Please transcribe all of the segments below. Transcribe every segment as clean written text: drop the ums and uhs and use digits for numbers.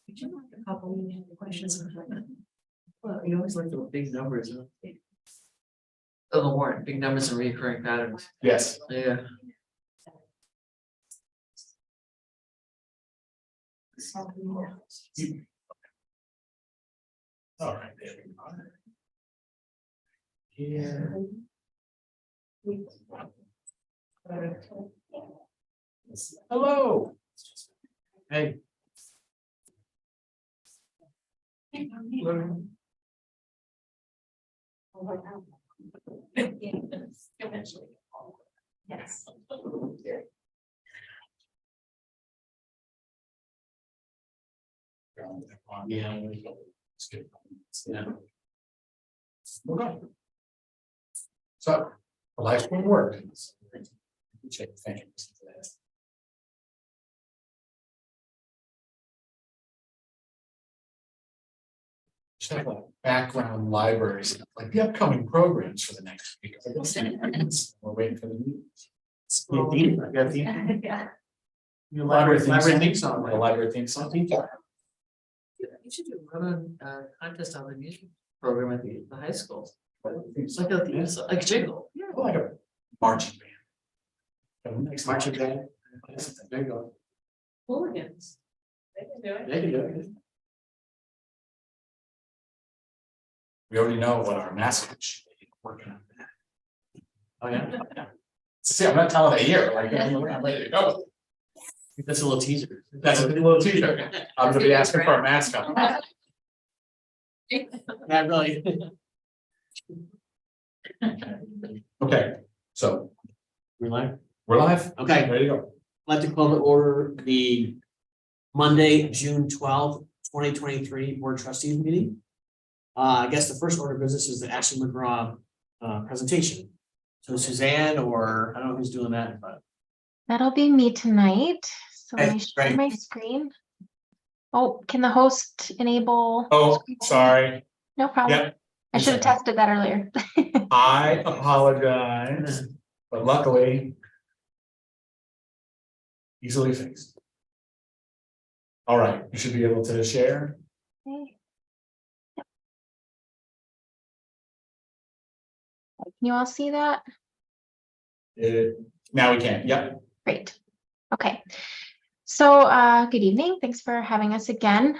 Did you like a couple questions? Well, you always like the big numbers. Huh? Oh, the warrant, big numbers and recurring patterns. Yes. Yeah. All right, there we are. Yeah. Hello. Hey. Yes. Yeah. It's good. Yeah. Okay. So, the life's good work. Check things. Just have like background libraries, like the upcoming programs for the next week. We're waiting for the meetings. Yeah. Your library theme theme song. song. The library theme song. You should do run a contest on the music program at the high school. It's like a theme song, like jingle. Yeah. Like a marching band. Next marching band. There you go. Hooligans. They can do it. They can do it. We already know what our mascot should be. Working on that. Oh, yeah. See, I'm not telling a year, like, I'm ready to go. That's a little teaser. That's a little teaser. I'm gonna be asking for a mascot. Yeah, really. Okay, so We're live. we're live. Okay. Ready to go. I'd like to call to order the Monday, June 12th, 2023 Board of Trustees meeting. I guess the first order of business is the Ashley McGraw presentation. So Suzanne, or I don't know who's doing that, but That'll be me tonight. So let Hey, me share great. my screen. Oh, can the host enable? Oh, screen? sorry. No problem. Yep. I should have tested that earlier. I apologize, but luckily. Easily fixed. All right, you should be able to share. Okay. Yep. Can you all see that? Now we can, yep. Great. Okay. So good evening. Thanks for having us again.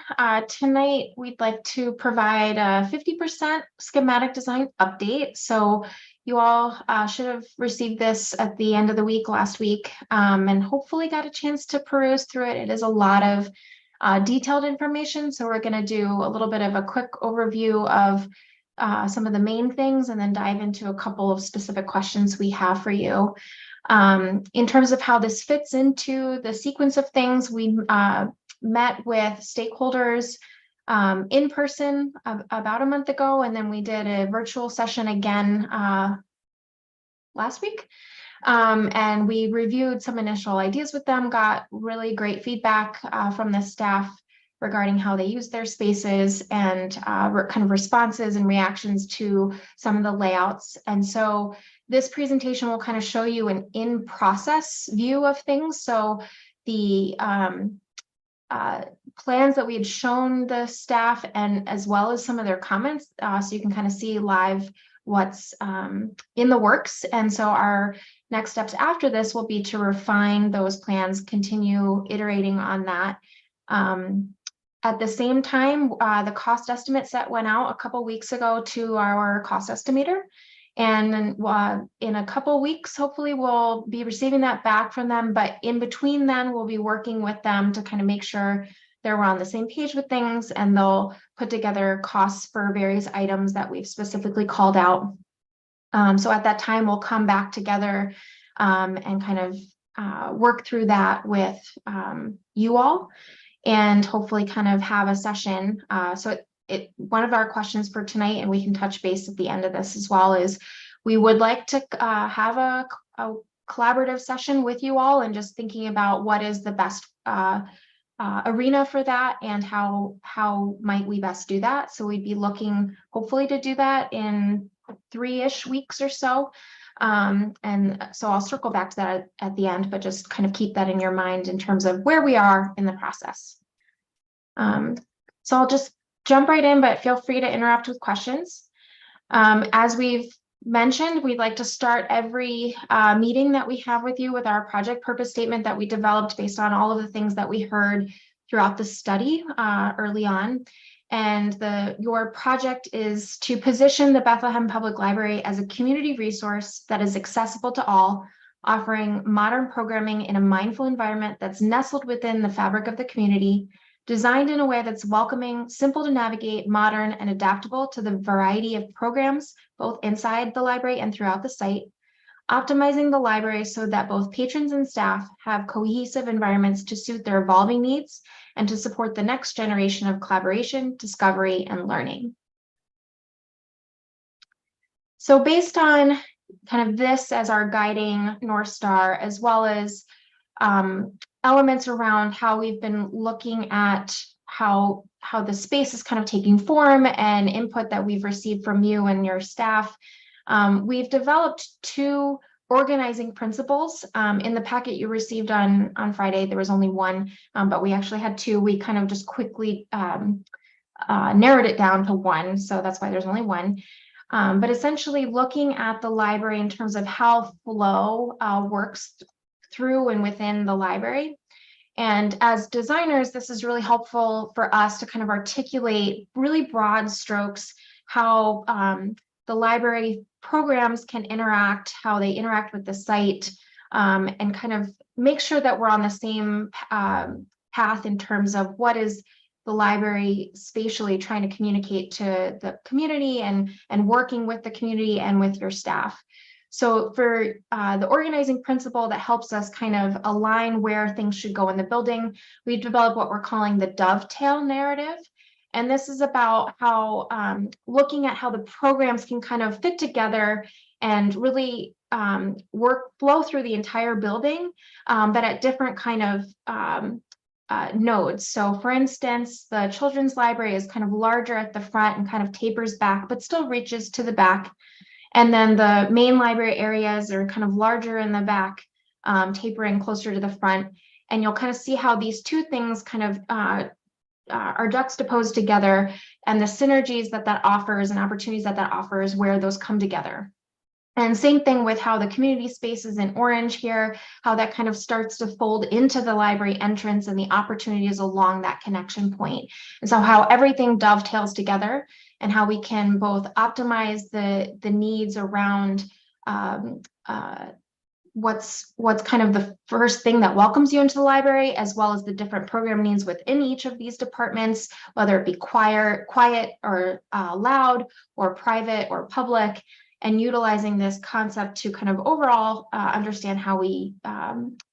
Tonight, we'd like to provide a 50% schematic design update. So you all should have received this at the end of the week last week and hopefully got a chance to peruse through it. It is a lot of detailed information. So we're going to do a little bit of a quick overview of some of the main things and then dive into a couple of specific questions we have for you. In terms of how this fits into the sequence of things, we met with stakeholders in person about a month ago, and then we did a virtual session again last week. And we reviewed some initial ideas with them, got really great feedback from the staff regarding how they use their spaces and kind of responses and reactions to some of the layouts. And so this presentation will kind of show you an in-process view of things. So the plans that we had shown the staff and as well as some of their comments, so you can kind of see live what's in the works. And so our next steps after this will be to refine those plans, continue iterating on that. At the same time, the cost estimate set went out a couple weeks ago to our cost estimator. And in a couple weeks, hopefully we'll be receiving that back from them. But in between then, we'll be working with them to kind of make sure they're on the same page with things, and they'll put together costs for various items that we've specifically called out. So at that time, we'll come back together and kind of work through that with you all, and hopefully kind of have a session. So one of our questions for tonight, and we can touch base at the end of this as well, is we would like to have a collaborative session with you all and just thinking about what is the best arena for that and how might we best do that. So we'd be looking hopefully to do that in 3-ish weeks or so. And so I'll circle back to that at the end, but just kind of keep that in your mind in terms of where we are in the process. So I'll just jump right in, but feel free to interrupt with questions. As we've mentioned, we'd like to start every meeting that we have with you with our project purpose statement that we developed based on all of the things that we heard throughout the study early on. And your project is to position the Bethlehem Public Library as a community resource that is accessible to all, offering modern programming in a mindful environment that's nestled within the fabric of the community, designed in a way that's welcoming, simple to navigate, modern, and adaptable to the variety of programs, both inside the library and throughout the site, optimizing the library so that both patrons and staff have cohesive environments to suit their evolving needs and to support the next generation of collaboration, discovery, and learning. So based on kind of this as our guiding North Star, as well as elements around how we've been looking at how the space is kind of taking form and input that we've received from you and your staff, we've developed 2 organizing principles. In the packet you received on Friday, there was only one, but we actually had 2. We kind of just quickly narrowed it down to 1, so that's why there's only 1. But essentially looking at the library in terms of how flow works through and within the library. And as designers, this is really helpful for us to kind of articulate really broad strokes, how the library programs can interact, how they interact with the site, and kind of make sure that we're on the same path in terms of what is the library spatially trying to communicate to the community and working with the community and with your staff. So for the organizing principle that helps us kind of align where things should go in the building, we've developed what we're calling the dovetail narrative. And this is about how looking at how the programs can kind of fit together and really flow through the entire building, but at different kind of nodes. So for instance, the children's library is kind of larger at the front and kind of tapers back, but still reaches to the back. And then the main library areas are kind of larger in the back, tapering closer to the front. And you'll kind of see how these 2 things kind of are juxtaposed together, and the synergies that offers and opportunities that offers where those come together. And same thing with how the community spaces in orange here, how that kind of starts to fold into the library entrance and the opportunities along that connection point. And so how everything dovetails together and how we can both optimize the needs around what's kind of the first thing that welcomes you into the library, as well as the different program needs within each of these departments, whether it be quiet or loud or private or public, and utilizing this concept to kind of overall understand how we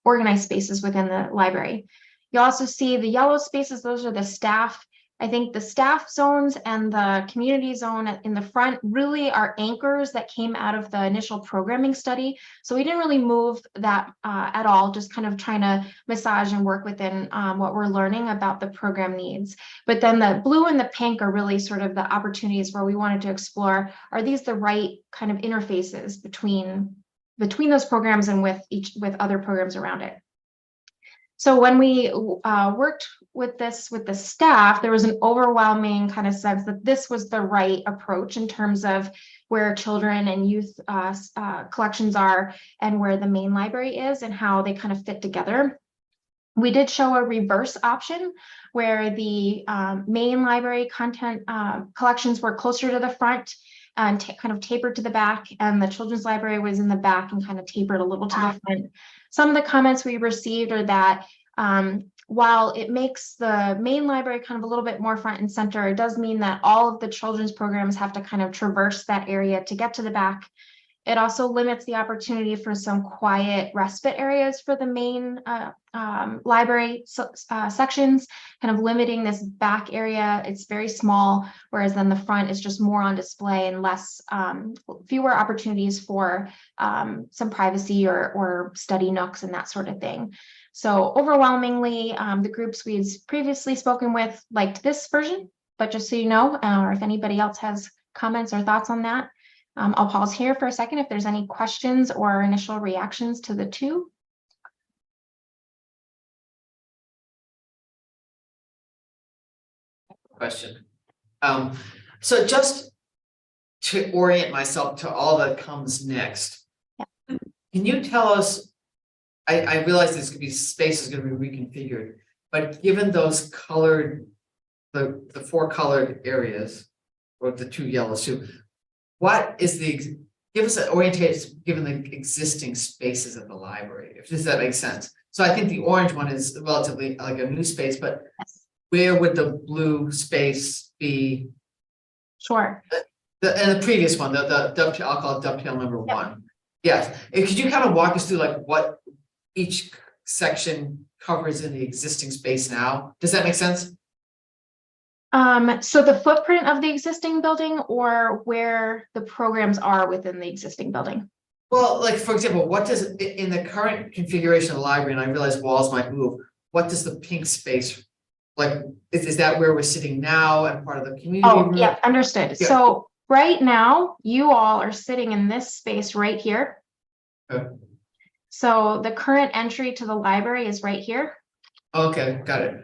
organize spaces within the library. You also see the yellow spaces, those are the staff. I think the staff zones and the community zone in the front really are anchors that came out of the initial programming study. So we didn't really move that at all, just kind of trying to massage and work within what we're learning about the program needs. But then the blue and the pink are really sort of the opportunities where we wanted to explore, are these the right kind of interfaces between those programs and with other programs around it. So when we worked with the staff, there was an overwhelming kind of sense that this was the right approach in terms of where children and youth collections are and where the main library is and how they kind of fit together. We did show a reverse option where the main library content collections were closer to the front and kind of tapered to the back, and the children's library was in the back and kind of tapered a little to the front. Some of the comments we received are that while it makes the main library kind of a little bit more front and center, it does mean that all of the children's programs have to kind of traverse that area to get to the back. It also limits the opportunity for some quiet respite areas for the main library sections, kind of limiting this back area. It's very small, whereas then the front is just more on display and fewer opportunities for some privacy or study nooks and that sort of thing. So overwhelmingly, the groups we've previously spoken with liked this version, but just so you know, or if anybody else has comments or thoughts on that, I'll pause here for a second if there's any questions or initial reactions to the two. Question. So just to orient myself to all that comes next. Yeah. Can you tell us, I realize there's gonna be spaces gonna be reconfigured, but given those colored, the four colored areas, or the two yellows too, what is give us an orientation, given the existing spaces at the library, if does that make sense? So I think the orange one is relatively like a new space, but where would the blue space be? Sure. And the previous one, the dovetail, I'll call it dovetail number one. Yes, and could you kind of walk us through like what each section covers in the existing space now? Does that make sense? So the footprint of the existing building or where the programs are within the existing building? Well, like, for example, what does, in the current configuration of the library, and I realize walls might move, what does the pink space, like, is that where we're sitting now and part of the community Oh, room? yeah, understood. Yeah. So right now, you all are sitting in this space right here. Okay. So the current entry to the library is right here. Okay, got it.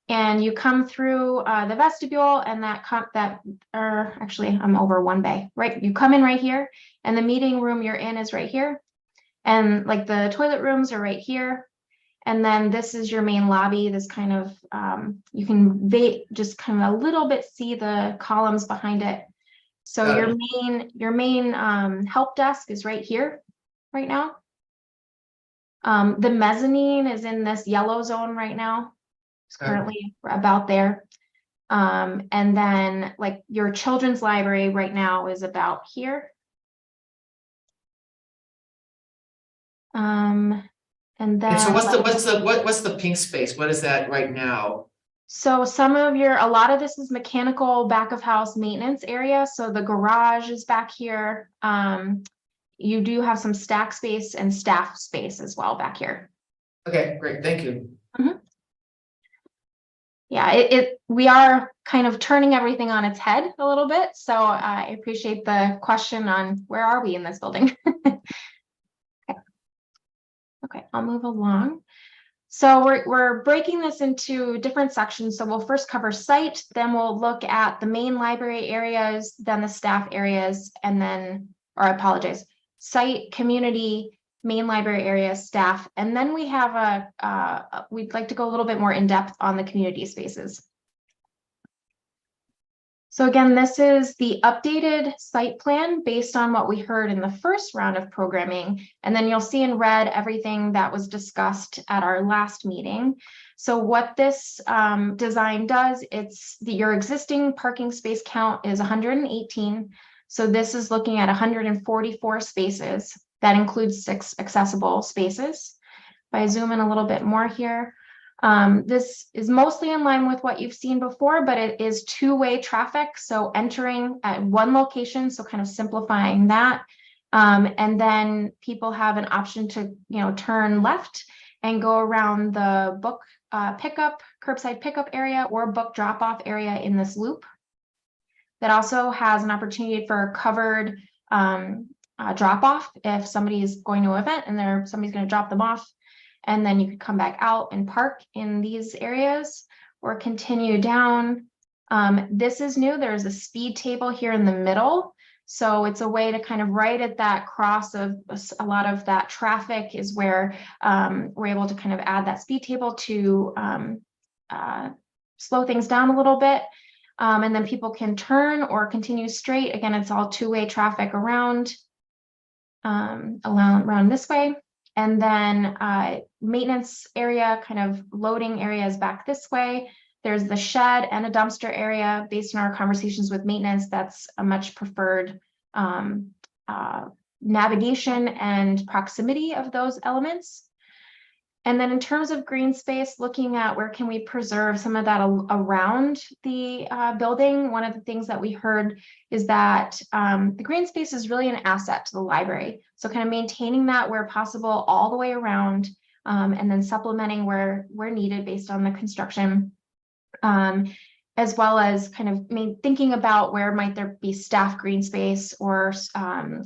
And you come through the vestibule and actually I'm over one bay, right? You come in right here and the meeting room you're in is right here. And like the toilet rooms are right here. And then this is your main lobby, this kind of, you can just kind of a little bit see the columns behind it. So Got your main help desk is right here, right now. The mezzanine is in this yellow zone right now. It's currently about there. And then like your children's library right now is about here. And then And so what's the pink space? What is that right now? so a lot of this is mechanical back of house maintenance area. So the garage is back here. You do have some stack space and staff space as well back here. Okay, great, thank you. Mm-hmm. Yeah, we are kind of turning everything on its head a little bit. So I appreciate the question on where are we in this building? Okay, I'll move along. So we're breaking this into different sections. So we'll first cover site, then we'll look at the main library areas, then the staff areas, and then, or I apologize, site, community, main library area, staff, and then we have we'd like to go a little bit more in depth on the community spaces. So again, this is the updated site plan based on what we heard in the first round of programming. And then you'll see in red everything that was discussed at our last meeting. So what this design does, your existing parking space count is 118. So this is looking at 144 spaces. That includes 6 accessible spaces. If I zoom in a little bit more here, this is mostly in line with what you've seen before, but it is two-way traffic. So entering at one location, so kind of simplifying that. And then people have an option to, turn left and go around the book curbside pickup area or book drop-off area in this loop. That also has an opportunity for covered drop-off if somebody is going to an event and somebody's going to drop them off. And then you could come back out and park in these areas or continue down. This is new. There's a speed table here in the middle. So it's a way to kind of right at that cross of a lot of that traffic is where we're able to kind of add that speed table to slow things down a little bit. And then people can turn or continue straight. Again, it's all two-way traffic around this way. And then maintenance area, kind of loading areas back this way. There's the shed and a dumpster area. Based on our conversations with maintenance, that's a much preferred navigation and proximity of those elements. And then in terms of green space, looking at where can we preserve some of that around the building. One of the things that we heard is that the green space is really an asset to the library. So kind of maintaining that where possible all the way around, and then supplementing where needed based on the construction. as well as kind of thinking about where might there be staff green space or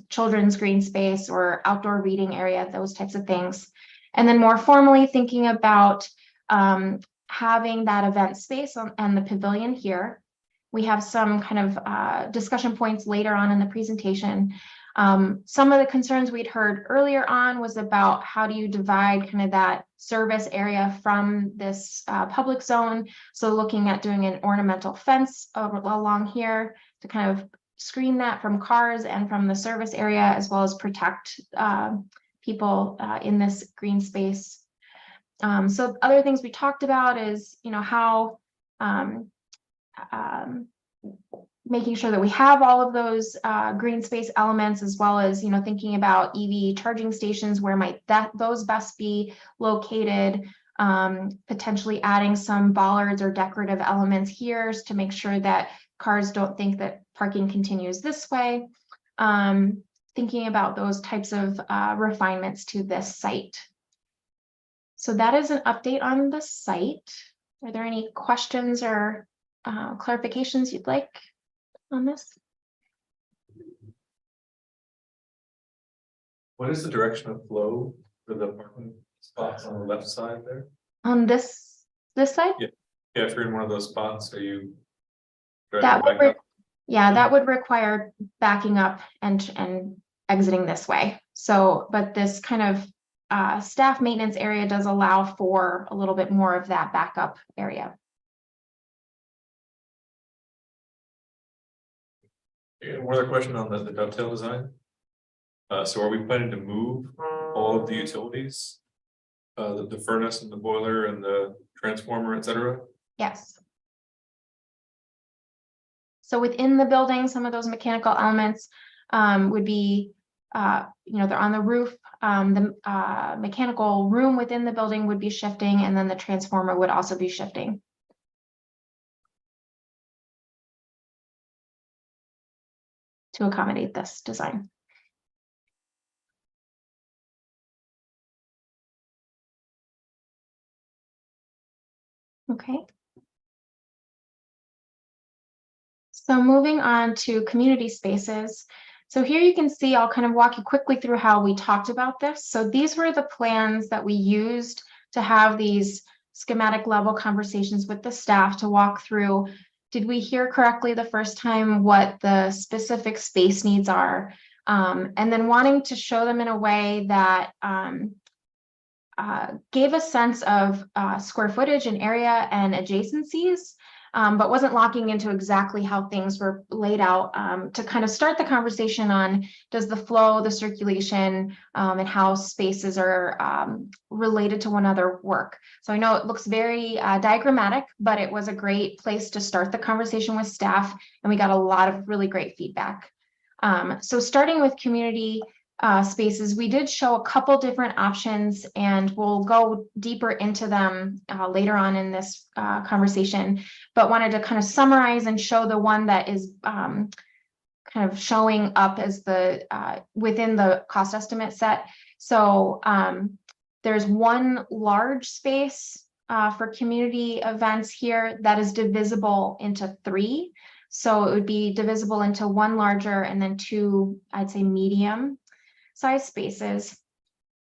children's green space or outdoor reading area, those types of things. And then more formally thinking about having that event space and the pavilion here. We have some kind of discussion points later on in the presentation. Some of the concerns we'd heard earlier on was about how do you divide kind of that service area from this public zone. So looking at doing an ornamental fence along here to kind of screen that from cars and from the service area, as well as protect people in this green space. So other things we talked about is, how making sure that we have all of those green space elements, as well as, thinking about EV charging stations, where might those best be located, potentially adding some bollards or decorative elements here to make sure that cars don't think that parking continues this way. Thinking about those types of refinements to this site. So that is an update on the site. Are there any questions or clarifications you'd like on this? What is the direction of flow for the parking spots on the left side there? On this side? Yeah, if you're in one of those spots, are you? That driving would back up? that would require backing up and exiting this way. So, but this kind of staff maintenance area does allow for a little bit more of that backup area. One other question on the dovetail design. So are we planning to move all of the utilities? The furnace and the boiler and the transformer, etc.? Yes. So within the building, some of those mechanical elements would be, they're on the roof. The mechanical room within the building would be shifting, and then the transformer would also be shifting. To accommodate this design. Okay. So moving on to community spaces. So here you can see, I'll kind of walk you quickly through how we talked about this. So these were the plans that we used to have these schematic level conversations with the staff to walk through. Did we hear correctly the first time what the specific space needs are? And then wanting to show them in a way that gave a sense of square footage and area and adjacencies, but wasn't locking into exactly how things were laid out, to kind of start the conversation on does the flow, the circulation, and how spaces are related to one another work. So I know it looks very diagrammatic, but it was a great place to start the conversation with staff, and we got a lot of really great feedback. So starting with community spaces, we did show a couple different options, and we'll go deeper into them later on in this conversation, but wanted to kind of summarize and show the one that is kind of showing up as the within the cost estimate set. So there's one large space for community events here that is divisible into 3. So it would be divisible into 1 larger and then 2, I'd say, medium size spaces,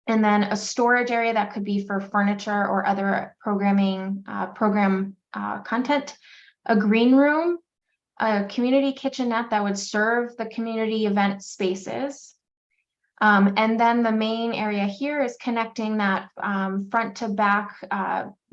and then a storage area that could be for furniture or other program content, a green room, a community kitchenette that would serve the community event spaces. And then the main area here is connecting that front to back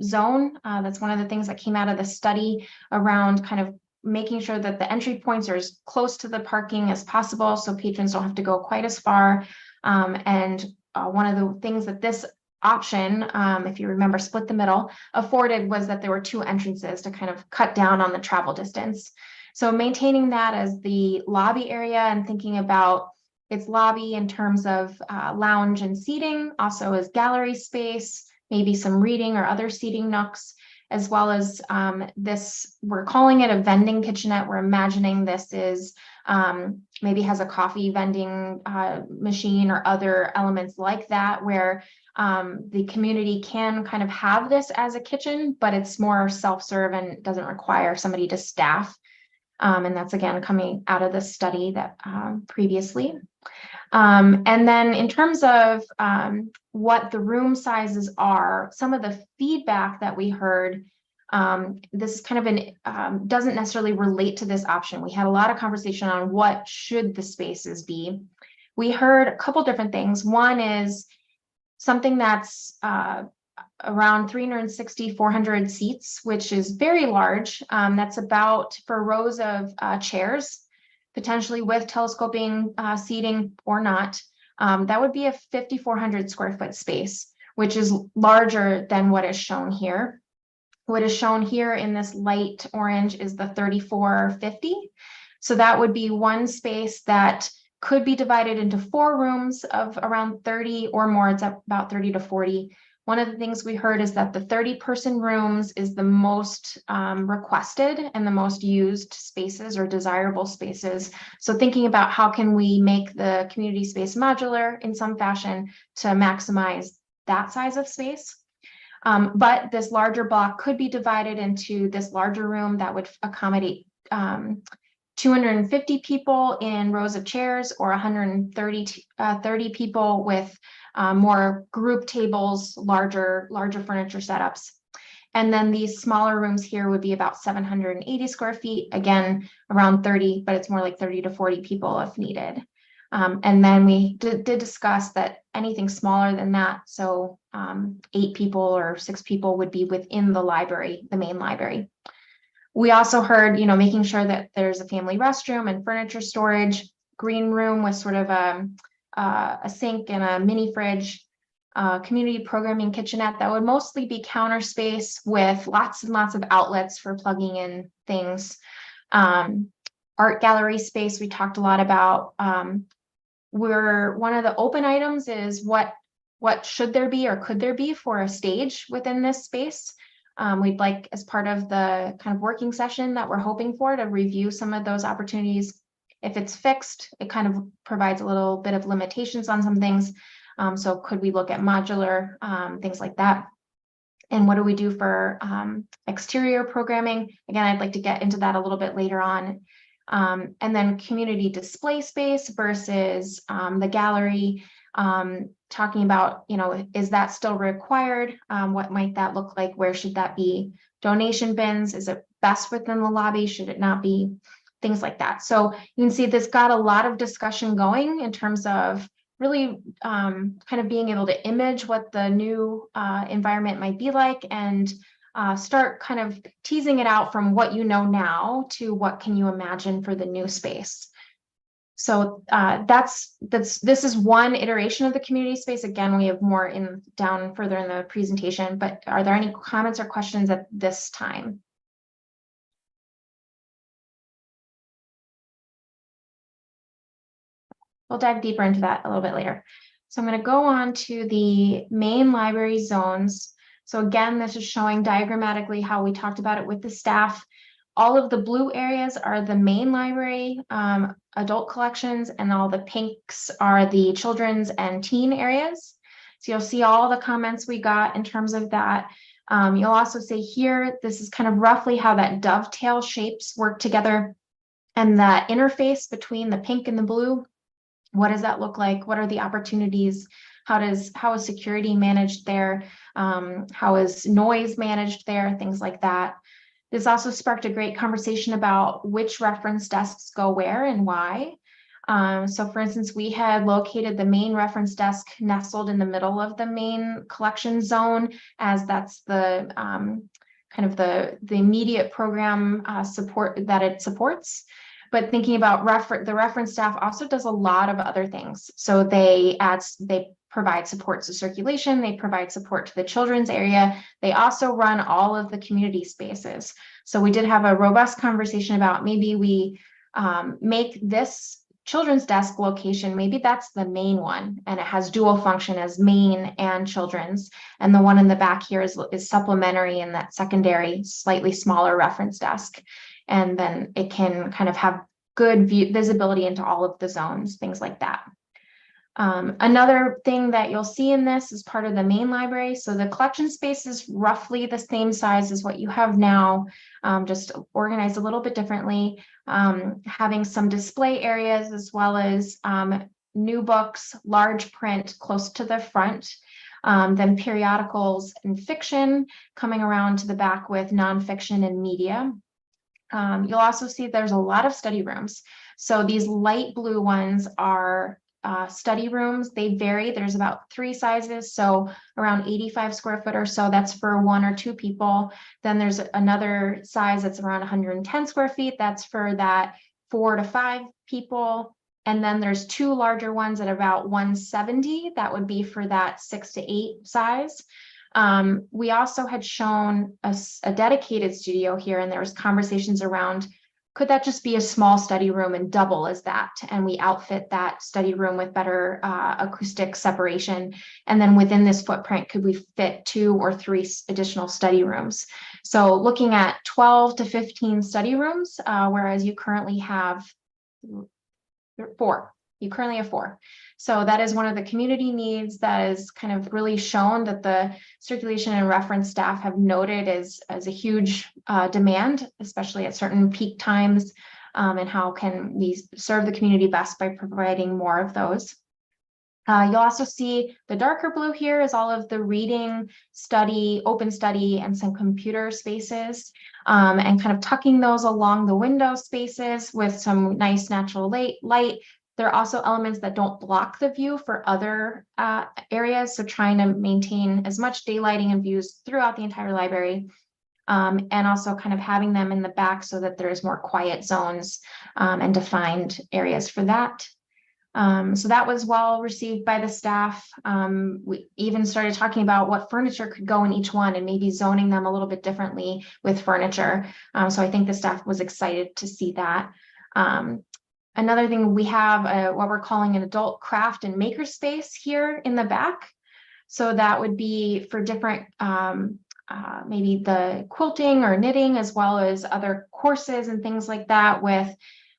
zone. That's one of the things that came out of the study around kind of making sure that the entry points are as close to the parking as possible, so patrons don't have to go quite as far. And one of the things that this option, if you remember, split the middle, afforded was that there were 2 entrances to kind of cut down on the travel distance. So maintaining that as the lobby area and thinking about its lobby in terms of lounge and seating, also as gallery space, maybe some reading or other seating nooks, as well as this, we're calling it a vending kitchenette. We're imagining this is maybe has a coffee vending machine or other elements like that, where the community can kind of have this as a kitchen, but it's more self-serve and doesn't require somebody to staff. And that's again coming out of the study that previously. And then in terms of what the room sizes are, some of the feedback that we heard, this is kind of an, doesn't necessarily relate to this option. We had a lot of conversation on what should the spaces be. We heard a couple different things. One is something that's around 360, 400 seats, which is very large. That's about for rows of chairs, potentially with telescoping seating or not. That would be a 5,400 square foot space, which is larger than what is shown here. What is shown here in this light orange is the 3,450. So that would be one space that could be divided into 4 rooms of around 30 or more. It's about 30 to 40. One of the things we heard is that the 30-person rooms is the most requested and the most used spaces or desirable spaces. So thinking about how can we make the community space modular in some fashion to maximize that size of space. But this larger block could be divided into this larger room that would accommodate 250 people in rows of chairs, or 130 people with more group tables, larger furniture setups. And then these smaller rooms here would be about 780 square feet, again, around 30, but it's more like 30 to 40 people if needed. And then we did discuss that anything smaller than that, so 8 people or 6 people would be within the library, the main library. We also heard, making sure that there's a family restroom and furniture storage, green room with sort of a sink and a mini fridge, community programming kitchenette that would mostly be counter space with lots and lots of outlets for plugging in things. Art gallery space we talked a lot about. One of the open items is what should there be or could there be for a stage within this space. We'd like, as part of the kind of working session that we're hoping for, to review some of those opportunities. If it's fixed, it kind of provides a little bit of limitations on some things. So could we look at modular, things like that? And what do we do for exterior programming? Again, I'd like to get into that a little bit later on. And then community display space versus the gallery. Talking about, is that still required? What might that look like? Where should that be? Donation bins, is it best within the lobby? Should it not be? Things like that. So you can see this got a lot of discussion going in terms of really kind of being able to image what the new environment might be like, and start kind of teasing it out from what you know now to what can you imagine for the new space. So this is one iteration of the community space. Again, we have more down further in the presentation, but are there any comments or questions at this time? We'll dive deeper into that a little bit later. So I'm going to go on to the main library zones. So again, this is showing diagrammatically how we talked about it with the staff. All of the blue areas are the main library, adult collections, and all the pinks are the children's and teen areas. So you'll see all the comments we got in terms of that. You'll also see here, this is kind of roughly how that dovetail shapes work together, and that interface between the pink and the blue. What does that look like? What are the opportunities? How is security managed there? How is noise managed there? Things like that. This also sparked a great conversation about which reference desks go where and why. So for instance, we had located the main reference desk nestled in the middle of the main collection zone, as that's the kind of the immediate program support that it supports. But thinking about the reference staff also does a lot of other things. So they provide support to circulation, they provide support to the children's area. They also run all of the community spaces. So we did have a robust conversation about maybe we make this children's desk location, maybe that's the main one and it has dual function as main and children's. And the one in the back here is supplementary in that secondary, slightly smaller reference desk. And then it can kind of have good visibility into all of the zones, things like that. Another thing that you'll see in this is part of the main library. So the collection space is roughly the same size as what you have now, just organized a little bit differently, having some display areas as well as new books, large print close to the front, then periodicals and fiction coming around to the back with nonfiction and media. You'll also see there's a lot of study rooms. So these light blue ones are study rooms. They vary. There's about 3 sizes, so around 85 square foot or so. That's for 1 or 2 people. Then there's another size that's around 110 square feet. That's for that 4 to 5 people. And then there's 2 larger ones at about 170. That would be for that 6 to 8 size. We also had shown a dedicated studio here, and there was conversations around, could that just be a small study room and double as that? And we outfit that study room with better acoustic separation. And then within this footprint, could we fit 2 or 3 additional study rooms? So looking at 12 to 15 study rooms, whereas you currently have 4. You currently have 4. So that is one of the community needs that is kind of really shown that the circulation and reference staff have noted as a huge demand, especially at certain peak times, and how can we serve the community best by providing more of those. You'll also see the darker blue here is all of the reading, study, open study, and some computer spaces, and kind of tucking those along the window spaces with some nice natural light. There are also elements that don't block the view for other areas, so trying to maintain as much daylighting and views throughout the entire library, and also kind of having them in the back so that there's more quiet zones and defined areas for that. So that was well received by the staff. We even started talking about what furniture could go in each one and maybe zoning them a little bit differently with furniture. So I think the staff was excited to see that. Another thing, we have what we're calling an adult craft and maker space here in the back. So that would be for different, maybe the quilting or knitting, as well as other courses and things like that, with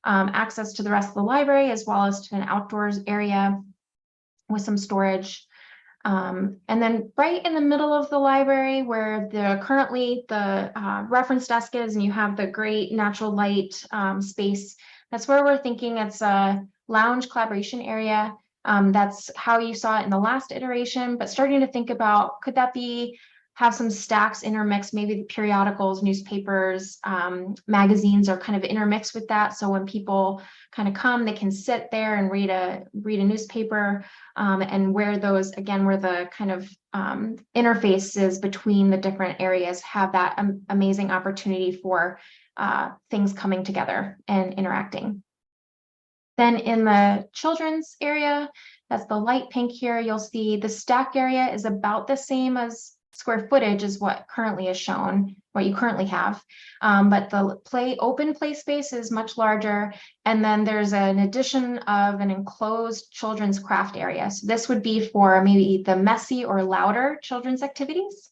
access to the rest of the library, as well as to an outdoors area with some storage. And then right in the middle of the library, where currently the reference desk is, and you have the great natural light space, that's where we're thinking it's a lounge collaboration area. That's how you saw it in the last iteration, but starting to think about, could that have some stacks intermixed, maybe the periodicals, newspapers, magazines are kind of intermixed with that. So when people kind of come, they can sit there and read a newspaper, and where those, again, where the kind of interfaces between the different areas have that amazing opportunity for things coming together and interacting. Then in the children's area, that's the light pink here, you'll see the stack area is about the same as square footage is what currently is shown, what you currently have. But the open play space is much larger. And then there's an addition of an enclosed children's craft area. So this would be for maybe the messy or louder children's activities,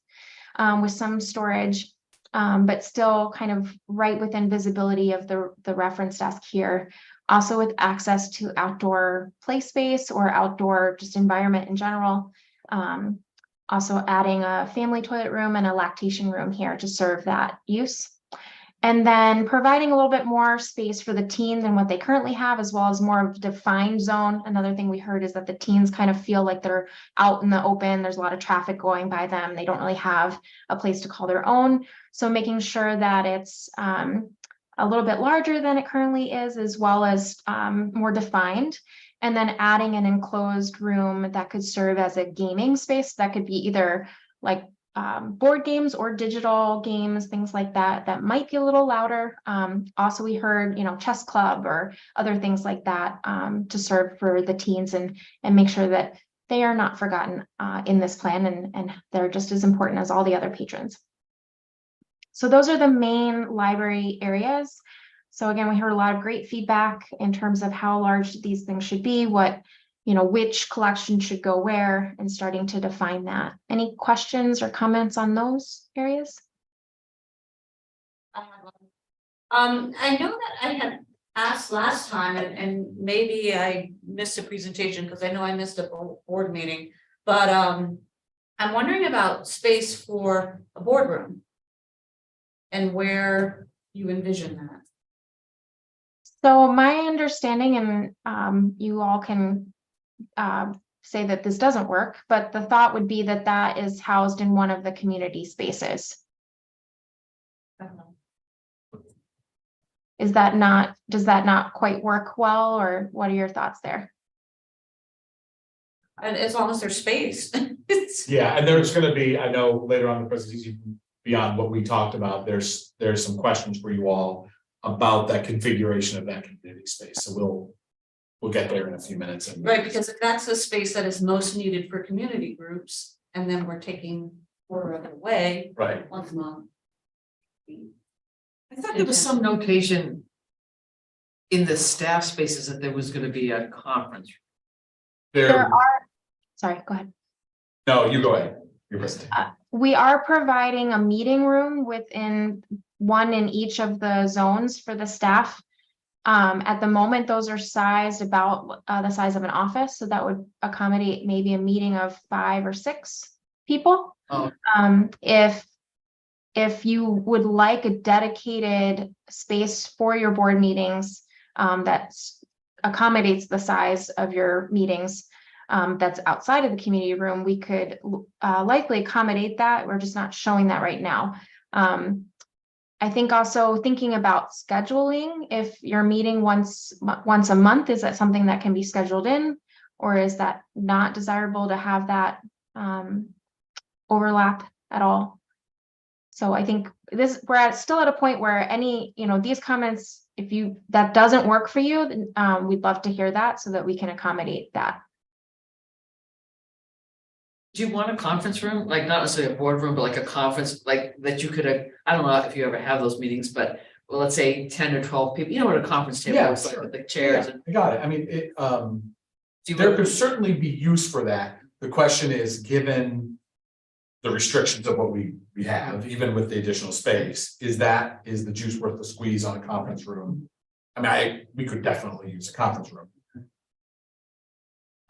with some storage, but still kind of right within visibility of the reference desk here. Also with access to outdoor play space or outdoor just environment in general. Also adding a family toilet room and a lactation room here to serve that use. And then providing a little bit more space for the teens than what they currently have, as well as more of a defined zone. Another thing we heard is that the teens kind of feel like they're out in the open. There's a lot of traffic going by them. They don't really have a place to call their own. So making sure that it's a little bit larger than it currently is, as well as more defined. And then adding an enclosed room that could serve as a gaming space. That could be either like board games or digital games, things like that, that might be a little louder. Also, we heard, chess club or other things like that to serve for the teens and make sure that they are not forgotten in this plan, and they're just as important as all the other patrons. So those are the main library areas. So again, we heard a lot of great feedback in terms of how large these things should be, what, which collection should go where, and starting to define that. Any questions or comments on those areas? I know that I had asked last time and maybe I missed a presentation because I know I missed a board meeting, but I'm wondering about space for a boardroom and where you envision that. So my understanding, and you all can say that this doesn't work, but the thought would be that that is housed in one of the community spaces. Does that not quite work well, or what are your thoughts there? And as long as there's space. It's- Yeah, and there's gonna be, I know later on in the presentation, beyond what we talked about, there's some questions for you all about that configuration of that community space, so we'll get there in a few minutes. Right, because if that's the space that is most needed for community groups, and then we're taking order of the way Right, once a month. I thought there was some notation in the staff spaces that there was gonna be a conference. There are, sorry, go ahead. No, you go ahead, your presentation. We are providing a meeting room within one in each of the zones for the staff. At the moment, those are sized about the size of an office, so that would accommodate maybe a meeting of 5 or 6 people. Oh. If you would like a dedicated space for your board meetings, that accommodates the size of your meetings, that's outside of the community room, we could likely accommodate that. We're just not showing that right now. I think also thinking about scheduling, if you're meeting once a month, is that something that can be scheduled in, or is that not desirable to have that overlap at all? So I think we're still at a point where any, these comments, if that doesn't work for you, then we'd love to hear that so that we can accommodate that. Do you want a conference room, like not necessarily a boardroom, but like a conference, like that you could, I don't know if you ever have those meetings, but well, let's say 10 or 12 people, you know what a conference table Yeah, is like sure. with the chairs. Yeah, And I got it, I mean, do you there want- could certainly be use for that. The question is, given the restrictions of what we have, even with the additional space, is the juice worth the squeeze on a conference room? I mean, we could definitely use a conference room.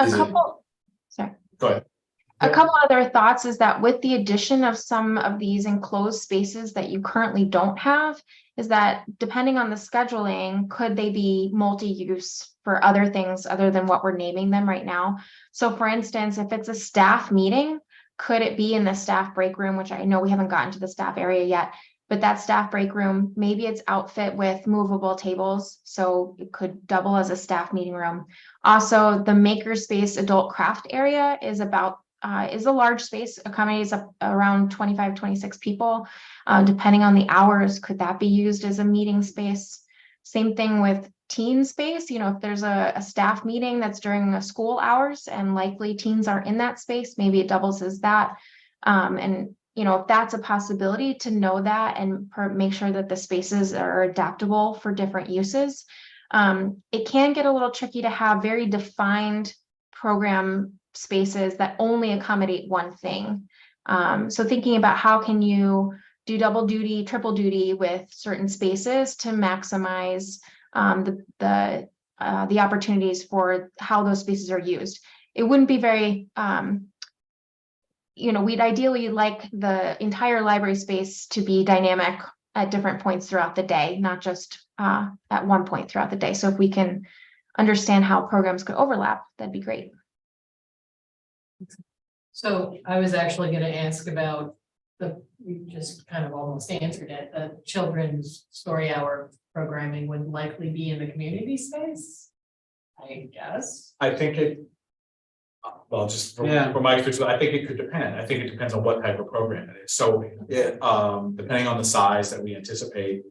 Is it- Go ahead. A couple other thoughts is that with the addition of some of these enclosed spaces that you currently don't have, is that depending on the scheduling, could they be multi-use for other things other than what we're naming them right now? So for instance, if it's a staff meeting, could it be in the staff break room, which I know we haven't gotten to the staff area yet, but that staff break room, maybe it's outfit with movable tables, so it could double as a staff meeting room. Also, the makerspace adult craft area is a large space, accommodates up around 25, 26 people. Depending on the hours, could that be used as a meeting space? Same thing with teen space, if there's a staff meeting that's during a school hours and likely teens are in that space, maybe it doubles as that. And if that's a possibility, to know that and make sure that the spaces are adaptable for different uses. It can get a little tricky to have very defined program spaces that only accommodate one thing. So thinking about how can you do double duty, triple duty with certain spaces to maximize the opportunities for how those spaces are used. It wouldn't be very, we'd ideally like the entire library space to be dynamic at different points throughout the day, not just at one point throughout the day. So if we can understand how programs could overlap, that'd be great. So I was actually gonna ask about you just kind of almost answered it, the children's story hour programming would likely be in the community space, I guess. I think well, just Yeah. from my experience, I think it could depend. I think it depends on what type of program it is. So depending on the size that we anticipate,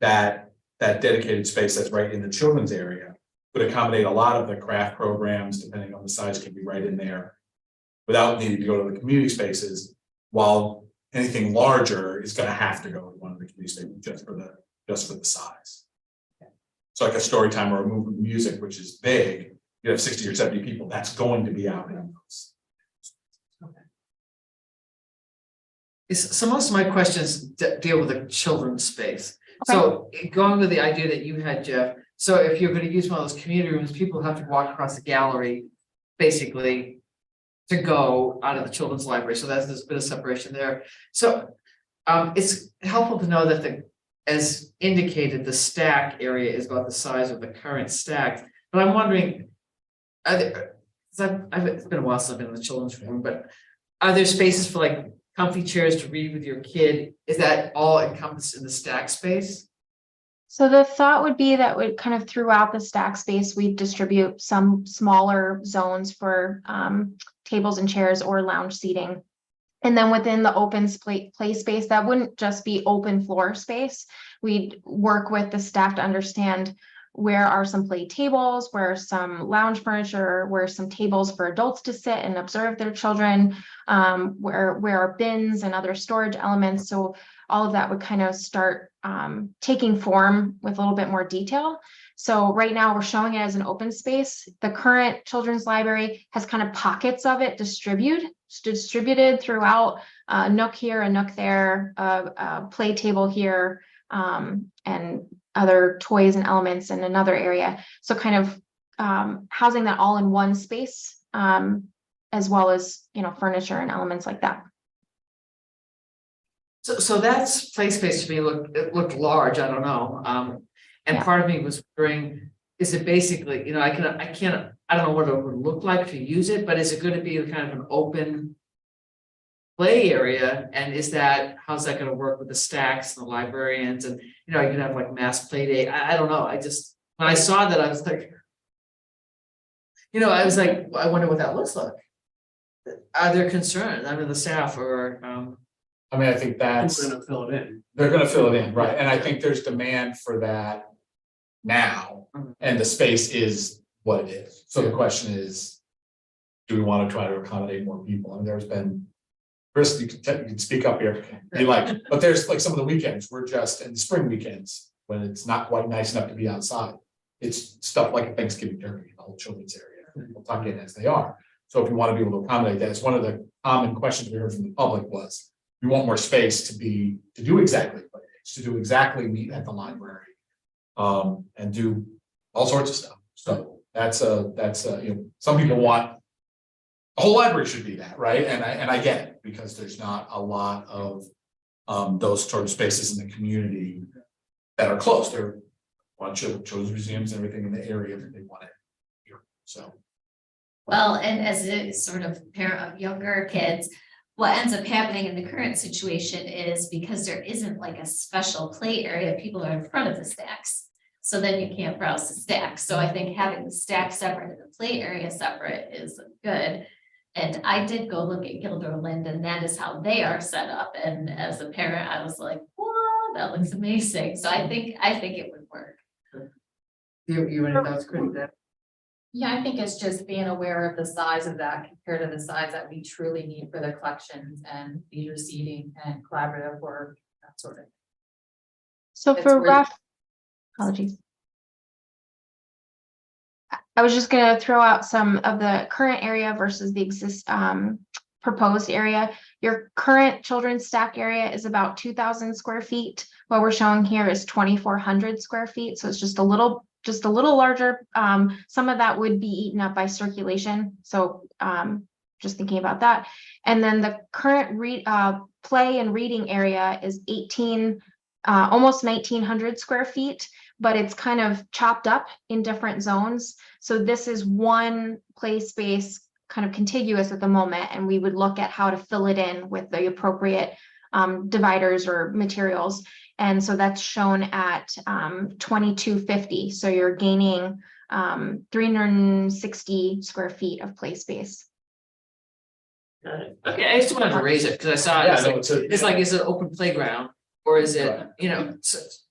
that dedicated space that's right in the children's area would accommodate a lot of the craft programs, depending on the size, can be right in there without needing to go to the community spaces, while anything larger is going to have to go to one of the community spaces just for the size. So like a story time or a movie music, which is big, you have 60 or 70 people, that's going to be out in those. So most of my questions deal with the children's space. So going with the idea that you had, Jeff, so if you're gonna use one of those community rooms, people have to walk across the gallery, basically, to go out of the children's library, so there's a bit of separation there. So it's helpful to know that as indicated, the stack area is about the size of the current stack, but I'm wondering, it's been a while since I've been in the children's room, but are there spaces for like comfy chairs to read with your kid? Is that all encompassed in the stack space? So the thought would be that would kind of throughout the stack space, we distribute some smaller zones for tables and chairs or lounge seating. And then within the open play space, that wouldn't just be open floor space. We'd work with the staff to understand where are some play tables, where are some lounge furniture, where are some tables for adults to sit and observe their children, where are bins and other storage elements. So all of that would kind of start taking form with a little bit more detail. So right now we're showing it as an open space. The current children's library has kind of pockets of it distributed throughout, a nook here, a nook there, a play table here, and other toys and elements in another area. So kind of housing that all in one space, as well as, furniture and elements like that. So that's play space to me it looked large, I don't know. And Yeah. part of me was wondering, is it basically, I don't know what it would look like to use it, but is it going to be kind of an open play area? And how's that gonna work with the stacks and the librarians and, you can have like mass play day? I don't know. When I saw that, I was like, I wonder what that looks like. Are there concerns? The staff or, I mean, I think that's, Who's gonna fill it in? they're gonna fill it in, right? And I think there's demand for that now, and the space is what it is. So the question is, do we want to try to accommodate more people? And there's been, Chris, you can speak up here. But there's like some of the weekends, we're just in spring weekends, when it's not quite nice enough to be outside. It's stuff like a Thanksgiving turkey, the whole children's area, people tuck in as they are. So if you want to be able to accommodate that, it's one of the common questions we heard from the public was, we want more space to do exactly what it is, to do exactly meet at the library. And do all sorts of stuff. So that's some people want, the whole library should be that, right? And I get it, because there's not a lot of those sort of spaces in the community that are close. There are a bunch of children's museums and everything in the area that they want it here. So. Well, and as a sort of parent of younger kids, what ends up happening in the current situation is because there isn't like a special play area, people are in front of the stacks. So then you can't browse the stacks. So I think having the stack separate and the play area separate is good. And I did go look at Gilderland, and that is how they are set up. And as a parent, I was like, "Whoa, that looks amazing." So I think it would work. you and that's great. Yeah, I think it's just being aware of the size of that compared to the size that we truly need for the collections and leisure seating and collaborative work, that sort of. So It's for really- rough, apologies. I was just gonna throw out some of the current area versus the proposed area. Your current children's stack area is about 2,000 square feet. What we're showing here is 2,400 square feet. So it's just a little larger. Some of that would be eaten up by circulation. So just thinking about that. And then the current play and reading area is almost 1,900 square feet, but it's kind of chopped up in different zones. So this is one play space kind of contiguous at the moment, and we would look at how to fill it in with the appropriate dividers or materials. And so that's shown at 2,250. So you're gaining 360 square feet of play space. Okay, I just wanted to raise it because I saw it. It's like, is it an open playground or is it,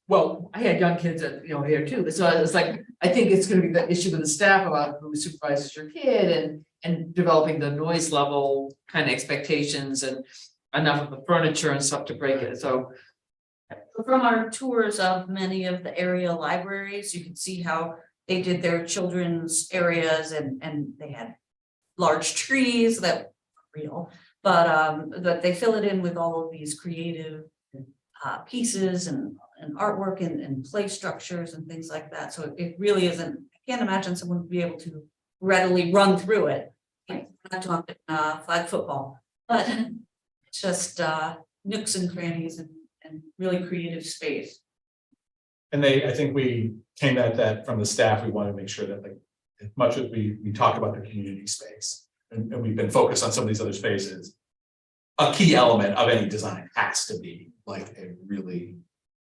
well, I had young kids that, here too. So it's like, I think it's gonna be the issue with the staff about who supervises your kid and developing the noise level kind of expectations and enough of the furniture and stuff to break it. So from our tours of many of the area libraries, you can see how they did their children's areas and they had large trees that were real, but they fill it in with all of these creative pieces and artwork and play structures and things like that. So it really isn't, I can't imagine someone would be able to readily run through it. Like, not talking flag football, but it's just nooks and crannies and really creative space. And I think we came at that from the staff, we want to make sure that like, as much as we talk about the community space, and we've been focused on some of these other spaces. A key element of any design has to be like a really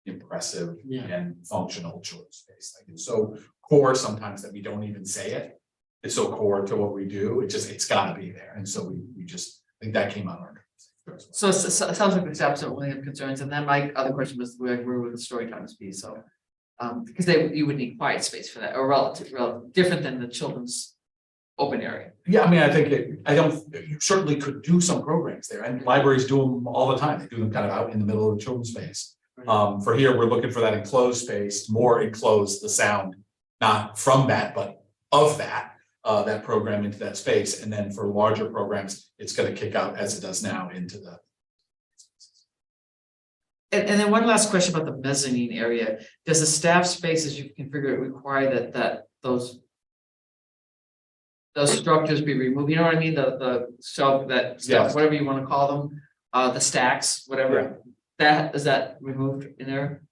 impressive Yeah. and functional children's space. Like it's so core sometimes that we don't even say it. It's so core to what we do, it's gotta be there, and so we just, I think that came out of our. So it sounds like the staff don't really have concerns, and then my other question was where would the story times be, so. Because you would need quiet space for that, or relative different than the children's open area. Yeah, I mean, I think you certainly could do some programs there, and libraries do them all the time. They do them kind of out in the middle of the children's space. For here, we're looking for that enclosed space, more enclosed the sound, not from that, but of that program into that space. And then for larger programs, it's going to kick out as it does now into the. And then one last question about the mezzanine area. Does the staff space as you configure it require that those structures be removed? You know what I mean? The shelf, that stuff, Yes. whatever you want to call them, the stacks, whatever. Is that removed in there?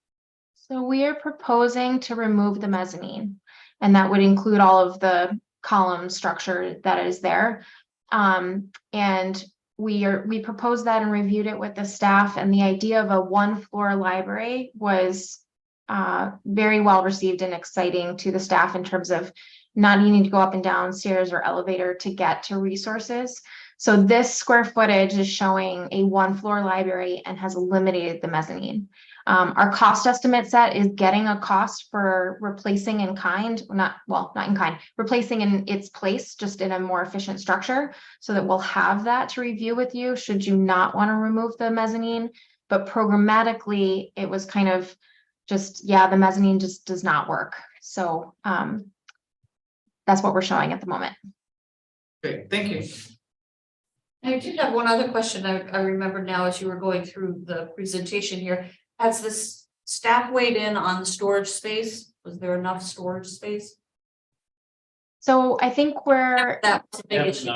So we are proposing to remove the mezzanine, and that would include all of the column structure that is there. And we proposed that and reviewed it with the staff, and the idea of a one-floor library was very well received and exciting to the staff in terms of not needing to go up and down stairs or elevator to get to resources. So this square footage is showing a one-floor library and has eliminated the mezzanine. Our cost estimate set is getting a cost for replacing in kind, not in kind, replacing in its place, just in a more efficient structure, so that we'll have that to review with you should you not want to remove the mezzanine. But programmatically, it was kind of just, the mezzanine just does not work. So that's what we're showing at the moment. Great, thank you. I did have one other question. I remember now as you were going through the presentation here. Has this staff weighed in on the storage space? Was there enough storage space? So I think we're, That was a big issue.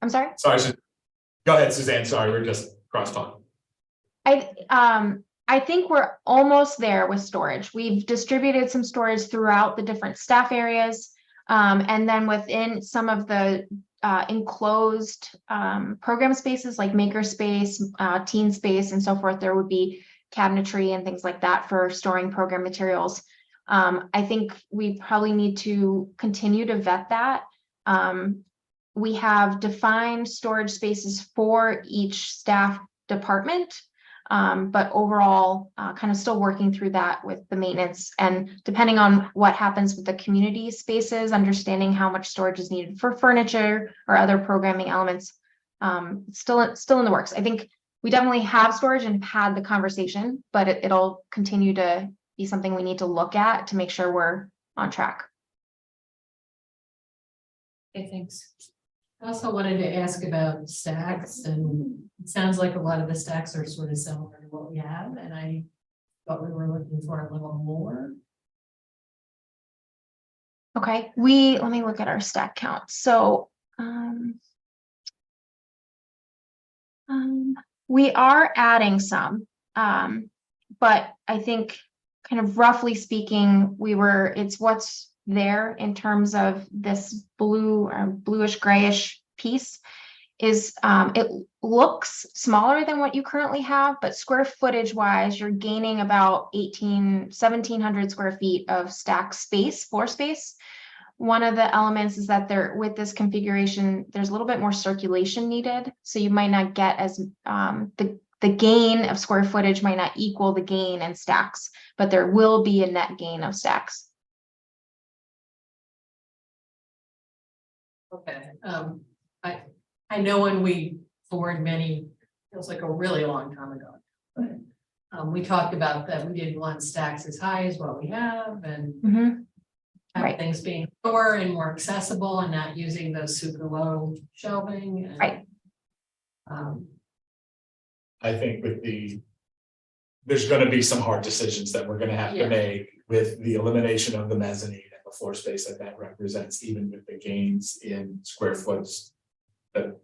I'm sorry. Sorry, go ahead, Suzanne. Sorry, we're just cross talking. I think we're almost there with storage. We've distributed some storage throughout the different staff areas. And then within some of the enclosed program spaces like maker space, teen space, and so forth, there would be cabinetry and things like that for storing program materials. I think we probably need to continue to vet that. We have defined storage spaces for each staff department. But overall, kind of still working through that with the maintenance, and depending on what happens with the community spaces, understanding how much storage is needed for furniture or other programming elements, still in the works. I think we definitely have storage and had the conversation, but it'll continue to be something we need to look at to make sure we're on track. Okay, thanks. I also wanted to ask about stacks, and it sounds like a lot of the stacks are sort of similar to what we have, and I thought we were looking for a little more. Okay, let me look at our stack count. So we are adding some, but I think kind of roughly speaking, it's what's there in terms of this blue or bluish grayish piece is it looks smaller than what you currently have, but square footage wise, you're gaining about 1,700 square feet of stack space, floor space. One of the elements is that with this configuration, there's a little bit more circulation needed. So you might not get as the gain of square footage might not equal the gain in stacks, but there will be a net gain of stacks. Okay, I know when we forward feels like a really long time ago, but We talked about that, we didn't want stacks as high as what we have and Mhm. have Right. things being lower and more accessible and not using those super low shelving. And, Right. I think there's gonna be some hard decisions that we're gonna have Yeah. to make with the elimination of the mezzanine and the floor space that represents, even with the gains in square foots that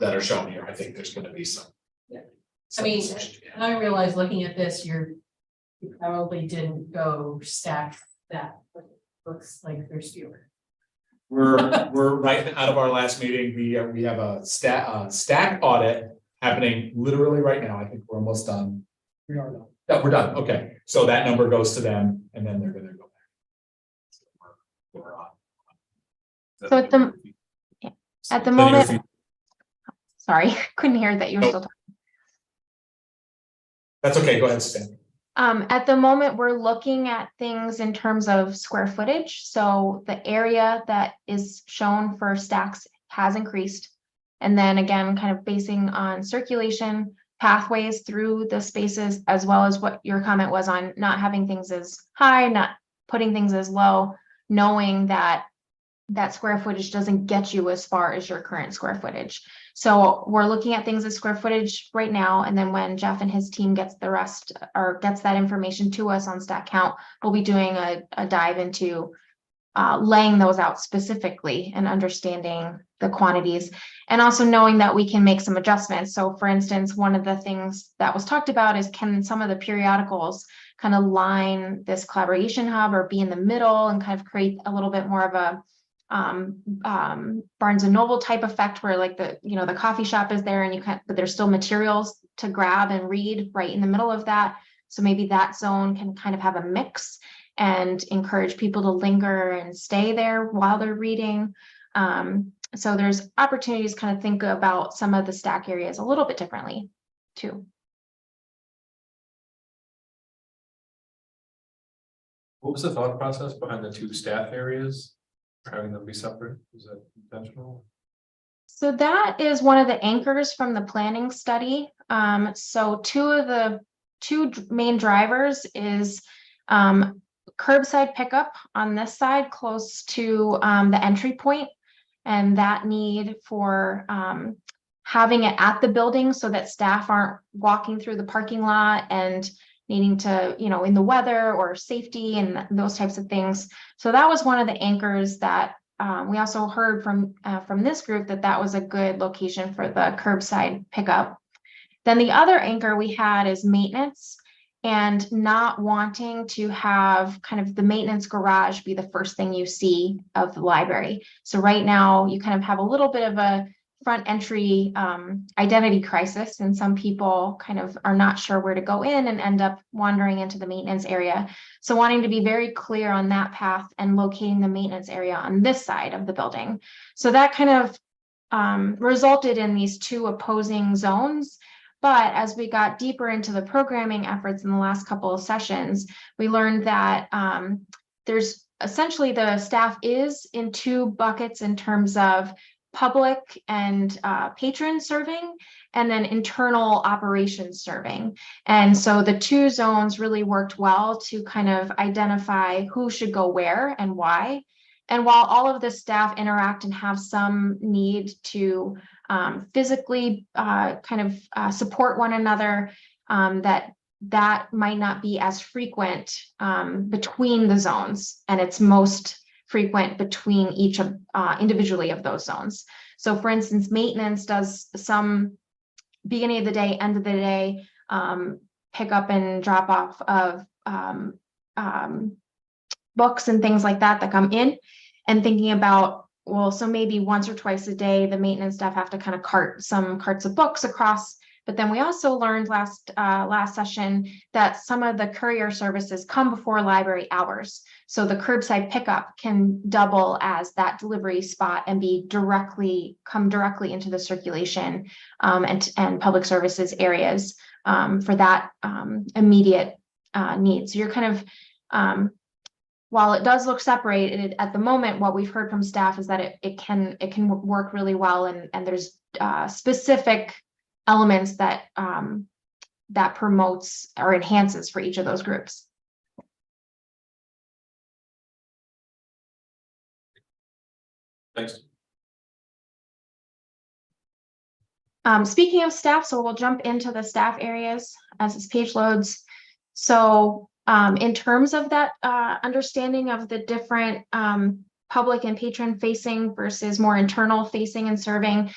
are shown here. I think there's gonna be some. Yeah. some I mean, decisions, yeah. And I realize looking at this, you probably didn't go stack that, but it looks like there's fewer. We're right out of our last meeting. We have a stack audit happening literally right now. I think we're almost done. We are done. Yeah, we're done. Okay, so that number goes to them and then they're gonna go back. So we're on. So at the Then your moment, feet- sorry, couldn't hear that you were Nope. still talking. That's okay, go ahead, Stan. At the moment, we're looking at things in terms of square footage. So the area that is shown for stacks has increased. And then again, kind of basing on circulation pathways through the spaces, as well as what your comment was on not having things as high, not putting things as low, knowing that that square footage doesn't get you as far as your current square footage. So we're looking at things as square footage right now, and then when Jeff and his team gets the rest or gets that information to us on stack count, we'll be doing a dive into laying those out specifically and understanding the quantities, and also knowing that we can make some adjustments. So for instance, one of the things that was talked about is, can some of the periodicals kind of line this collaboration hub or be in the middle and kind of create a little bit more of a Barnes and Noble type effect where like the coffee shop is there and but there's still materials to grab and read right in the middle of that. So maybe that zone can kind of have a mix and encourage people to linger and stay there while they're reading. So there's opportunities to kind of think about some of the stack areas a little bit differently too. What was the thought process behind the two staff areas? Having them be separate, is that intentional? So that is one of the anchors from the planning study. So two main drivers is curbside pickup on this side close to the entry point, and that need for having it at the building so that staff aren't walking through the parking lot and needing to, in the weather or safety and those types of things. So that was one of the anchors that we also heard from this group that was a good location for the curbside pickup. Then the other anchor we had is maintenance, and not wanting to have kind of the maintenance garage be the first thing you see of the library. So right now you kind of have a little bit of a front entry identity crisis, and some people kind of are not sure where to go in and end up wandering into the maintenance area. So wanting to be very clear on that path and locating the maintenance area on this side of the building. So that kind of resulted in these two opposing zones. But as we got deeper into the programming efforts in the last couple of sessions, we learned that there's essentially the staff is in two buckets in terms of public and patron serving, and then internal operations serving. And so the two zones really worked well to kind of identify who should go where and why. And while all of the staff interact and have some need to physically kind of support one another, that might not be as frequent between the zones, and it's most frequent between each of individually of those zones. So for instance, maintenance does some beginning of the day, end of the day, pick up and drop off of books and things like that come in, and thinking about, well, so maybe once or twice a day, the maintenance staff have to kind of cart some carts of books across. But then we also learned last session that some of the courier services come before library hours. So the curbside pickup can double as that delivery spot and come directly into the circulation and public services areas for that immediate need. So you're kind of, while it does look separated at the moment, what we've heard from staff is that it can work really well, and there's specific elements that that promotes or enhances for each of those groups. Thanks. Speaking of staff, so we'll jump into the staff areas as this page loads. So in terms of that understanding of the different public and patron facing versus more internal facing and serving,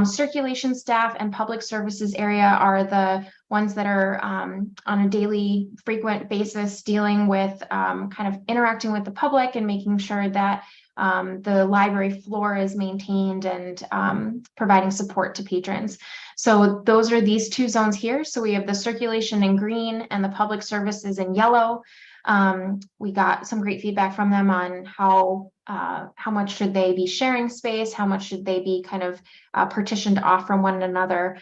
circulation staff and public services area are the ones that are on a daily frequent basis dealing with kind of interacting with the public and making sure that the library floor is maintained and providing support to patrons. So those are these two zones here. So we have the circulation in green and the public services in yellow. We got some great feedback from them on how much should they be sharing space, how much should they be kind of partitioned off from one another.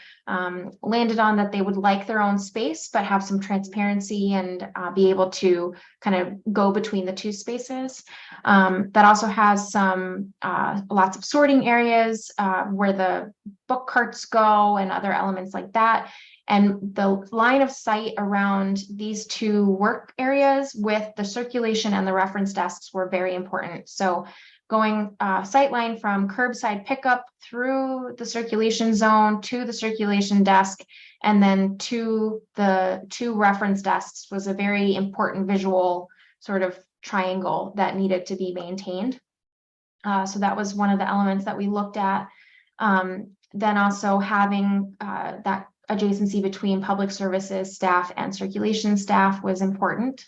Landed on that they would like their own space, but have some transparency and be able to kind of go between the two spaces. That also has some lots of sorting areas where the book carts go and other elements like that. And the line of sight around these two work areas with the circulation and the reference desks were very important. So going sightline from curbside pickup through the circulation zone to the circulation desk, and then to the two reference desks was a very important visual sort of triangle that needed to be maintained. So that was one of the elements that we looked at. Then also having that adjacency between public services staff and circulation staff was important.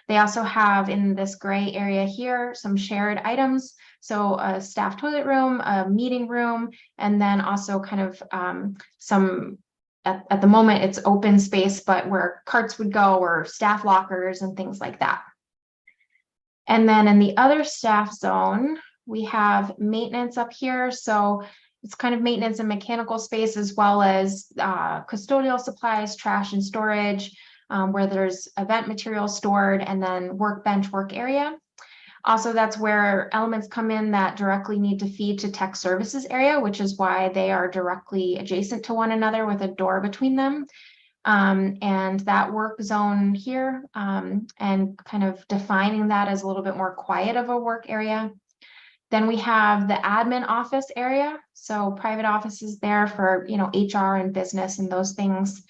They also have in this gray area here some shared items. So a staff toilet room, a meeting room, and then also kind of some, at the moment it's open space, but where carts would go or staff lockers and things like that. And then in the other staff zone, we have maintenance up here. So it's kind of maintenance and mechanical space, as well as custodial supplies, trash and storage, where there's event material stored, and then workbench work area. Also, that's where elements come in that directly need to feed to tech services area, which is why they are directly adjacent to one another with a door between them. And that work zone here, and kind of defining that as a little bit more quiet of a work area. Then we have the admin office area. So private offices there for, HR and business and those things.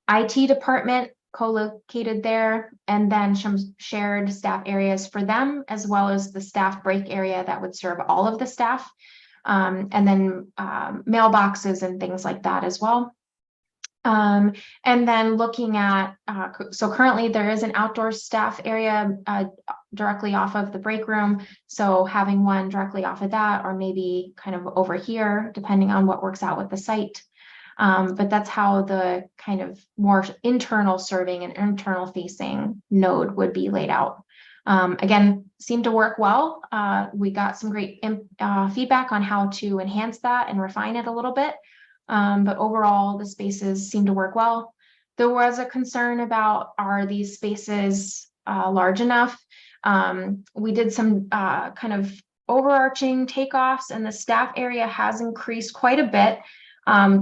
IT department co-located there, and then some shared staff areas for them, as well as the staff break area that would serve all of the staff. And then mailboxes and things like that as well. And then looking at, so currently there is an outdoor staff area directly off of the break room. So having one directly off of that, or maybe kind of over here, depending on what works out with the site. But that's how the kind of more internal serving and internal facing node would be laid out. Again, seemed to work well. We got some great feedback on how to enhance that and refine it a little bit. But overall, the spaces seem to work well. There was a concern about, are these spaces large enough? We did some kind of overarching takeoffs, and the staff area has increased quite a bit,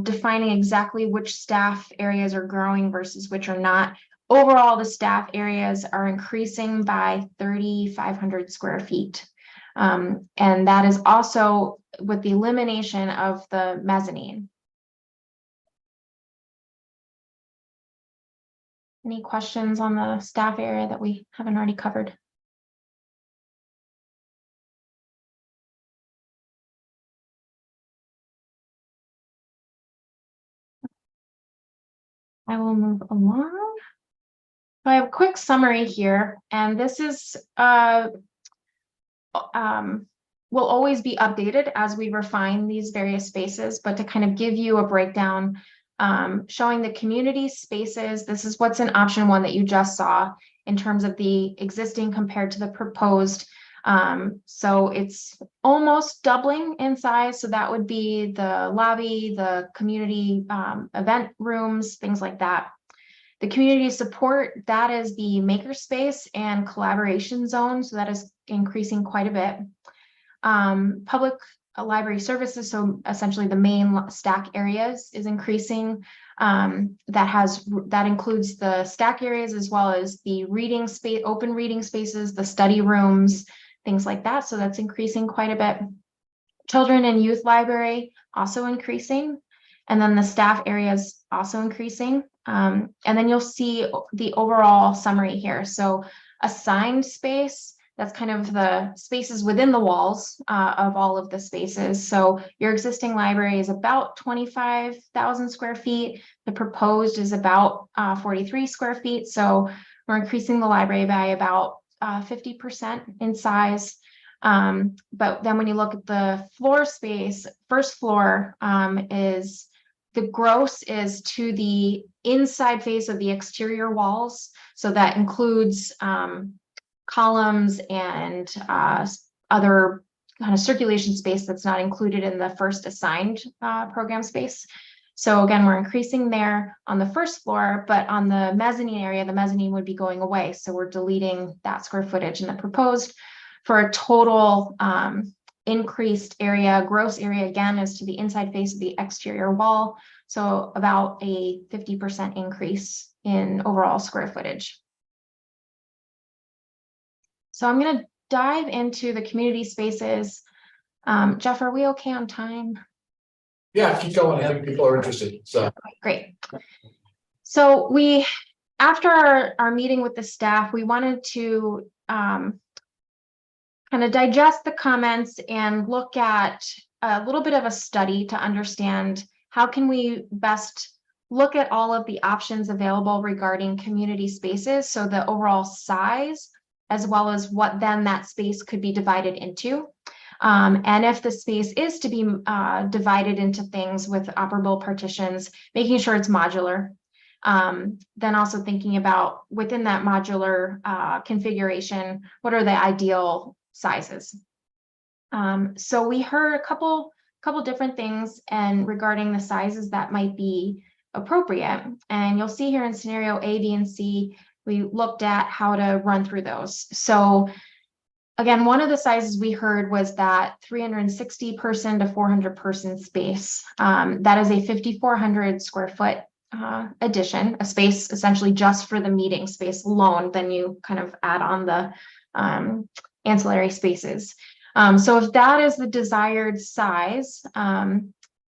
defining exactly which staff areas are growing versus which are not. Overall, the staff areas are increasing by 3,500 square feet. And that is also with the elimination of the mezzanine. Any questions on the staff area that we haven't already covered? I will move along. So I have a quick summary here, and this is will always be updated as we refine these various spaces, but to kind of give you a breakdown, showing the community spaces. This is what's in option 1 that you just saw in terms of the existing compared to the proposed. So it's almost doubling in size. So that would be the lobby, the community event rooms, things like that. The community support, that is the makerspace and collaboration zone. So that is increasing quite a bit. Public library services, so essentially the main stack areas, is increasing. that includes the stack areas as well as the reading space, open reading spaces, the study rooms, things like that. So that's increasing quite a bit. Children and youth library also increasing. And then the staff areas also increasing. And then you'll see the overall summary here. So assigned space, that's kind of the spaces within the walls of all of the spaces. So your existing library is about 25,000 square feet. The proposed is about 43 square feet. So we're increasing the library by about 50% in size. But then when you look at the floor space, first floor is the gross is to the inside face of the exterior walls. So that includes columns and other kind of circulation space that's not included in the first assigned program space. So again, we're increasing there on the first floor, but on the mezzanine area, the mezzanine would be going away. So we're deleting that square footage in the proposed for a total increased area. Gross area again is to the inside face of the exterior wall. So about a 50% increase in overall square footage. So I'm going to dive into the community spaces. Jeff, are we okay on time? Yeah, keep going. I think people are interested. So Great. So after our meeting with the staff, we wanted to kind of digest the comments and look at a little bit of a study to understand how can we best look at all of the options available regarding community spaces. So the overall size, as well as what then that space could be divided into. And if the space is to be divided into things with operable partitions, making sure it's modular. Then also thinking about within that modular configuration, what are the ideal sizes? So we heard a couple different things and regarding the sizes that might be appropriate. And you'll see here in scenario A, B, and C, we looked at how to run through those. So again, one of the sizes we heard was that 360 person to 400 person space. That is a 5,400 square foot addition, a space essentially just for the meeting space alone. Then you kind of add on the ancillary spaces. So if that is the desired size,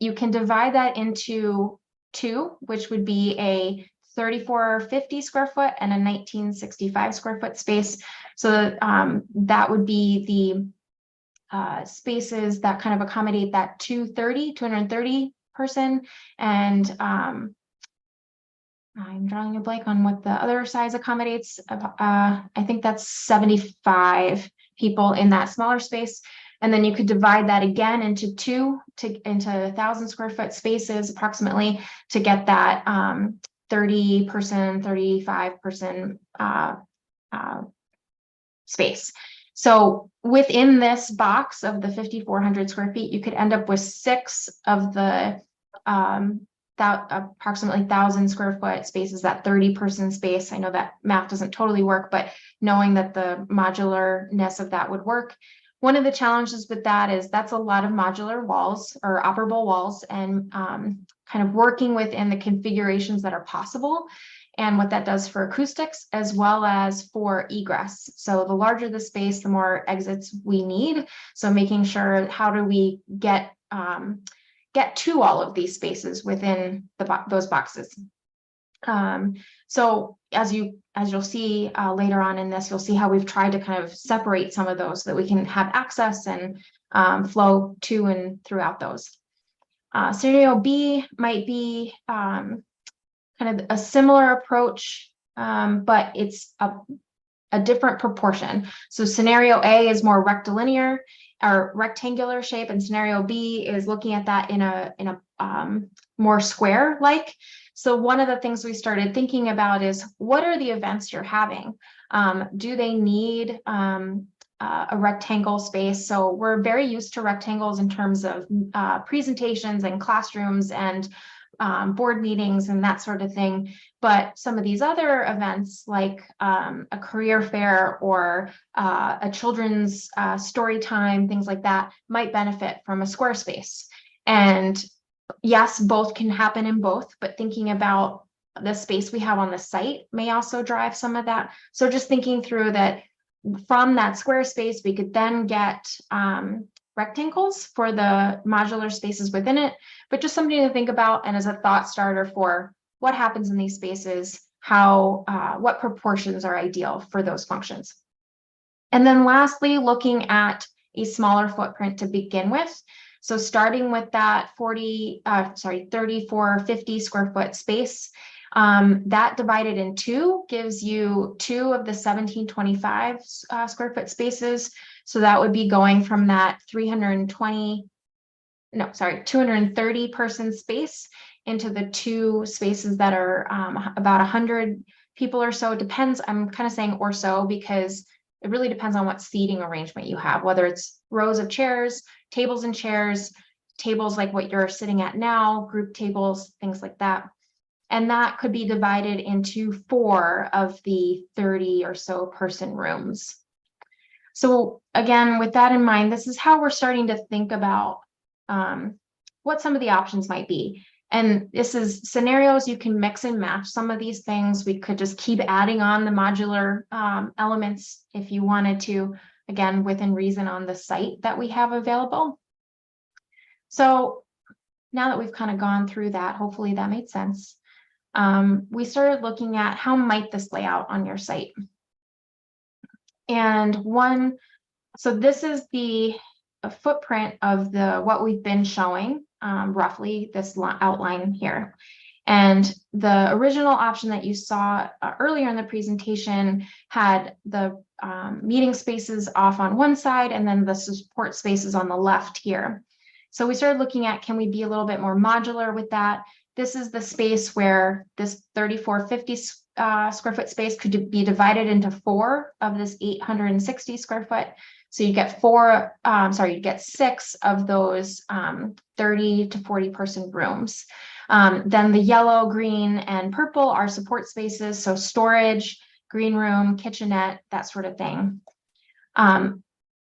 you can divide that into two, which would be a 3,450 square foot and a 1,965 square foot space. So that would be the spaces that kind of accommodate that 230 person. And I'm drawing a blank on what the other size accommodates. I think that's 75 people in that smaller space. And then you could divide that again into two into 1,000 square foot spaces approximately to get that 30 person, 35 person space. So within this box of the 5,400 square feet, you could end up with 6 of the approximately 1,000 square foot spaces, that 30 person space. I know that math doesn't totally work, but knowing that the modularness of that would work. One of the challenges with that is that's a lot of modular walls or operable walls, and kind of working within the configurations that are possible and what that does for acoustics as well as for egress. So the larger the space, the more exits we need. So making sure, how do we get to all of these spaces within those boxes. So as you'll see later on in this, you'll see how we've tried to kind of separate some of those so that we can have access and flow to and throughout those. Scenario B might be kind of a similar approach, but it's a different proportion. So scenario A is more rectilinear or rectangular shape, and scenario B is looking at that in a more square-like. So one of the things we started thinking about is, what are the events you're having? Do they need a rectangle space? So we're very used to rectangles in terms of presentations and classrooms and board meetings and that sort of thing. But some of these other events like a career fair or a children's story time, things like that might benefit from a square space. And yes, both can happen in both, but thinking about the space we have on the site may also drive some of that. So just thinking through that from that square space, we could then get rectangles for the modular spaces within it, but just something to think about and as a thought starter for what happens in these spaces, how, what proportions are ideal for those functions. And then lastly, looking at a smaller footprint to begin with. So starting with that 3450 square foot space, that divided in two gives you 2 of the 1725 square foot spaces. So that would be going from that 230 person space into the 2 spaces that are about 100 people or so. It depends. I'm kind of saying or so because it really depends on what seating arrangement you have, whether it's rows of chairs, tables and chairs, tables like what you're sitting at now, group tables, things like that. And that could be divided into 4 of the 30 or so person rooms. So again, with that in mind, this is how we're starting to think about what some of the options might be. And this is scenarios you can mix and match some of these things. We could just keep adding on the modular elements if you wanted to, again, within reason on the site that we have available. So now that we've kind of gone through that, hopefully that made sense. We started looking at how might this lay out on your site. And so this is the footprint of what we've been showing, roughly this outline here. And the original option that you saw earlier in the presentation had the meeting spaces off on one side and then the support spaces on the left here. So we started looking at, can we be a little bit more modular with that? This is the space where this 3450 square foot space could be divided into 4 of this 860 square foot. So you get you get 6 of those 30 to 40 person rooms. Then the yellow, green, and purple are support spaces. So storage, green room, kitchenette, that sort of thing.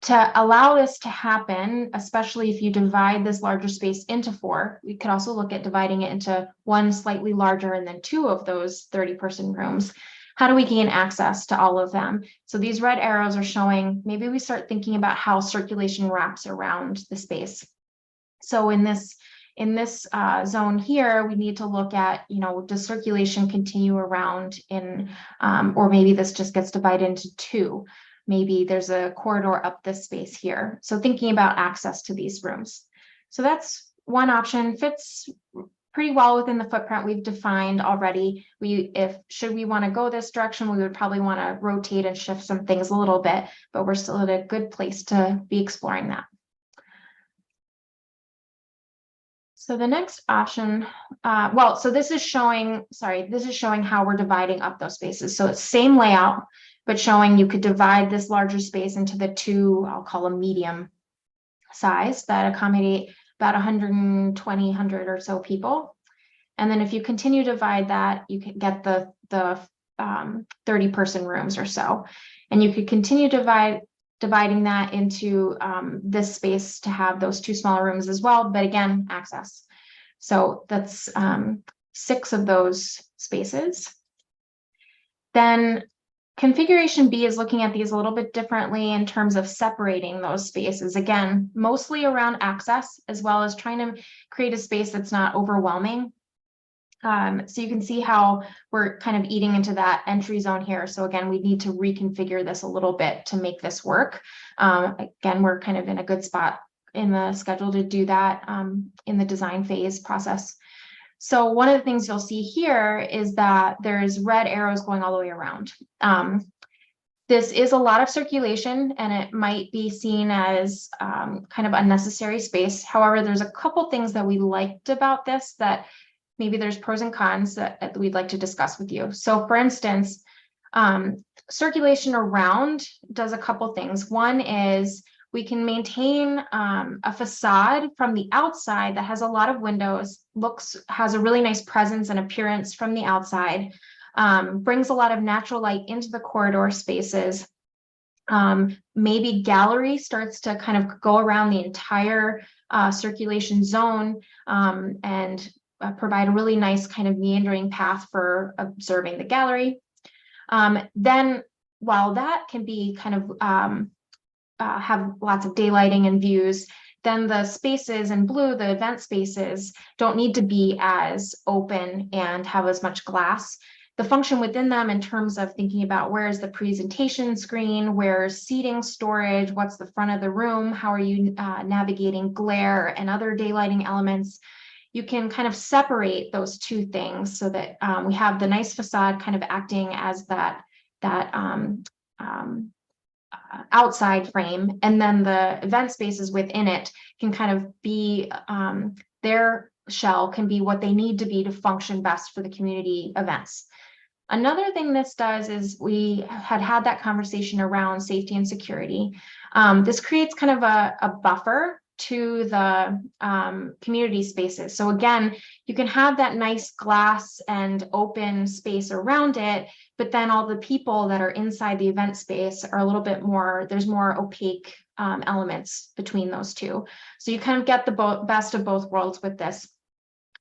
To allow this to happen, especially if you divide this larger space into 4, we could also look at dividing it into 1 slightly larger and then 2 of those 30 person rooms. How do we gain access to all of them? So these red arrows are showing, maybe we start thinking about how circulation wraps around the space. So in this zone here, we need to look at, does circulation continue around or maybe this just gets divided into 2. Maybe there's a corridor up this space here. So thinking about access to these rooms. So that's one option, fits pretty well within the footprint we've defined already. Should we want to go this direction, we would probably want to rotate and shift some things a little bit, but we're still at a good place to be exploring that. So the next option, so this is showing how we're dividing up those spaces. So it's same layout, but showing you could divide this larger space into the 2, I'll call them medium size that accommodate about 100 or so people. And then if you continue to divide that, you can get the 30 person rooms or so. And you could continue dividing that into this space to have those 2 smaller rooms as well, but again, access. So that's 6 of those spaces. Then configuration B is looking at these a little bit differently in terms of separating those spaces. Again, mostly around access, as well as trying to create a space that's not overwhelming. So you can see how we're kind of eating into that entry zone here. So again, we need to reconfigure this a little bit to make this work. Again, we're kind of in a good spot in the schedule to do that in the design phase process. So one of the things you'll see here is that there's red arrows going all the way around. This is a lot of circulation and it might be seen as kind of unnecessary space. However, there's a couple things that we liked about this that maybe there's pros and cons that we'd like to discuss with you. So for instance, circulation around does a couple things. One is we can maintain a facade from the outside that has a lot of windows, has a really nice presence and appearance from the outside, brings a lot of natural light into the corridor spaces. Maybe gallery starts to kind of go around the entire circulation zone, and provide a really nice kind of meandering path for observing the gallery. Then while that can be kind of have lots of daylighting and views, then the spaces in blue, the event spaces, don't need to be as open and have as much glass. The function within them in terms of thinking about where is the presentation screen, where's seating storage, what's the front of the room, how are you navigating glare and other daylighting elements. You can kind of separate those two things so that we have the nice facade kind of acting as that outside frame, and then the event spaces within it can kind of be their shell can be what they need to be to function best for the community events. Another thing this does is we had that conversation around safety and security. This creates kind of a buffer to the community spaces. So again, you can have that nice glass and open space around it, but then all the people that are inside the event space are a little bit more, there's more opaque elements between those two. So you kind of get the best of both worlds with this.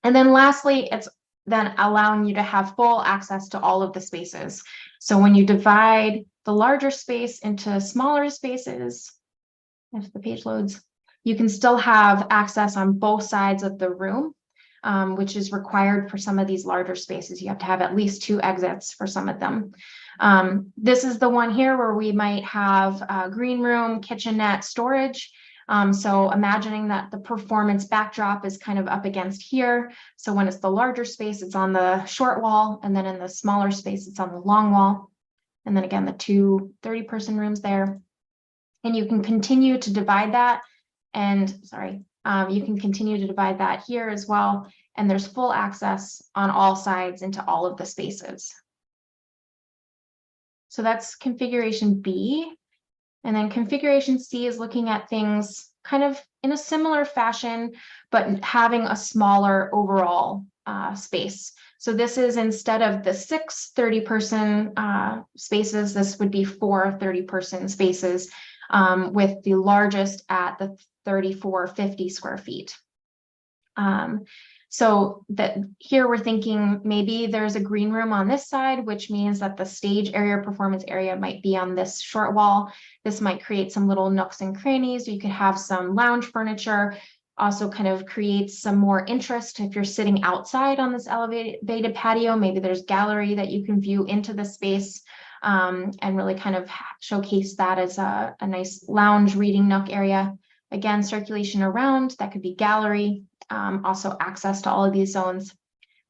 And then lastly, it's then allowing you to have full access to all of the spaces. So when you divide the larger space into smaller spaces, if the page loads, you can still have access on both sides of the room, which is required for some of these larger spaces. You have to have at least 2 exits for some of them. This is the one here where we might have a green room, kitchenette, storage. So imagining that the performance backdrop is kind of up against here. So when it's the larger space, it's on the short wall, and then in the smaller space, it's on the long wall. And then again, the 2 30-person rooms there. And you can continue to divide that. And you can continue to divide that here as well. And there's full access on all sides into all of the spaces. So that's configuration B. And then configuration C is looking at things kind of in a similar fashion, but having a smaller overall space. So this is instead of the 6 30-person spaces, this would be 4 30-person spaces, with the largest at the 3450 square feet. So that here we're thinking maybe there's a green room on this side, which means that the stage area, performance area might be on this short wall. This might create some little nooks and crannies. You could have some lounge furniture, also kind of creates some more interest. If you're sitting outside on this elevated patio, maybe there's gallery that you can view into the space, and really kind of showcase that as a nice lounge reading nook area. Again, circulation around, that could be gallery, also access to all of these zones.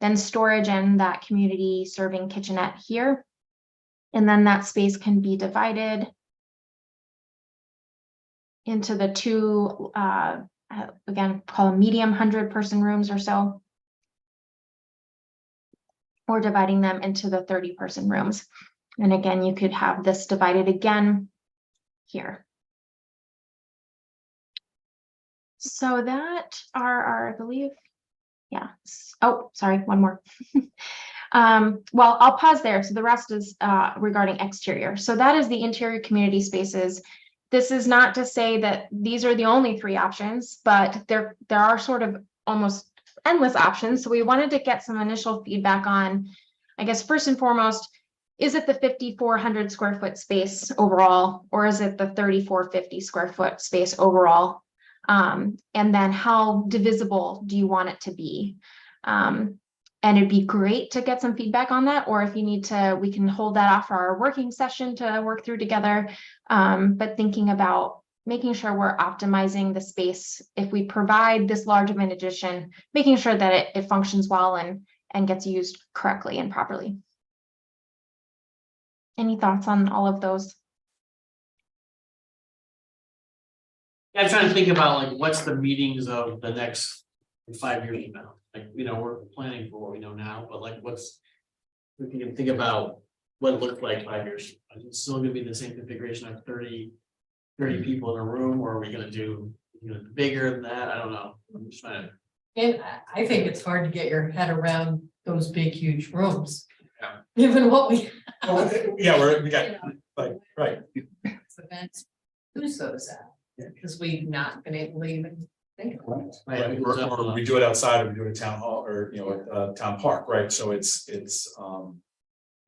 Then storage and that community serving kitchenette here. And then that space can be divided into the 2, again, call them medium 100-person rooms or so. Or dividing them into the 30-person rooms. And again, you could have this divided again here. So that are our, I believe, yeah. Oh, sorry, one more. Well, I'll pause there. So the rest is regarding exterior. So that is the interior community spaces. This is not to say that these are the only 3 options, but there are sort of almost endless options. So we wanted to get some initial feedback on, I guess, first and foremost, is it the 5,400 square foot space overall, or is it the 3,450 square foot space overall? And then how divisible do you want it to be? And it'd be great to get some feedback on that, or if you need to, we can hold that off for our working session to work through together. But thinking about making sure we're optimizing the space, if we provide this large of an addition, making sure that it functions well and gets used correctly and properly. Any thoughts on all of those? Yeah, I'm trying to think about like what's the meetings of the next 5 years from now. Like, we're planning for what we know now, but like we can think about what it looked like 5 years. Is it still gonna be the same configuration of 30 people in a room, or are we gonna do bigger than that? I don't know. I'm just trying to. And I think it's hard to get your head around those big, huge rooms. Yeah. Given what we. Yeah, we got, like, right. Events, who's those at? Because we've not been able to even Right. Or we do it outside, or we do it at town hall, or, you know, at town park, right? So it's,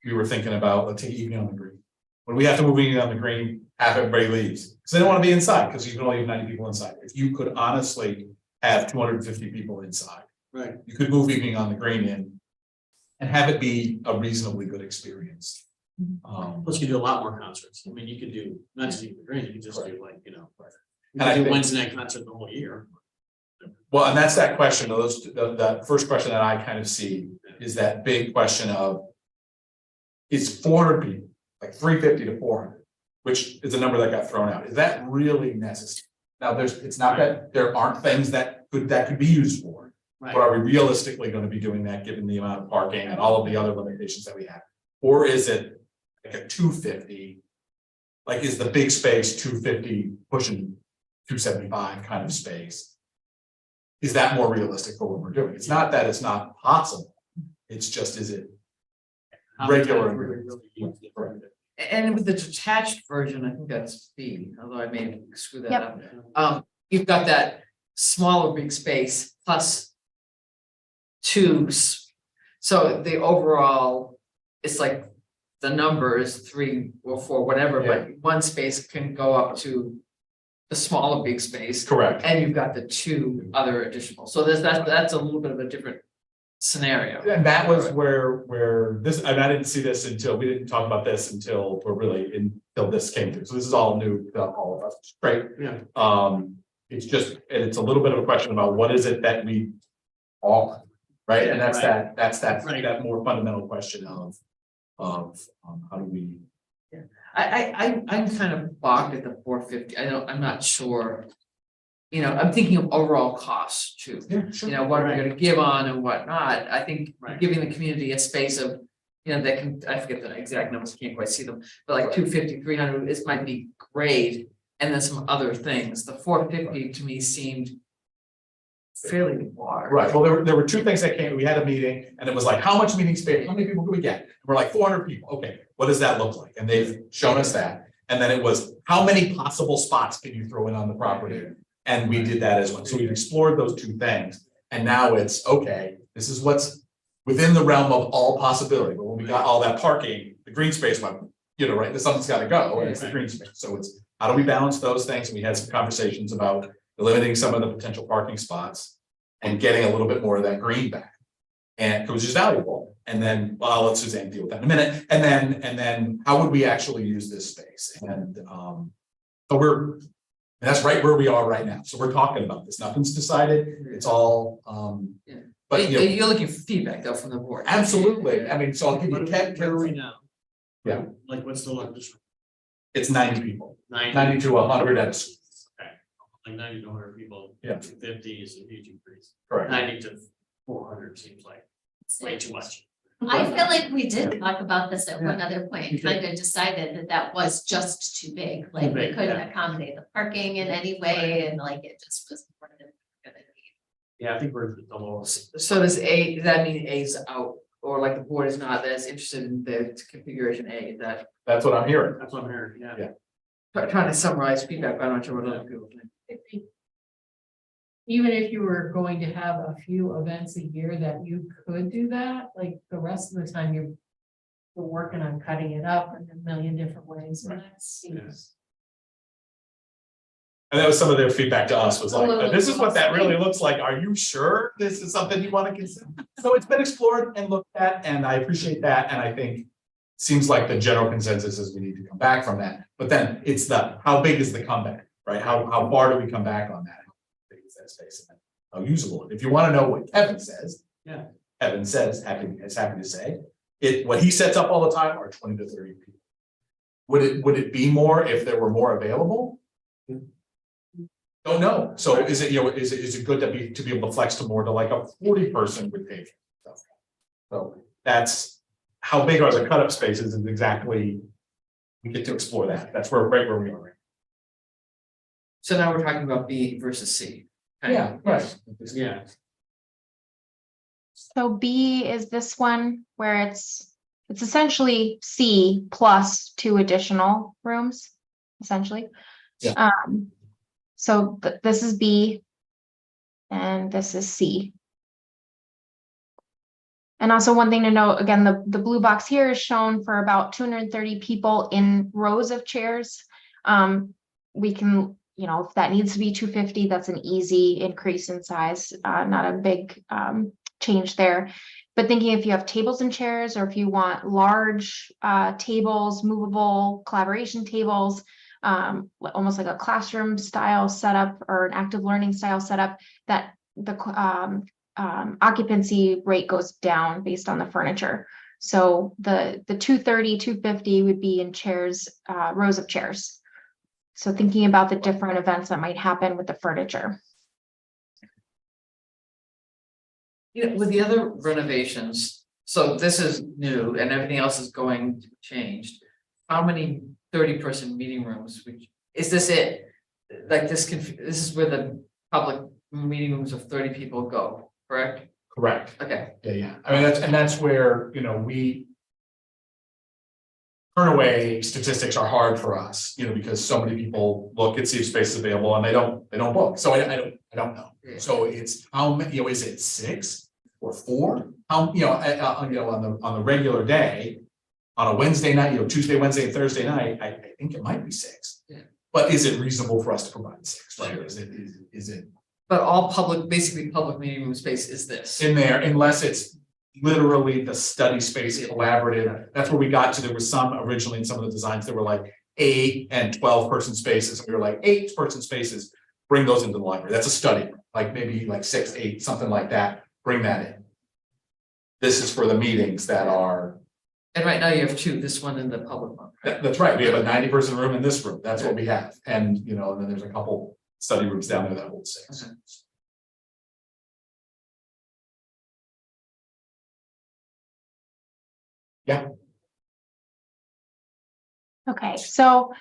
we were thinking about, let's take evening on the green. When we have to move evening on the green, half everybody leaves, because they don't want to be inside, because you can only have 90 people inside. If you could honestly have 250 people inside, Right. you could move evening on the green in and have it be a reasonably good experience. Plus you do a lot more concerts. I mean, you could do, not just even the green, you could just do like, you know. You And I could do think- Wednesday night concert the whole year. Well, and that's that question, the first question that I kind of see is that big question of, is 400 people, like 350 to 400, which is a number that got thrown out, is that really necessary? Now, it's not that there aren't things that could be used for, but are we realistically going to be doing that given the amount of parking and all of the other limitations that we have? Or is it like a 250? Like, is the big space 250 pushing 275 kind of space? Is that more realistic for what we're doing? It's not that it's not possible. It's just, is it regular? And with the detached version, I think that's B, although I may screw that Yep. up. You've got that smaller big space plus two. So the overall, it's like the number is 3 or 4, whatever, but one space can go up to the smaller big space. Correct. And you've got the 2 other additional. So that's a little bit of a different scenario. And that was where this, and I didn't see this until, we didn't talk about this until until this came through. So this is all new to all of us. Great. Yeah. It's just, and it's a little bit of a question about what is it that we all, right? And that's Right. that more fundamental question of how do we. I'm kind of balked at the 450. I'm not sure. You know, I'm thinking of overall costs too. Yeah, sure. You know, what are we gonna give on and whatnot? I think Right. giving the community a space of, you know, that can, I forget the exact numbers, can't quite see them, but like 250, 300, this might be great. And then some other things. The 450 to me seemed fairly large. Right, well, there were two things that came, we had a meeting, and it was like, how much meeting space, how many people can we get? And we're like 400 people, okay, what does that look like? And they've shown us that. And then it was, how many possible spots can you throw in on the property? And we did that as well, so we've explored those two things, and now it's, okay, this is what's within the realm of all possibility, but when we got all that parking, the green space went, you know, right, something's gotta go, and it's the green space, so it's, how do we balance those things? And we had some conversations about eliminating some of the potential parking spots and getting a little bit more of that green back. And it was just valuable. And then, well, I'll let Suzanne deal with that in a minute. And then how would we actually use this space? And so that's right where we are right now. So we're talking about this. Nothing's decided. It's all but you know, You're looking for feedback though from the board. absolutely. I mean, so I'll give you Where are we now? Yeah. Like, what's the largest? It's 90 people, 90. 90 to 100 at a school. Okay, like 90 to 100 people. Yeah. 50 is a huge increase. Correct. 90 to 400 seems like way too much. I feel like we did talk about this at one other point, and kind of decided that was just too big, like we big, couldn't yeah. accommodate the parking in any way, and like it just was more than gonna be. Yeah, I think we're the lowest. So does that mean A's out, or like the board is not as interested in the configuration A, is that That's what I'm hearing. That's what I'm hearing, yeah. Yeah. trying to summarize feedback, but I'm not sure what other people think. I think even if you were going to have a few events a year that you could do that, like the rest of the time you're working on cutting it up in a million different ways, and that seems. And that was some of their feedback to us was A little like, this is what that really exhausting. looks like. Are you sure this is something you want to consider? So it's been explored and looked at, and I appreciate that. And I think seems like the general consensus is we need to come back from that. But then it's how big is the comeback, right? How far do we come back on that? How big is that space? And how usable? If you want to know what Kevin says, Yeah. Kevin says, is happy to say, what he sets up all the time are 20 to 30 people. Would it be more if there were more available? Don't know. So is it, is it good to be able to flex to more to like a 40-person with pavement stuff? So that's how big are the cut up spaces is exactly, we get to explore that. That's right where we are. So now we're talking about B versus C. Yeah, right. Yeah. So B is this one where it's essentially C plus 2 additional rooms, essentially. Yeah. So this is B. And this is C. And also one thing to note, again, the blue box here is shown for about 230 people in rows of chairs. We can, you know, if that needs to be 250, that's an easy increase in size, not a big change there. But thinking if you have tables and chairs, or if you want large tables, movable collaboration tables, almost like a classroom style setup or an active learning style setup, that the occupancy rate goes down based on the furniture. So the 230, 250 would be in chairs, rows of chairs. So thinking about the different events that might happen with the furniture. You know, with the other renovations, so this is new and everything else is going to be changed. How many 30-person meeting rooms, is this it? Like this is where the public meeting rooms of 30 people go, correct? Correct. Okay, Yeah. I mean, that's where, you know, we. Turn away statistics are hard for us, you know, because so many people look and see if space is available and they don't book. So I don't know. So it's how many, you know, is it 6 or 4? How, you know, on the regular day, on a Wednesday night, you know, Tuesday, Wednesday, and Thursday night, I think it might be 6. Yeah. But is it reasonable for us to provide 6, right? Sure. Is it but all public, basically public meeting room space is this. in there unless it's literally the study space collaborative? That's where we got to. There was some originally in some of the designs that were like 8 and 12-person spaces. And we were like 8-person spaces, bring those into the library. That's a study room, like maybe like 6, 8, something like that. Bring that in. This is for the meetings that are. And right now you have 2, this one and the public one. That's right. We have a 90-person room in this room. That's what we have. And, you know, and then there's a couple study rooms down there that hold 6. Okay. Yeah. Okay, so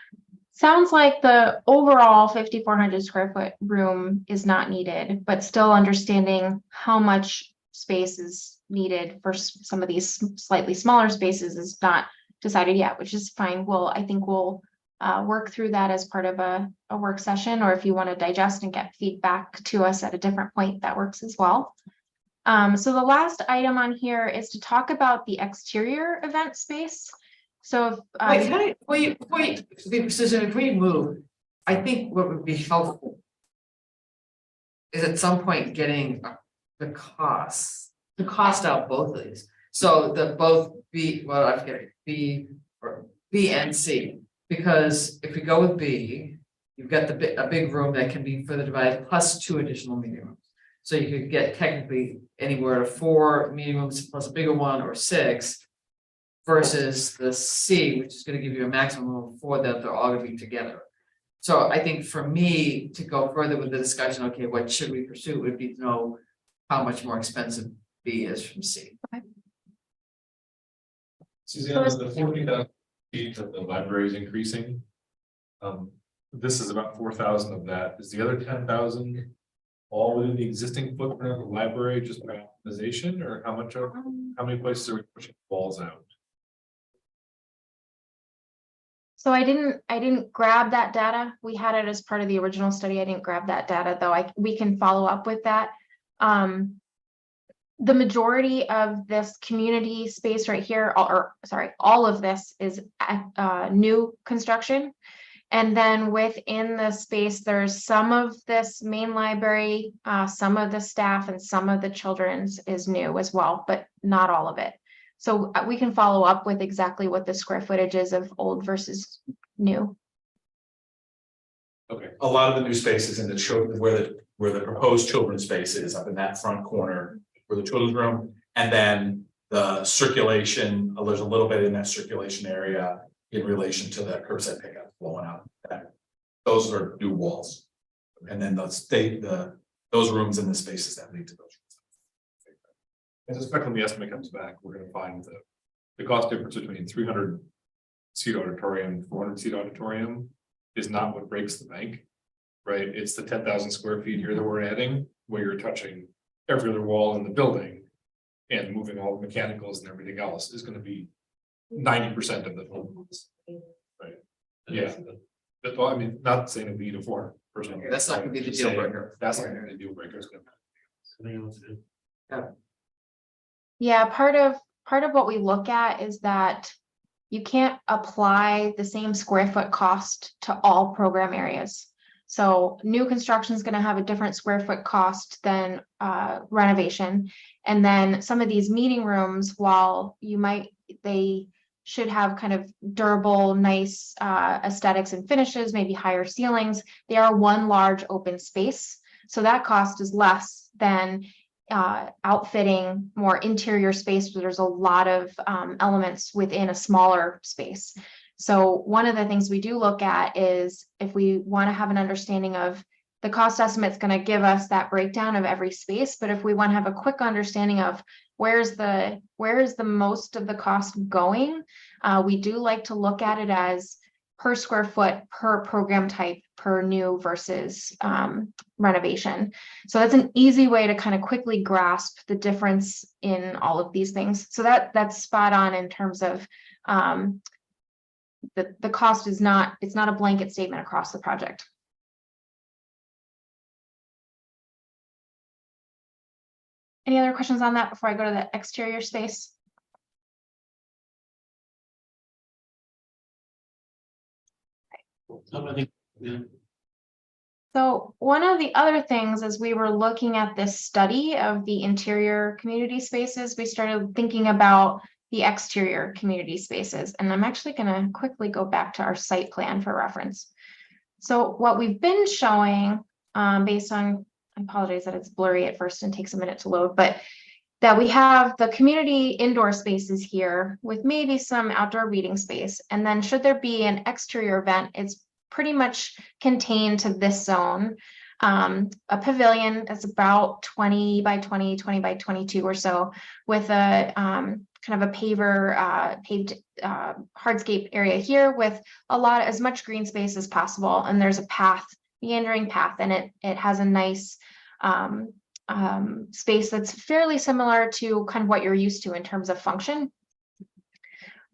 sounds like the overall 5,400 square foot room is not needed, but still understanding how much space is needed for some of these slightly smaller spaces is not decided yet, which is fine. I think we'll work through that as part of a work session, or if you want to digest and get feedback to us at a different point, that works as well. So the last item on here is to talk about the exterior event space. So if, Before you be precision, before you move, I think what would be helpful is at some point getting the cost out both of these. So the both B, well, I forget it, B and C, because if we go with B, you've got a big room that can be further divided plus 2 additional meeting rooms. So you could get technically anywhere to 4 meeting rooms plus a bigger one, or 6. Versus the C, which is going to give you a maximum of 4 that they're all going to be together. So I think for me to go further with the discussion, okay, what should we pursue, would be to know how much more expensive B is from C. Suzanne, the 40,000 feet that the library is increasing. This is about 4,000 of that. Is the other 10,000 all within the existing footprint of the library, just by optimization, or how many places are we pushing walls out? So I didn't grab that data. We had it as part of the original study. I didn't grab that data, though. We can follow up with that. The majority of this community space right here, all of this is new construction. And then within the space, there's some of this main library, some of the staff, and some of the children's is new as well, but not all of it. So we can follow up with exactly what the square footage is of old versus new. Okay, a lot of the new spaces in the children, where the proposed children's space is up in that front corner, where the children's room, and then the circulation, there's a little bit in that circulation area in relation to the curbside pickup blowing out. Those are new walls. And then those rooms and the spaces that lead to those. I suspect when the estimate comes back, we're gonna find the cost difference between 300 seat auditorium and 400 seat auditorium is not what breaks the bank, right? It's the 10,000 square feet here that we're adding, where you're touching every other wall in the building and moving all the mechanicals and everything else is gonna be 90% of the total. Right, yeah. But, well, I mean, not saying it'd be to 400%. Okay, that's not gonna be the deal breaker. That's not gonna be the deal breaker. It's gonna Anything else? Yeah, part of what we look at is that you can't apply the same square foot cost to all program areas. So new construction is going to have a different square foot cost than renovation. And then some of these meeting rooms, while they should have kind of durable, nice aesthetics and finishes, maybe higher ceilings, they are one large open space. So that cost is less than outfitting more interior space where there's a lot of elements within a smaller space. So one of the things we do look at is if we want to have an understanding of the cost estimate's going to give us that breakdown of every space, but if we want to have a quick understanding of where is the most of the cost going, we do like to look at it as per square foot, per program type, per new versus renovation. So that's an easy way to kind of quickly grasp the difference in all of these things. So that's spot on in terms of the cost is not, it's not a blanket statement across the project. Any other questions on that before I go to the exterior space? Yeah. So one of the other things as we were looking at this study of the interior community spaces, we started thinking about the exterior community spaces. And I'm actually going to quickly go back to our site plan for reference. So what we've been showing based on, I apologize that it's blurry at first and takes a minute to load, but that we have the community indoor spaces here with maybe some outdoor reading space. And then should there be an exterior event, it's pretty much contained to this zone. A pavilion is about 20 by 20, 20 by 22 or so with a kind of a paved hardscape area here with as much green space as possible. And there's a path, meandering path, and it has a nice space that's fairly similar to kind of what you're used to in terms of function.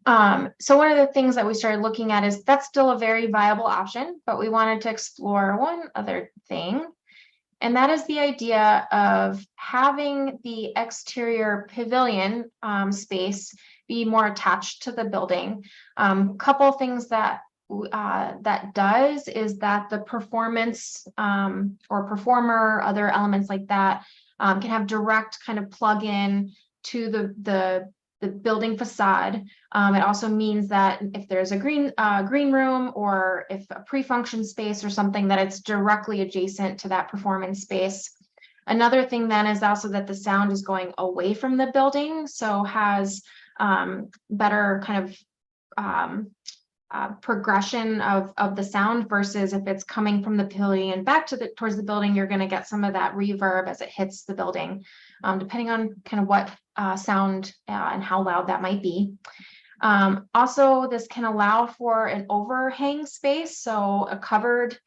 So one of the things that we started looking at is that's still a very viable option, but we wanted to explore one other thing. And that is the idea of having the exterior pavilion space be more attached to the building. Couple of things that does is that the performance or performer, other elements like that can have direct kind of plug in to the building facade. It also means that if there's a green room or if a pre-function space or something, that it's directly adjacent to that performance space. Another thing then is also that the sound is going away from the building, so has better kind of progression of the sound versus if it's coming from the pavilion back towards the building, you're going to get some of that reverb as it hits the building, depending on kind of what sound and how loud that might be. Also, this can allow for an overhang space, so a covered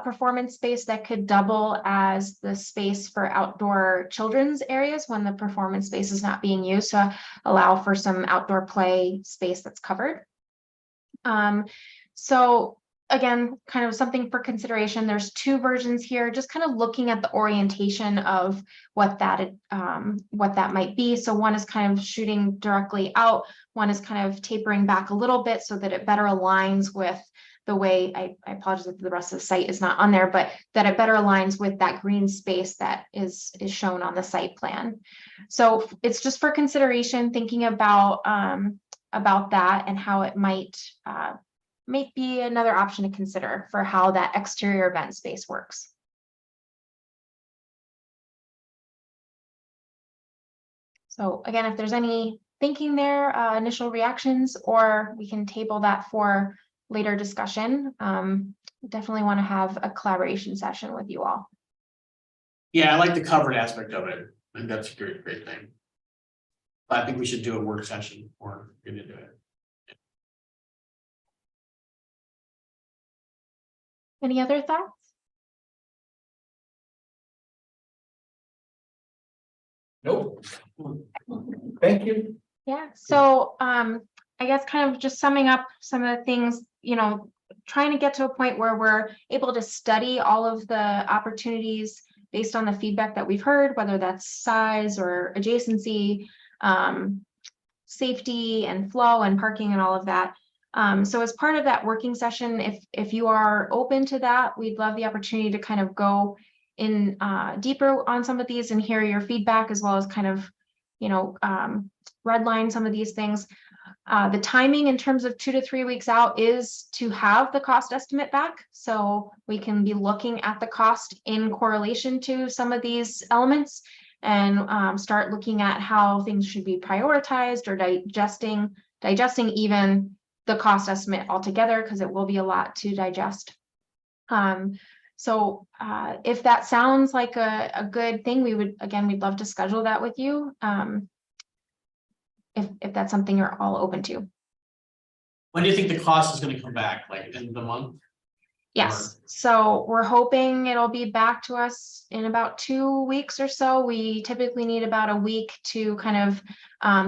performance space that could double as the space for outdoor children's areas when the performance space is not being used, to allow for some outdoor play space that's covered. So again, kind of something for consideration. There's two versions here, just kind of looking at the orientation of what that might be. So one is kind of shooting directly out, one is kind of tapering back a little bit so that it better aligns with the way, I apologize that the rest of the site is not on there, but that it better aligns with that green space that is shown on the site plan. So it's just for consideration, thinking about that and how it might be another option to consider for how that exterior event space works. So again, if there's any thinking there, initial reactions, or we can table that for later discussion. Definitely want to have a collaboration session with you all. Yeah, I like the covered aspect of it. I think that's a great thing. But I think we should do a work session or get into it. Any other thoughts? Nope. Thank you. Yeah, so I guess kind of just summing up some of the things, trying to get to a point where we're able to study all of the opportunities based on the feedback that we've heard, whether that's size or adjacency, safety and flow and parking and all of that. So as part of that working session, if you are open to that, we'd love the opportunity to kind of go in deeper on some of these and hear your feedback, as well as kind of, redline some of these things. The timing in terms of 2 to 3 weeks out is to have the cost estimate back. So we can be looking at the cost in correlation to some of these elements and start looking at how things should be prioritized or digesting even the cost estimate altogether, because it will be a lot to digest. So if that sounds like a good thing, we'd love to schedule that with you. If that's something you're all open to. When do you think the cost is gonna come back, like in the month? Yes, so we're hoping it'll be back to us in about 2 weeks or so. We typically need about a week to kind of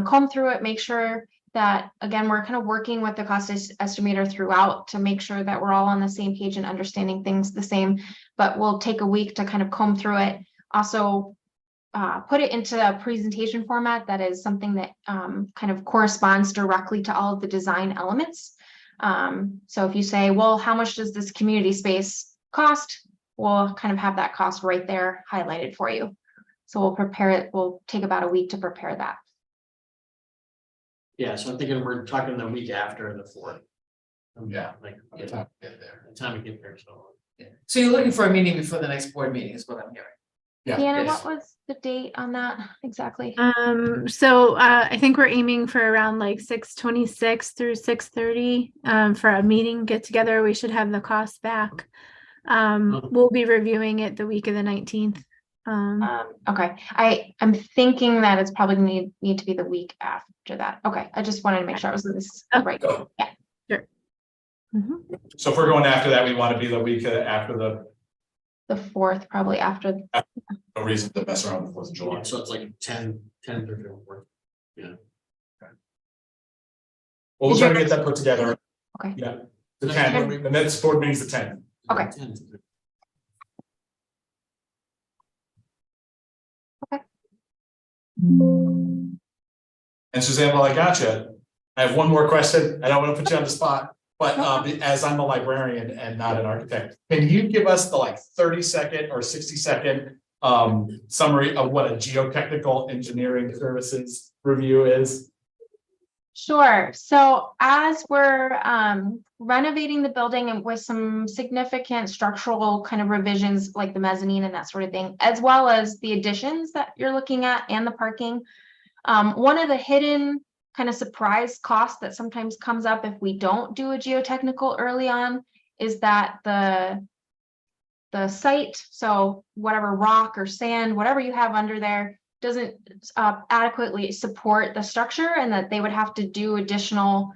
comb through it, make sure that, again, we're kind of working with the cost estimator throughout to make sure that we're all on the same page and understanding things the same, but we'll take a week to kind of comb through it. Also, put it into a presentation format that is something that kind of corresponds directly to all of the design elements. So if you say, well, how much does this community space cost? We'll kind of have that cost right there highlighted for you. So we'll prepare it. We'll take about a week to prepare that. Yeah, so I'm thinking we're talking the week after the 4th. Yeah. Like, By the time we get there. the time we get there, so. So you're looking for a meeting before the next board meeting is what I'm hearing. Yeah. Deanna, yes. what was the date on that exactly? So I think we're aiming for around like 6/26 through 6/30 for a meeting get together. We should have the cost back. We'll be reviewing it the week of the 19th. Okay, I'm thinking that it's probably gonna need to be the week after that. Okay, I just wanted to make sure I was in this right. Go. Yeah. Sure. So if we're going after that, we want to be the week after The 4th, probably after. no reason to mess around with the 4th of July. So it's like 10 or 4. Well, we'll try to get that put together. Okay. Yeah. The 10th, the next board meeting's the 10th. Okay. And Suzanne, while I got you, I have one more question. I don't want to put you on the spot, but as I'm a librarian and not an architect, can you give us the like 30-second or 60-second summary of what a geotechnical engineering services review is? Sure. So as we're renovating the building and with some significant structural kind of revisions like the mezzanine and that sort of thing, as well as the additions that you're looking at and the parking, one of the hidden kind of surprise costs that sometimes comes up if we don't do a geotechnical early on is that the site, so whatever rock or sand, whatever you have under there, doesn't adequately support the structure, and that they would have to do additional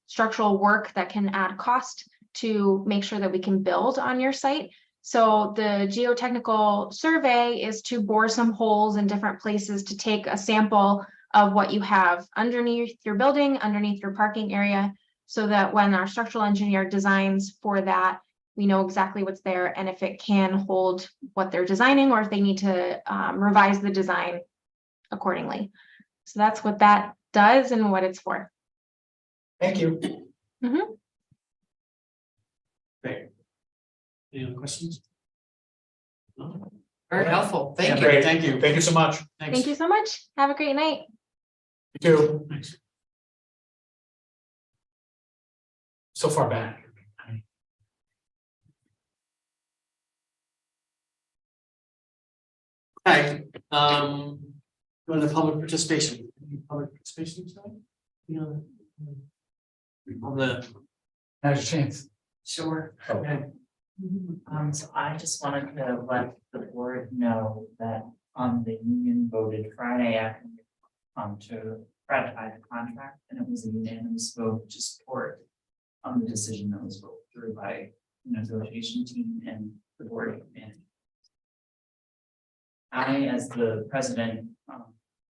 structural work that can add cost to make sure that we can build on your site. So the geotechnical survey is to bore some holes in different places to take a sample of what you have underneath your building, underneath your parking area, so that when our structural engineer designs for that, we know exactly what's there and if it can hold what they're designing or if they need to revise the design accordingly. So that's what that does and what it's for. Thank you. Great. Any other questions? No? Very helpful. Thank you. Great. Thank you. Thank you so much. Thanks. Thank you so much. Have a great night. You too. Thanks. So far back. Hi, going to public participation. Public participation, sorry? On the. Now's your chance. Sure. Okay. So I just wanted to let the board know that the union voted Friday afternoon to ratify the contract, and it was a unanimous vote to support the decision that was voted through by the negotiation team and the board of management. I, as the president,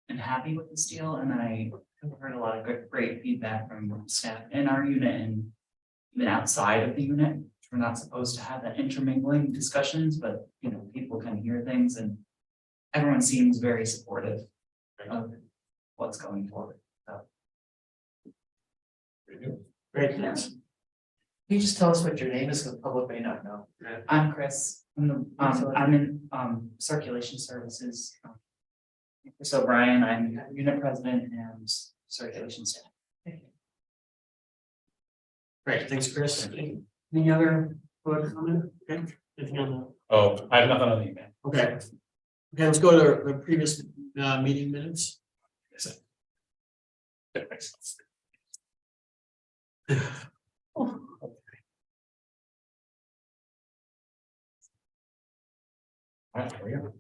am happy with this deal, and I have heard a lot of great feedback from staff in our unit and even outside of the unit. we're not supposed to have that intermingling discussions, but, you know, people can hear things and everyone seems very supportive of what's going forward. Great, thanks. Can you just tell us what your name is, because the public may not know? I'm Chris, I'm in, circulation services. Chris O'Brien, I'm unit president and circulation staff. Great, thanks, Chris. Any other public comment? Okay, anything on the? Oh, I have nothing on the email. Okay. Okay, let's go to the previous meeting minutes. All right, there we go.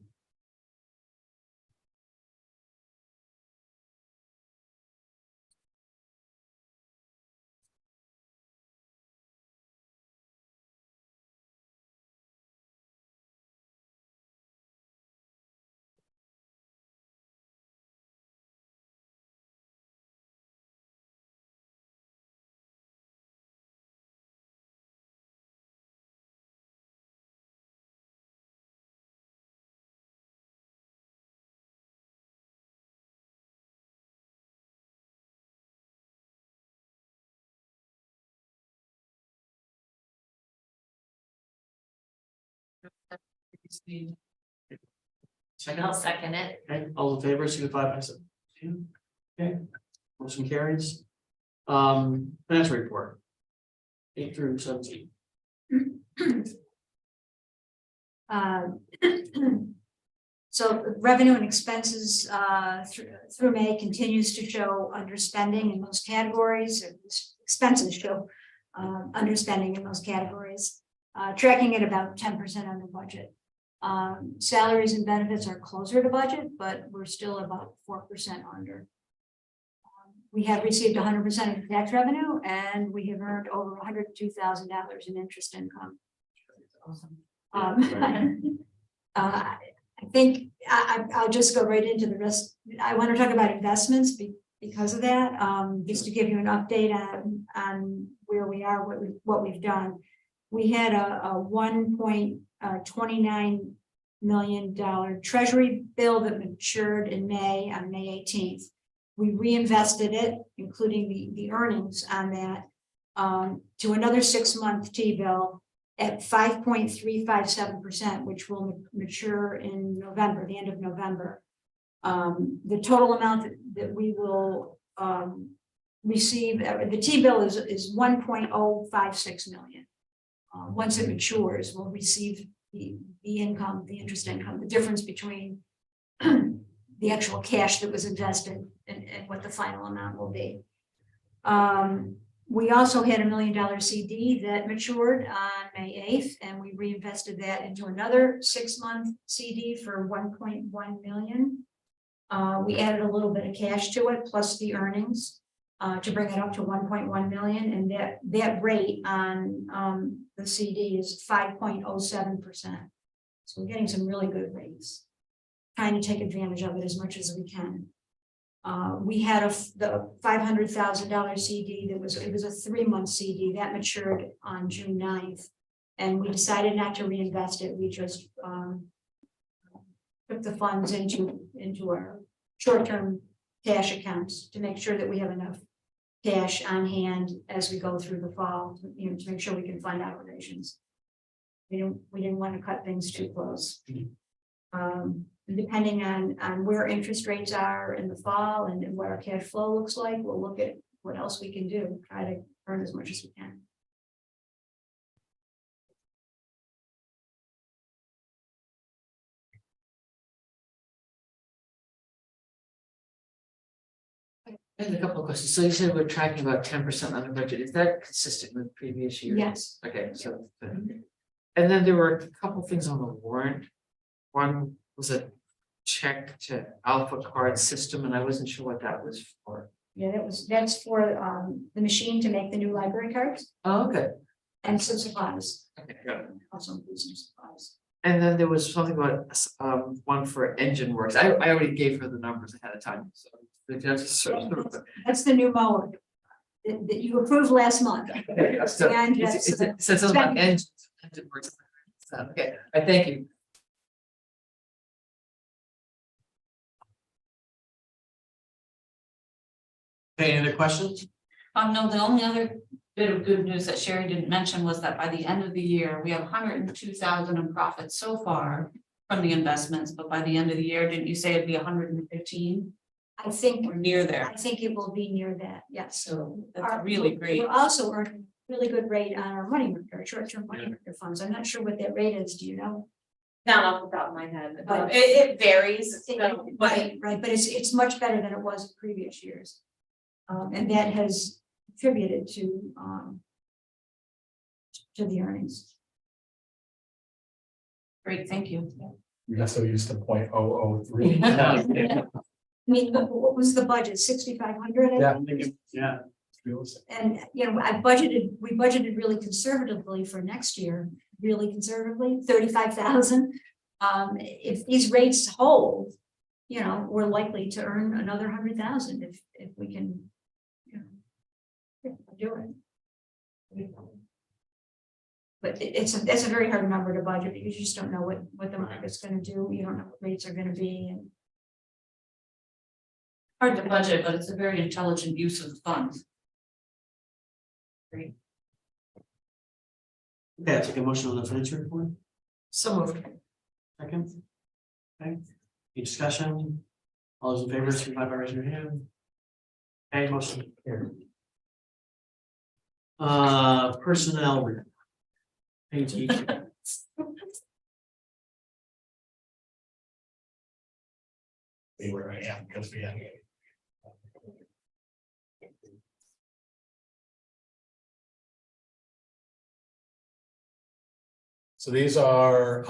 I'll second it. Okay, all in favor, signify by saying two. Okay, motion carries. Financial report. 8 through 17. So revenue and expenses through May continues to show underspending in most categories, or expenses show underspending in most categories, tracking at about 10% under budget. Salaries and benefits are closer to budget, but we're still about 4% under. We have received 100% of tax revenue, and we have earned over $102,000 in interest income. I think I'll just go right into the rest. I want to talk about investments because of that, just to give you an update on where we are, what we've done. We had a $1.29 million treasury bill that matured in May, on May 18th. We reinvested it, including the earnings on that, to another 6-month T-bill at 5.357%, which will mature in November, the end of November. The total amount that we will receive, the T-bill is 1.056 million. Once it matures, we'll receive the income, the interest income, the difference between the actual cash that was invested and what the final amount will be. We also had $1 million CD that matured on May 8th, and we reinvested that into another 6-month CD for 1.1 million. We added a little bit of cash to it, plus the earnings, to bring it up to 1.1 million, and that rate on the CD is 5.07%. So we're getting some really good rates. Trying to take advantage of it as much as we can. We had the $500,000 CD it was a 3-month CD that matured on June 9th, and we decided not to reinvest it. We just took the funds into our short-term cash accounts to make sure that we have enough cash on hand as we go through the fall, to make sure we can fund operations. We didn't want to cut things too close. Depending on where interest rates are in the fall and what our cash flow looks like, we'll look at what else we can do, try to earn as much as we can. I have a couple of questions. So you said we're tracking about 10% under budget. Is that consistent with previous years? Yes. Okay, so. And then there were a couple things on the warrant. One was a check to Alpha Card System, and I wasn't sure what that was for. Yeah, that's for the machine to make the new library cards Oh, okay. and some supplies. Okay, got it. Also include some supplies. And then there was something about one for Engine Works. I already gave her the numbers ahead of time, so. That's the new mower. that you approved last month. So, And it says something about engine works. So, okay, I thank you. Okay, any other questions? No, the only other bit of good news that Sherry didn't mention was that by the end of the year, we have 102,000 in profit so far from the investments, but by the end of the year, didn't you say it'd be 115? I think, We're near I there, think it will be near that, yes. so Our- that's really great. We're also earning a really good rate on our money market, our short-term money market funds. I'm not sure what that rate is, do you know? Not off the top of my head, But- it varies, so, but Right, but it's much better than it was in previous years. And that has contributed to the earnings. great, thank you. We got so used to 0.003. I mean, what was the budget, 6,500? Yeah. Yeah. And, you know, we budgeted really conservatively for next year, really conservatively, 35,000. If these rates hold, you know, we're likely to earn another 100,000 if we can, you know, do it. But that's a very hard number to budget because you just don't know what the market's gonna do, you don't know what rates are gonna be, and Hard to budget, but it's a very intelligent use of the funds. Okay, I'll take a motion on the financial report. So moved. Second. Okay, any discussion? All those in favor, signify by raising your hand. Okay, motion carried. Personnel. Page 18. See where I am, because we have. So these are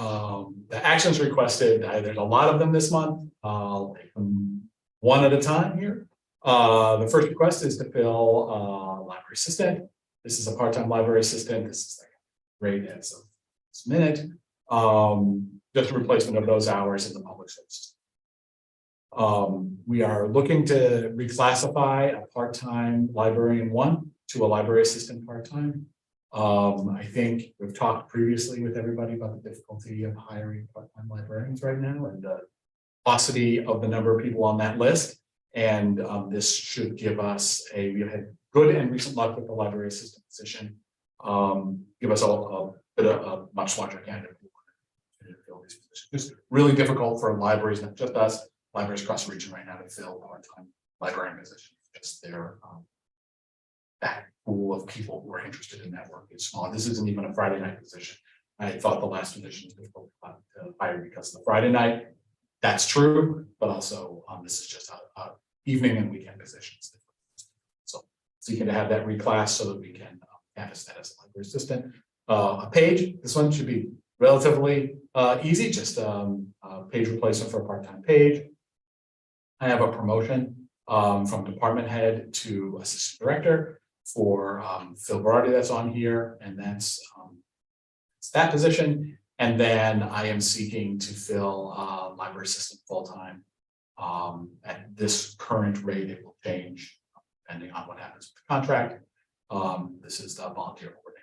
the actions requested. There's a lot of them this month. I'll take them one at a time here. The first request is to fill library assistant. This is a part-time library assistant. This is the rate as of this minute. Just a replacement of those hours in the public service. We are looking to reclassify a part-time librarian one to a library assistant part-time. I think we've talked previously with everybody about the difficulty of hiring part-time librarians right now and the paucity of the number of people on that list. And this should give us we've had good and recent luck with the library assistant position. Give us a bit of a much larger candidate pool to fill these positions. It's really difficult for libraries, not just us, libraries across the region right now to fill part-time librarian positions. Just their that pool of people who are interested in that work is small. This isn't even a Friday night position. I thought the last position was difficult to hire because of the Friday night. That's true, but also this is just a evening and weekend positions. So seeking to have that reclass so that we can canvass that as a library assistant. A page, this one should be relatively easy, just a page replacement for a part-time page. I have a promotion from department head to assistant director for Phil Berardi that's on here, and that's it's that position. And then I am seeking to fill library assistant full-time. At this current rate, it will change depending on what happens with the contract. This is the volunteer coordinator.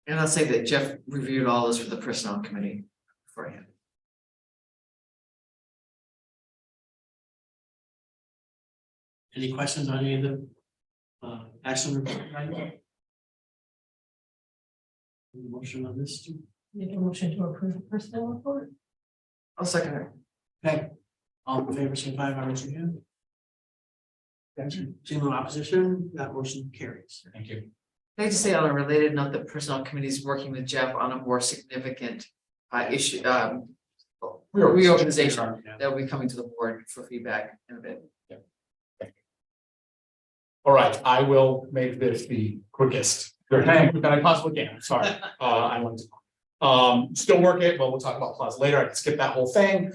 And I'll say that Jeff reviewed all this with the personnel committee beforehand. Any questions on any of the action report? Motion on this? Make a motion to approve the personnel report. I'll second it. Okay, all in favor, signify by raising your hand. Seeing no opposition, that motion carries. Thank you. I'd like to say on a related note, the personnel committee is working with Jeff on a more significant issue, reorganization that will be coming to the board for feedback in a bit. All right, I will make this the quickest that I possibly can. Sorry, I want to still work it, but we'll talk about Plaza later. I can skip that whole thing.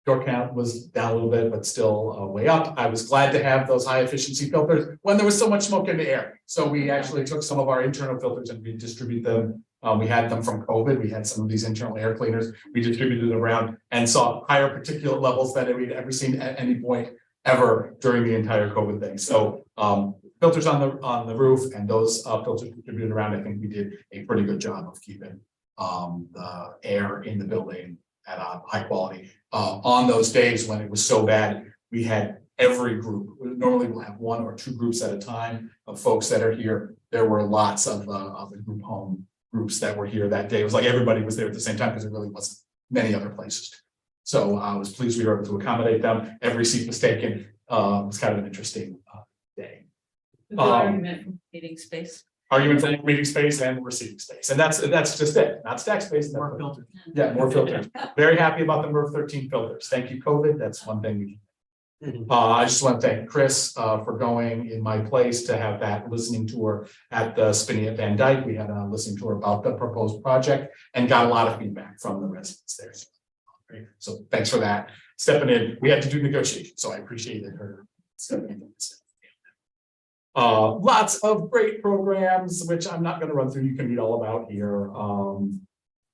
Door count was down a little bit, but still way up. I was glad to have those high efficiency filters when there was so much smoke in the air. So we actually took some of our internal filters and we distribute them We had them from COVID. We had some of these internal air cleaners. We distributed around and saw higher particulate levels than we'd ever seen at any point ever during the entire COVID thing. So filters on the roof and those filters distributed around, I think we did a pretty good job of keeping the air in the building at a high quality. On those days when it was so bad, we had every group. Normally we'll have 1 or 2 groups at a time of folks that are here. There were lots of the group home groups that were here that day. It was like everybody was there at the same time because there really wasn't many other places. So I was pleased we were able to accommodate them. Every seat was taken. It was kind of an interesting day. The argument from meeting space. Argument for meeting space and receiving space. And that's just it, not stack space. More filtered. Yeah, more filters. Very happy about the MERV 13 filters. Thank you, COVID. That's one thing we I just want to thank Chris for going in my place to have that listening tour at the Spinney at Van Dyke. We had a listening tour about the proposed project and got a lot of feedback from the residents there. So thanks for that. Stepping in, we had to do negotiations, so I appreciated her stepping in. Lots of great programs, which I'm not going to run through. You can read all about here.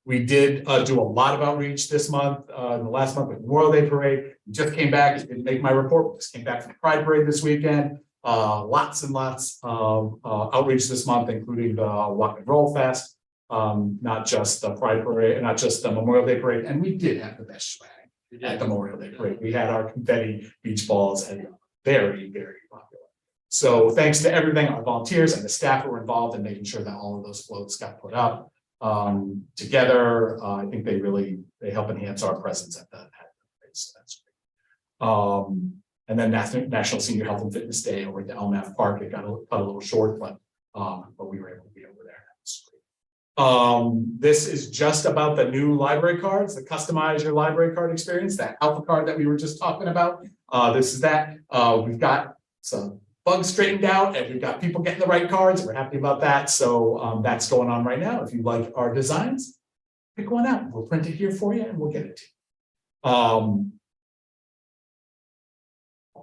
We did do a lot of outreach this month, in the last month with Memorial Day Parade. We just came back, didn't make my report, just came back from the Pride Parade this weekend. Lots and lots of outreach this month, including the Walk and Roll Fest. Not just the Pride Parade, not just the Memorial Day Parade, and we did have the best swag at the Memorial Day Parade. We had our confetti beach balls and very, very popular. So thanks to everything, our volunteers and the staff who were involved in making sure that all of those floats got put up together. I think they help enhance our presence at the place. So that's great. And then National Senior Health and Fitness Day over at the LMAF Park. It got cut a little short, but we were able to be over there. This is just about the new library cards, the customize your library card experience, that alpha card that we were just talking about. This is that. We've got some bugs straightened out and we've got people getting the right cards. We're happy about that. So that's going on right now. If you like our designs, pick one out. We'll print it here for you and we'll get it to you.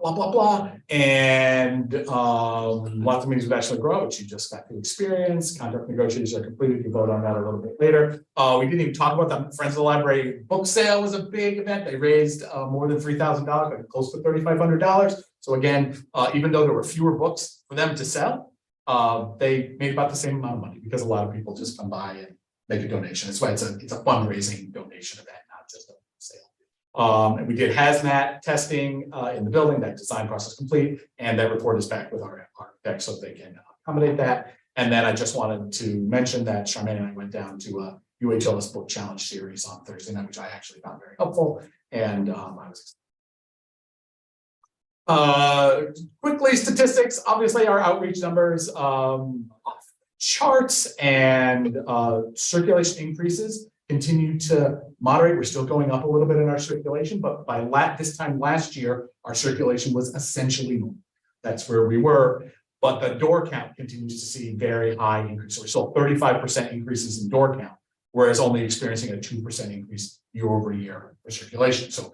Blah, blah, blah. And lots of meetings with Ashley Grow, which you just got to experience. Contract negotiations are completed. You vote on that a little bit later. We didn't even talk about the Friends of the Library book sale was a big event. They raised more than $3,000, close to $3,500. So again, even though there were fewer books for them to sell, they made about the same amount of money because a lot of people just come by and make a donation. That's why it's a fundraising donation event, not just a sale. And we did hazmat testing in the building. That design process complete, and that report is back with our architect so they can accommodate that. And then I just wanted to mention that Charmaine and I went down to a UHLS book challenge series on Thursday night, which I actually found very helpful. And I was quickly statistics. Obviously, our outreach numbers charts and circulation increases continue to moderate. We're still going up a little bit in our circulation, but by this time last year, our circulation was essentially normal. That's where we were, but the door count continues to see very high increase. So we're still 35% increases in door count, whereas only experiencing a 2% increase year over year for circulation. So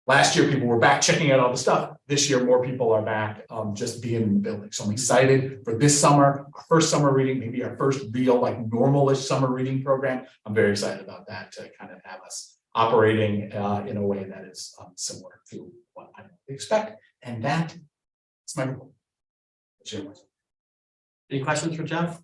last year, people were back checking out all the stuff. This year, more people are back just being in the building. So I'm excited for this summer, our first summer reading, maybe our first real like normal-ish summer reading program. I'm very excited about that to kind of have us operating in a way that is similar to what I expect. And that is my report. Any questions for Jeff?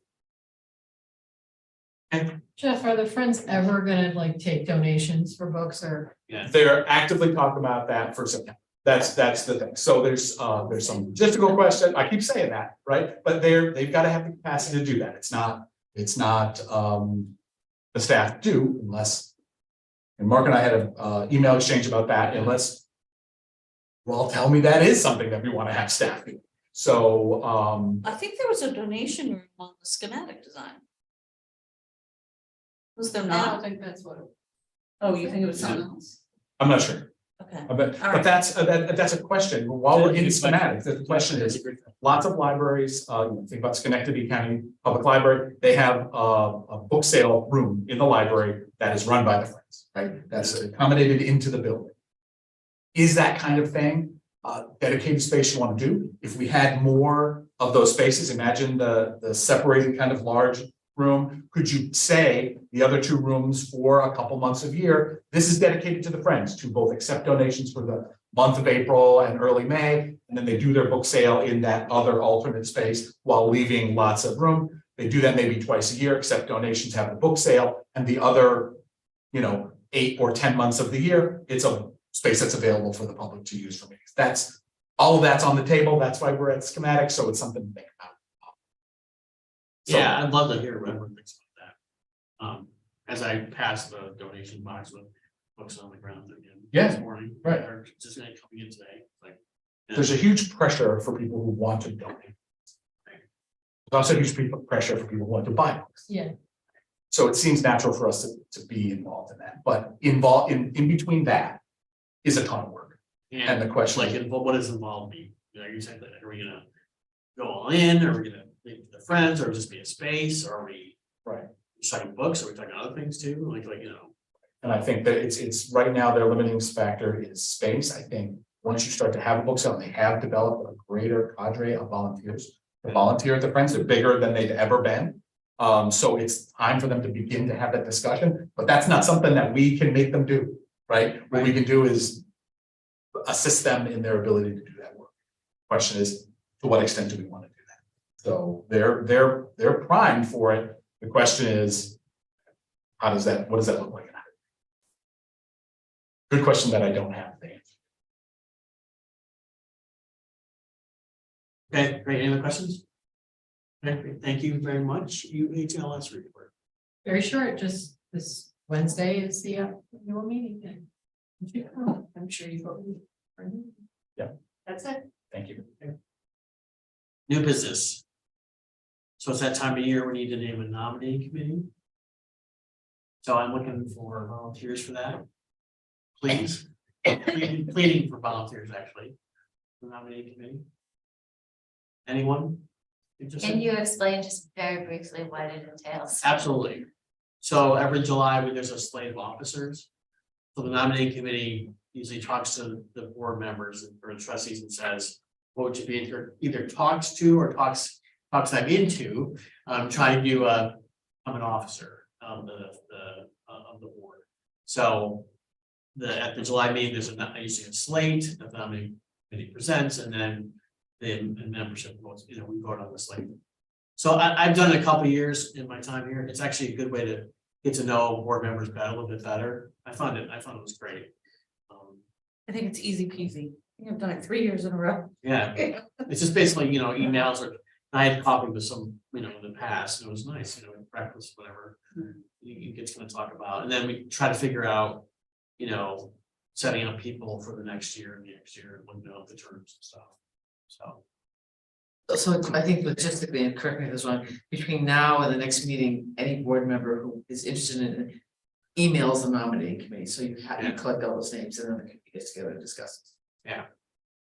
Okay. Jeff, are the Friends ever gonna like take donations for books or? They're actively talking about that for September. That's the thing. So there's some logistical question. I keep saying that, right? But they've got to have the capacity to do that. It's not the staff do unless, and Mark and I had an email exchange about that, unless well tell me that is something that we want to have staff do. So I think there was a donation room on the schematic design. Was there I not? don't think that's what. Oh, you think it was something else? I'm not sure. Okay. But All right. that's a question. While we're in schematics, the question is, lots of libraries, think about Schenectady County Public Library, they have a book sale room in the library that is run by the Friends, right? That's accommodated into the building. Is that kind of thing dedicated space you want to do? If we had more of those spaces, imagine the separated kind of large room, could you say the other 2 rooms for a couple months of year, this is dedicated to the Friends to both accept donations for the month of April and early May, and then they do their book sale in that other alternate space while leaving lots of room. They do that maybe twice a year, accept donations, have the book sale, and the other, 8 or 10 months of the year, it's a space that's available for the public to use for meetings. All of that's on the table. That's why we're at schematic, so it's something to think about. So- Yeah, I'd love to hear what everyone thinks about that. As I pass the donation box with books on the ground again. Yeah, This morning. right. Or just coming in today, like. There's a huge pressure for people who want to donate. There's also huge pressure for people who want to buy books. Yeah. So it seems natural for us to be involved in that, but in between that is a ton of work. And the question Like, is, what does involved mean? You said that, are we gonna go all in, are we gonna leave it to the Friends, or just be a space, or are we? Right. Just talking books, are we talking other things too, and I think that it's right now their limiting factor is space. I think once you start to have a book sale, they have developed a greater cadre of volunteers. The volunteer at the Friends are bigger than they've ever been. So it's time for them to begin to have that discussion, but that's not something that we can make them do, right? What we can do is assist them in their ability to do that work. Question is, to what extent do we want to do that? So they're primed for it. The question is, what does that look like? Good question that I don't have the answer. Okay, great, any other questions? Okay, great. Thank you very much, UHLS report. Very short, just this Wednesday is the annual meeting day. I'm sure you voted. Yeah. That's it. Thank you. New business. So it's that time of year we need to name a nominating committee. So I'm looking for volunteers for that. Please, pleading for volunteers, actually, the nominating committee. Anyone? Can you explain just very briefly what it entails? Absolutely. So every July, there's a slate of officers. So the nominating committee usually talks to the board members or the trustees and says, what would you be either talks to or talks them into, trying to become an officer of the board. So at the July meeting, there's usually a slate that the nominating committee presents, and then the membership votes, we vote on the slate. So I've done it a couple of years in my time here. It's actually a good way to get to know board members a little bit better. I found it was great. I think it's easy peasy. I think I've done it 3 years in a row. Yeah, it's just basically, emails, or I had copied with some, in the past, and it was nice, breakfast, whatever. You get to talk about, and then we try to figure out, setting up people for the next year and the next year, and looking up the terms and stuff. So I think logistically, and correct me if this one, between now and the next meeting, any board member who is interested in it emails the nominating committee, so you have to collect all those names and then the committee gets together and discusses.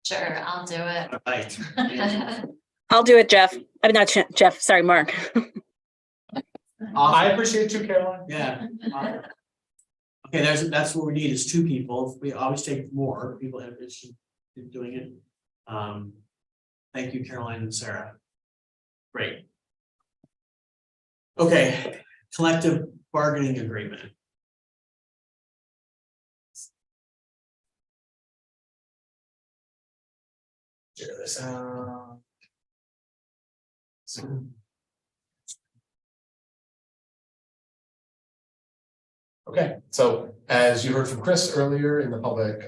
Sure, I'll do it. Right. I'll do it, Jeff. I mean, not Jeff, sorry, Mark. I appreciate it too, Caroline. Yeah. Okay, that's what we need is 2 people. We always take more people have interested in doing it. Thank you, Caroline and Sarah. Great. Okay, collective bargaining agreement. Share this out. Okay, so as you heard from Chris earlier in the public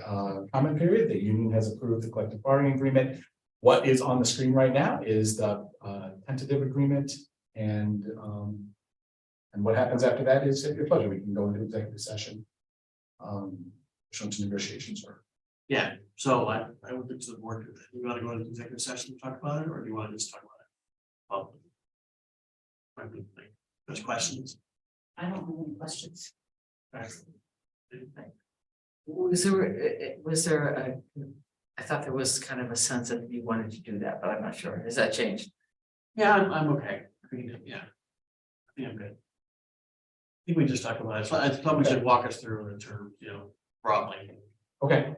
comment period, the union has approved the collective bargaining agreement. What is on the screen right now is the tentative agreement, and what happens after that is at your pleasure. We can go into executive session. Pursuant to negotiations or. Yeah, so I would look to the board. Do you want to go into executive session to talk about it, or do you want to just talk about it? Well, there's questions. I don't have any questions. Was there I thought there was kind of a sense that you wanted to do that, but I'm not sure. Has that changed? Yeah, I'm okay. I think I'm good. I think we just talked about it. So I thought we should walk us through the terms, broadly. Okay.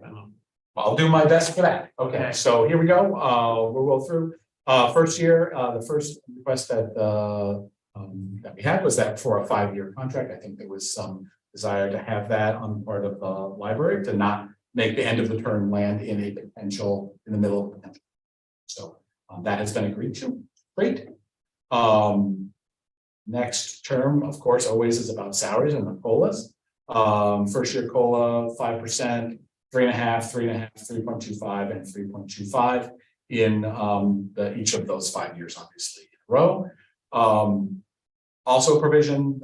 I'll do my best for that. Okay, so here we go. We'll go through. First year, the first request that the that we had was that for a 5-year contract. I think there was some desire to have that on the part of the library to not make the end of the term land in a potential, in the middle of potential. So that has been agreed to. Great. Next term, of course, always is about salaries and the COLAs. First year COLA 5%, 3.5, 3.5, 3.25, and 3.25 in each of those 5 years, obviously in a row. Also provision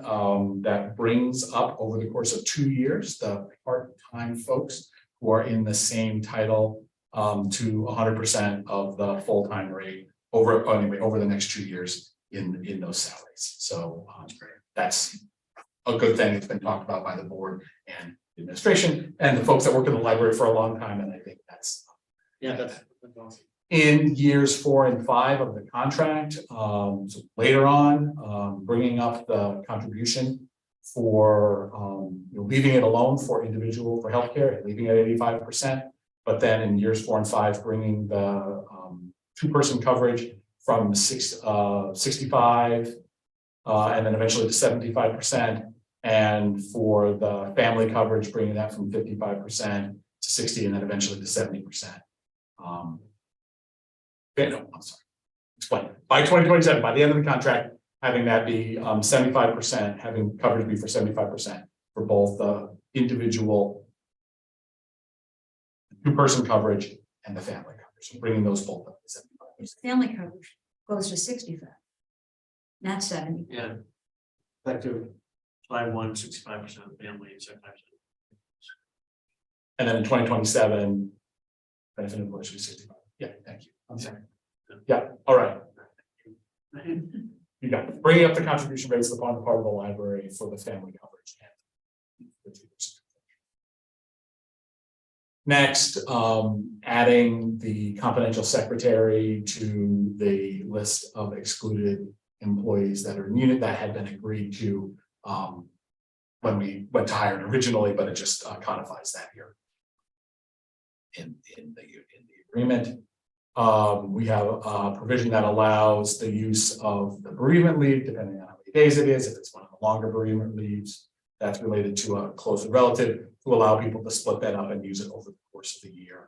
that brings up over the course of 2 years the part-time folks who are in the same title to 100% of the full-time rate over the next 2 years in those salaries. So that's a good thing. It's been talked about by the board and the administration and the folks that work in the library for a long time, and I think that's that's awesome. in years 4 and 5 of the contract. So later on, bringing up the contribution for leaving it alone for individual for healthcare and leaving it at 85%, but then in years 4 and 5, bringing the 2-person coverage from 65 and then eventually to 75%, and for the family coverage, bringing that from 55% to 60, and then eventually to 70%. No, I'm sorry. Explain. By 2027, by the end of the contract, having that be 75%, having coverage be for 75% for both the individual 2-person coverage and the family coverage. So bringing those both up to 75%. Family coverage goes to 65, not 70. Yeah. Effective July 1, 65% of the family and 75%. And then in 2027, benefit employees should be 65. Yeah, thank you. I'm sorry. Yeah, all right. You got it. Bringing up the contribution rates upon the part of the library for the family coverage. Next, adding the confidential secretary to the list of excluded employees that are in unit that had been agreed to when we went to hire it originally, but it just codifies that here in the agreement. We have a provision that allows the use of the bereavement leave, depending on how many days it is. If it's one of the longer bereavement leaves that's related to a closer relative, to allow people to split that up and use it over the course of the year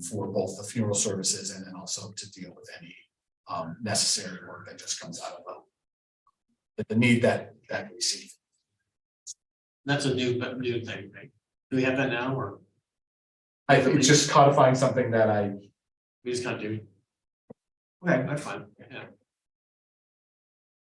for both the funeral services and then also to deal with any necessary work that just comes out of the need that we see. That's a new thing, right? Do we have that now, or I think it's just codifying something that we just kind of do? Okay, that's fine. Yeah.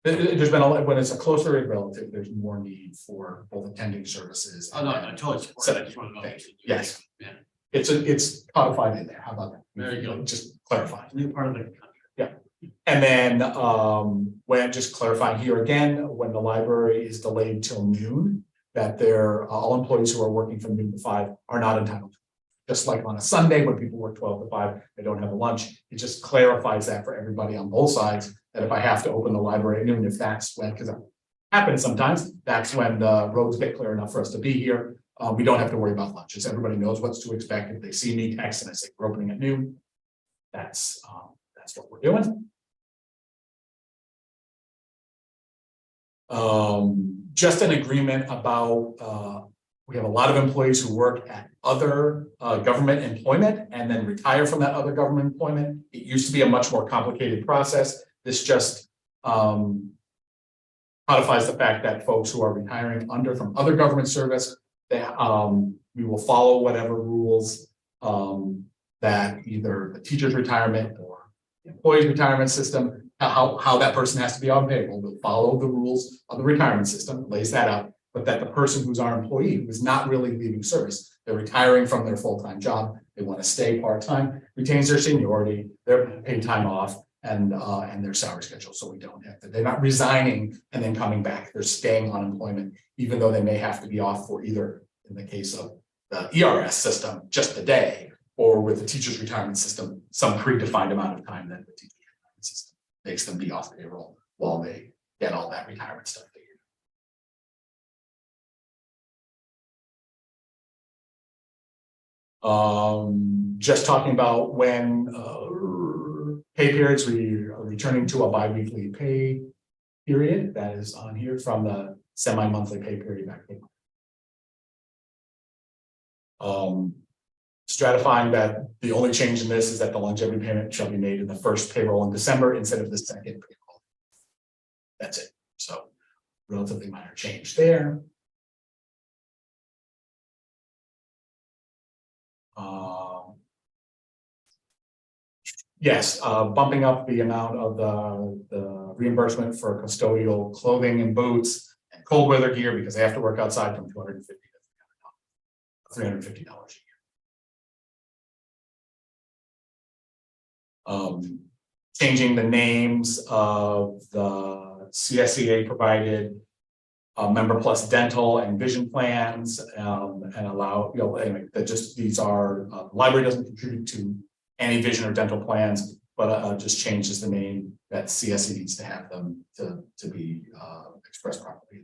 There's been a lot, when it's a closer relative, there's more need for both attending services. Oh, no, I totally support it. I just want to know. Yes. Yeah. It's codified in there. How about that? There you go. Just clarify. New part of the contract. Yeah. And then when just clarifying here again, when the library is delayed till noon, that they're all employees who are working from noon to 5 are not entitled. Just like on a Sunday when people work 12 to 5, they don't have a lunch. It just clarifies that for everybody on both sides, that if I have to open the library at noon, if that's when, because it happens sometimes, that's when the roads get clear enough for us to be here. We don't have to worry about lunches. Everybody knows what's to expect. If they see me text and I say we're opening at noon, that's what we're doing. Just an agreement about we have a lot of employees who work at other government employment and then retire from that other government employment. It used to be a much more complicated process. This just codifies the fact that folks who are retiring from other government service, we will follow whatever rules that either the teacher's retirement or the employee's retirement system, how that person has to be on payroll. We'll follow the rules of the retirement system, lays that out. But that the person who's our employee who is not really leaving service, they're retiring from their full-time job, they want to stay part-time, retains their seniority, their paid time off, and their salary schedule. So we don't have to, they're not resigning and then coming back, they're staying on employment, even though they may have to be off for either, in the case of the ERS system, just a day, or with the teacher's retirement system, some predefined amount of time that the teacher's retirement system makes them be off payroll while they get all that retirement stuff figured. Just talking about when pay periods, we are returning to a bi-weekly pay period that is on here from the semi-monthly pay period back. Stratifying that the only change in this is that the longevity payment shall be made in the first payroll in December instead of the second payroll. That's it. So relatively minor change there. Yes, bumping up the amount of the reimbursement for custodial clothing and boots and cold weather gear because they have to work outside from $250 to $350 a year. Changing the names of the CSEA provided member plus dental and vision plans and allow, anyway, that just these are, the library doesn't contribute to any vision or dental plans, but just changes the name that CSE needs to have them to be expressed properly.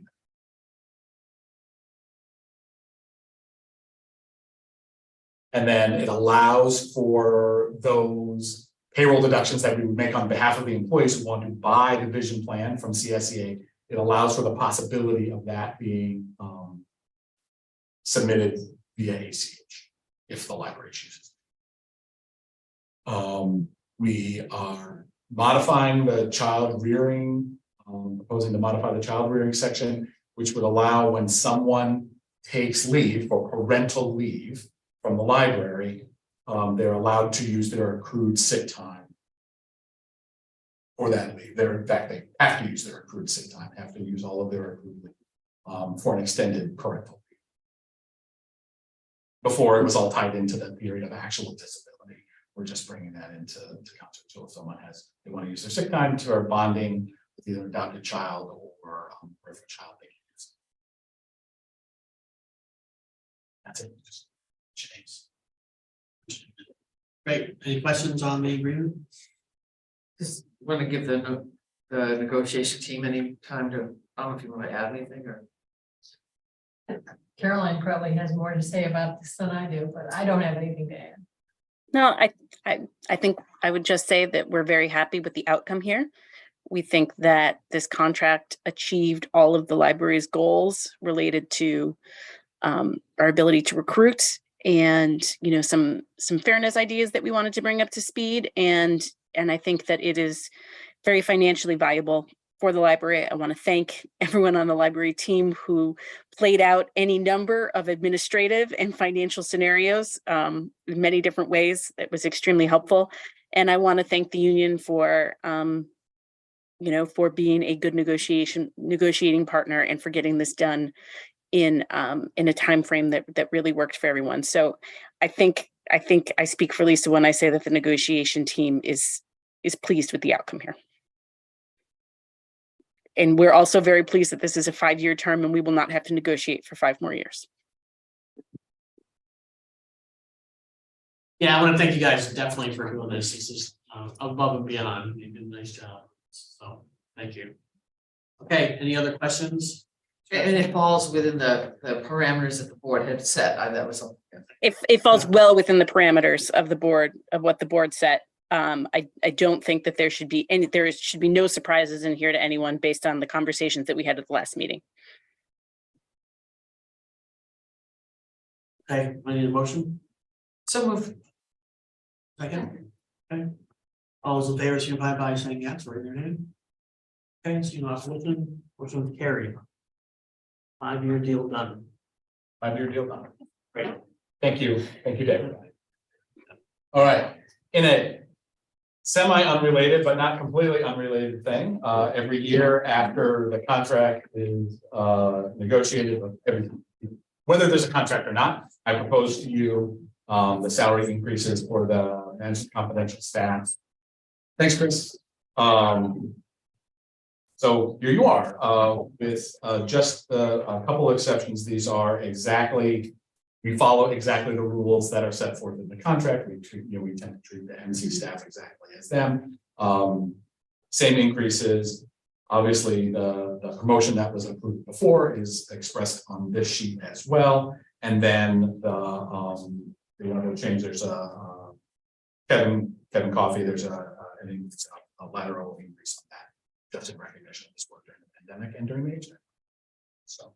And then it allows for those payroll deductions that we would make on behalf of the employees who want to buy the vision plan from CSEA. It allows for the possibility of that being submitted via ACH if the library chooses. We are modifying the child rearing, proposing to modify the child rearing section, which would allow when someone takes leave for parental leave from the library, they're allowed to use their accrued sick time for that leave. In fact, they have to use their accrued sick time, have to use all of their accrued leave for an extended parental leave. Before it was all tied into the period of actual disability. We're just bringing that into concert. So if someone they want to use their sick time to our bonding with either adopted child or if a child they can use. That's it. Just change. Great. Any questions on the agreement? Just want to give the negotiation team any time to, I don't know if you want to add anything or. Caroline probably has more to say about this than I do, but I don't have anything to add. No, I think I would just say that we're very happy with the outcome here. We think that this contract achieved all of the library's goals related to our ability to recruit and, some fairness ideas that we wanted to bring up to speed. And I think that it is very financially viable for the library. I want to thank everyone on the library team who played out any number of administrative and financial scenarios in many different ways. It was extremely helpful. And I want to thank the union for, for being a good negotiating partner and for getting this done in a time frame that really worked for everyone. So I think I speak for Lisa when I say that the negotiation team is pleased with the outcome here. And we're also very pleased that this is a 5-year term and we will not have to negotiate for 5 more years. Yeah, I want to thank you guys definitely for doing this. This is above and beyond. You did a nice job. So thank you. Okay, any other questions? And it falls within the parameters that the board had set. That was something. It falls well within the parameters of the board, of what the board set. I don't think that there should be no surprises in here to anyone based on the conversations that we had at the last meeting. Okay, I need a motion. So move. Second. Okay. All those in favor, signify by saying yes, raise your hand. Okay, so you have motion carried. 5-year deal done. 5-year deal done. Great. Thank you, David. All right, in a semi-unrelated but not completely unrelated thing, every year after the contract is negotiated, whether there's a contract or not, I propose to you the salary increases for the management confidential staff. Thanks, Chris. So here you are with just a couple of exceptions. These are we follow exactly the rules that are set forth in the contract. We tend to treat the MC staff exactly as them. Same increases. Obviously, the promotion that was approved before is expressed on this sheet as well. And then the change. There's a Kevin Coffey. There's a lateral increase on that. just in recognition of this work during the pandemic and during the age. So.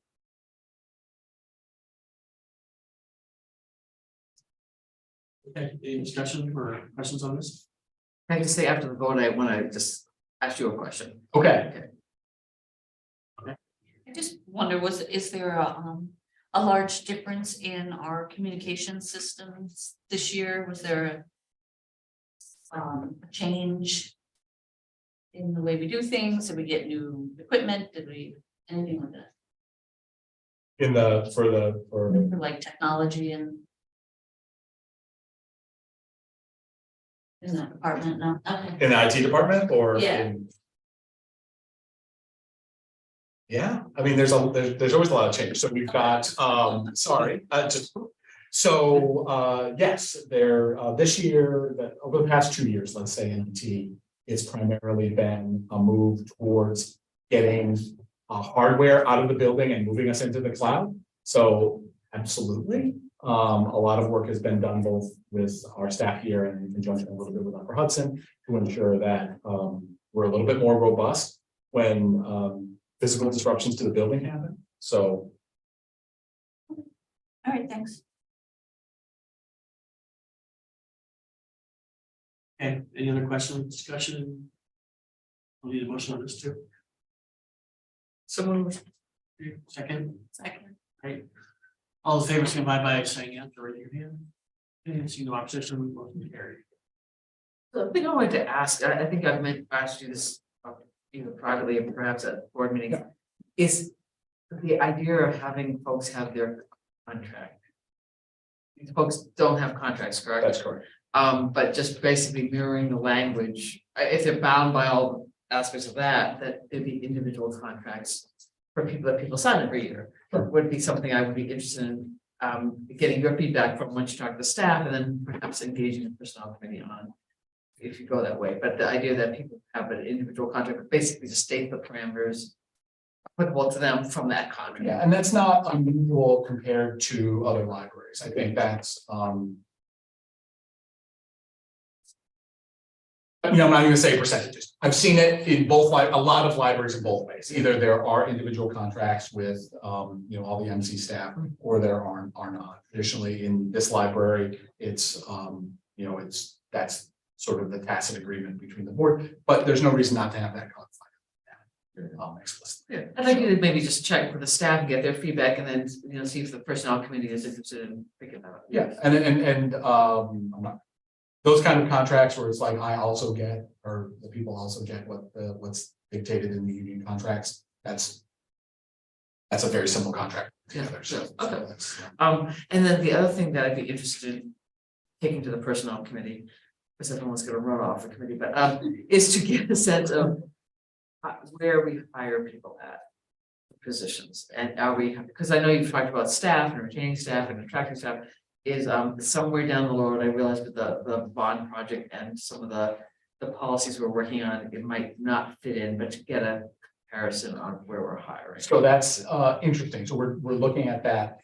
Okay, any discussion or questions on this? Can I just say after the vote, I want to just ask you a question. Okay. I just wonder, is there a large difference in our communication systems this year? Was there a change in the way we do things? Did we get new equipment? Did we, anything like that? In the, for Like technology and in that department, no, okay. in the IT department or Yeah. in? Yeah, I mean, there's always a lot of change. So we've got, yes, this year, over the past 2 years, let's say in IT, it's primarily been a move towards getting hardware out of the building and moving us into the cloud. So absolutely, a lot of work has been done both with our staff here and in conjunction a little bit with Upper Hudson to ensure that we're a little bit more robust when physical disruptions to the building happen. So. All right, thanks. Okay, any other questions, discussion? We'll need a motion on this too. Someone, Second, Second. right? All in favor, signify by saying yes or raising your hand. And see no opposition, motion carried. the thing I wanted to ask, I think I've meant to ask you this, either privately or perhaps at board meeting, is the idea of having folks have their contract. These folks don't have contracts, correct? That's correct. But just basically mirroring the language, if they're bound by all aspects of that, that there'd be individual contracts for people that people sign every year. Would be something I would be interested in, getting your feedback from once you talk to the staff and then perhaps engaging the personnel committee on. If you go that way, but the idea that people have an individual contract, but basically just state the parameters applicable to them from that contract. Yeah, and that's not unusual compared to other libraries. I think that's, I'm not even gonna say percentages. I've seen it in both, a lot of libraries in both ways. Either there are individual contracts with, all the MC staff, or there are not. Traditionally, in this library, it's, that's sort of the tacit agreement between the board, but there's no reason not to have that codified. Explicitly. Yeah, I'd like you to maybe just check with the staff and get their feedback and then, see if the personnel committee is interested in picking that up. Yeah, and I'm not, those kind of contracts where it's like I also get, or the people also get what's dictated in the union contracts, that's a very simple contract together, so. Okay. That's, And then the other thing that I'd be interested in taking to the personnel committee, because everyone's gonna run off the committee, but is to get a sense of where we hire people at positions, and are we, because I know you've talked about staff and retaining staff and attracting staff, is somewhere down the road, I realized with the bond project and some of the policies we're working on, it might not fit in, but to get a comparison on where we're hiring. so that's interesting. So we're looking at that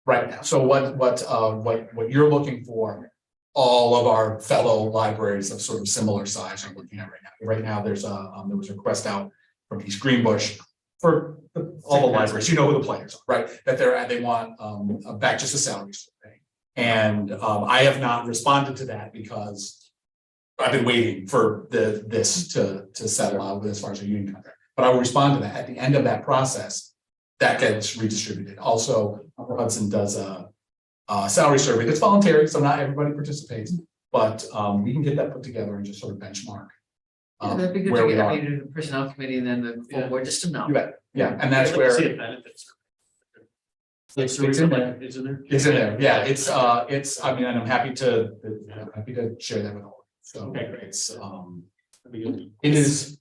right now. So what you're looking for, all of our fellow libraries of sort of similar size are looking at right now. Right now, there was a request out from East Greenbush for all the libraries, who the players are, right? That they want back just a salary survey. And I have not responded to that because I've been waiting for this to settle out as far as a union contract. But I will respond to that at the end of that process. That gets redistributed. Also, Upper Hudson does a salary survey that's voluntary, so not everybody participates, but we can get that put together and just sort of benchmark. Yeah, that'd be good where to we get are. maybe the personnel committee and then the full board, just to know. You bet. Yeah, and that's I'd like to see where a benefits. it's in there. It's in there. It's in there. Yeah, it's I mean, and I'm happy to share that with all. So Okay, great. it's That'd be good. it is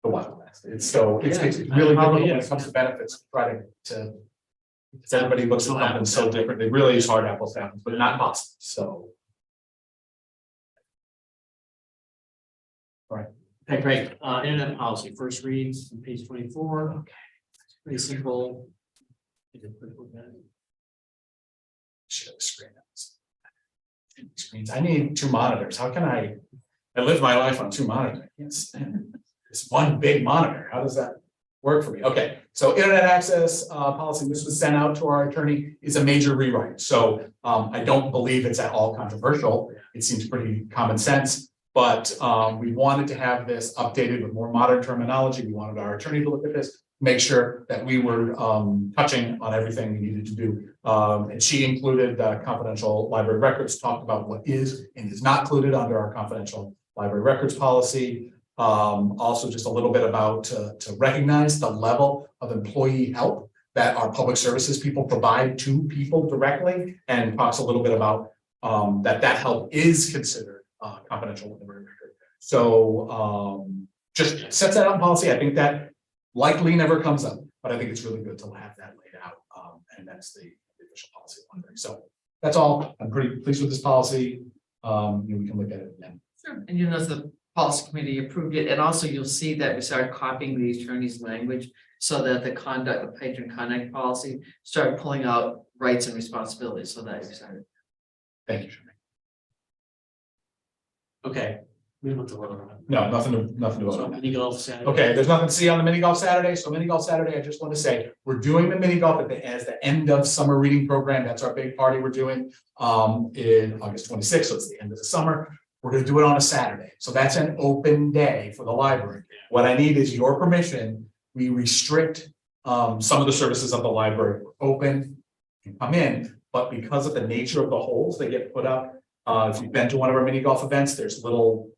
the Wild West. It's really good when it comes to benefits, try to because everybody looks at something so different. It really is hard apples to apples, but not impossible. So. All right. Okay, great. Internet policy, first reads on page 24. Okay. Pretty simple. Share the screen. Screens. I need 2 monitors. How can I live my life on 2 monitors? I can't stand it. this one big monitor. How does that work for me? Okay, so internet access policy, this was sent out to our attorney, is a major rewrite. So I don't believe it's at all controversial. It seems pretty common sense. But we wanted to have this updated with more modern terminology. We wanted our attorney to look at this, make sure that we were touching on everything we needed to do. And she included confidential library records, talked about what is and is not included under our confidential library records policy. Also just a little bit about to recognize the level of employee help that our public services people provide to people directly, and talks a little bit about that help is considered confidential library record. So just sets that out in policy. I think that likely never comes up, but I think it's really good to have that laid out. And that's the official policy. So that's all. I'm pretty pleased with this policy. We can look at it again. Sure. And you know, the policy committee approved it, and also you'll see that we started copying the attorney's language so that the patron conduct policy started pulling out rights and responsibilities, so that excited. Thank you. Okay. We don't have to vote on it. No, nothing to vote So on. mini golf Saturday. Okay, there's nothing to see on the mini golf Saturday. So mini golf Saturday, I just want to say, we're doing the mini golf as the end of summer reading program. That's our big party we're doing in August 26th. So it's the end of the summer. We're going to do it on a Saturday. So that's an open day for the library. What I need is your permission. We restrict some of the services of the library. Open, you can come in, but because of the nature of the holes that get put up, if you've been to one of our mini golf events, there's little,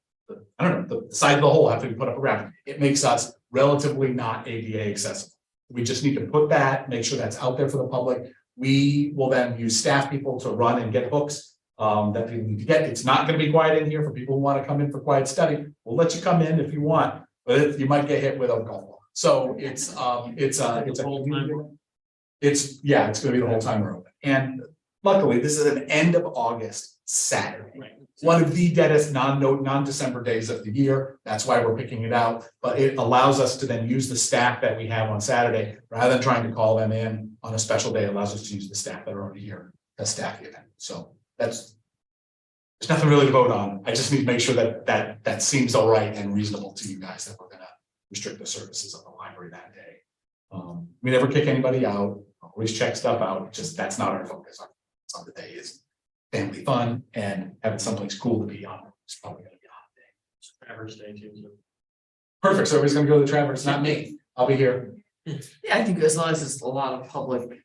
I don't know, the side of the hole have to be put up around. It makes us relatively not ADA accessible. We just need to put that, make sure that's out there for the public. We will then use staff people to run and get hooks that people need to get. It's not going to be quiet in here for people who want to come in for quiet study. We'll let you come in if you want, but you might get hit with a golf ball. So it's going to be the whole time we're open. And luckily, this is an end of August Saturday. Right. One of the deadest non-December days of the year. That's why we're picking it out. But it allows us to then use the staff that we have on Saturday rather than trying to call them in on a special day. It allows us to use the staff that are already here to staff the event. So there's nothing really to vote on. I just need to make sure that seems all right and reasonable to you guys, that we're going to restrict the services of the library that day. We never kick anybody out. Always check stuff out. Just that's not our focus. Our focus on the day is family fun and having someplace cool to be on. It's probably going to be a hot day. Traverse Day too. Perfect. So everybody's going to go to the Traverse. Not me. I'll be here. Yeah, I think as long as it's a lot of public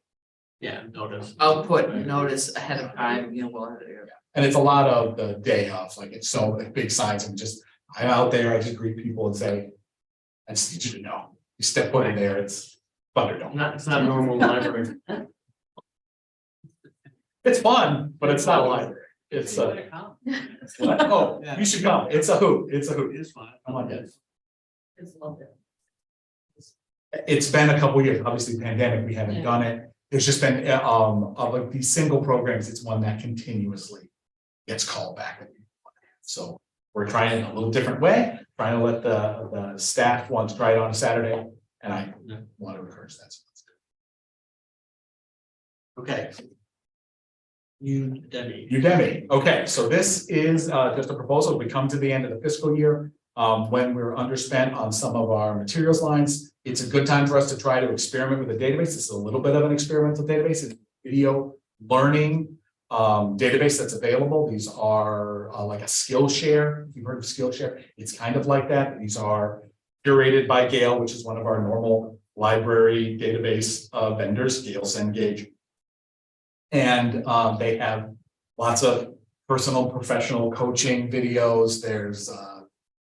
Yeah, notice. output and notice ahead of time, we'll have it here. And it's a lot of the day of, like it's so like big signs and I'm out there. I just greet people and say, I just need you to know. You step foot in there, it's Thunderdome. It's not normal library. It's fun, but it's not a library. It's oh, you should come. It's a hoot. It's a hoot. It is fun. Come on, guys. It's lovely. It's been a couple years, obviously pandemic, we haven't done it. There's just been of like these single programs, it's one that continuously gets called back. So we're trying it a little different way, trying to let the staff ones try it on a Saturday, and I want to encourage that. So that's good. Okay. Udemy. Okay, so this is just a proposal. We come to the end of the fiscal year when we're underspent on some of our materials lines. It's a good time for us to try to experiment with a database. This is a little bit of an experimental database. It's a video learning database that's available. These are like a Skillshare. If you've heard of Skillshare, it's kind of like that. These are curated by Gale, which is one of our normal library database vendors, Gale Cengage. And they have lots of personal, professional coaching videos. There's a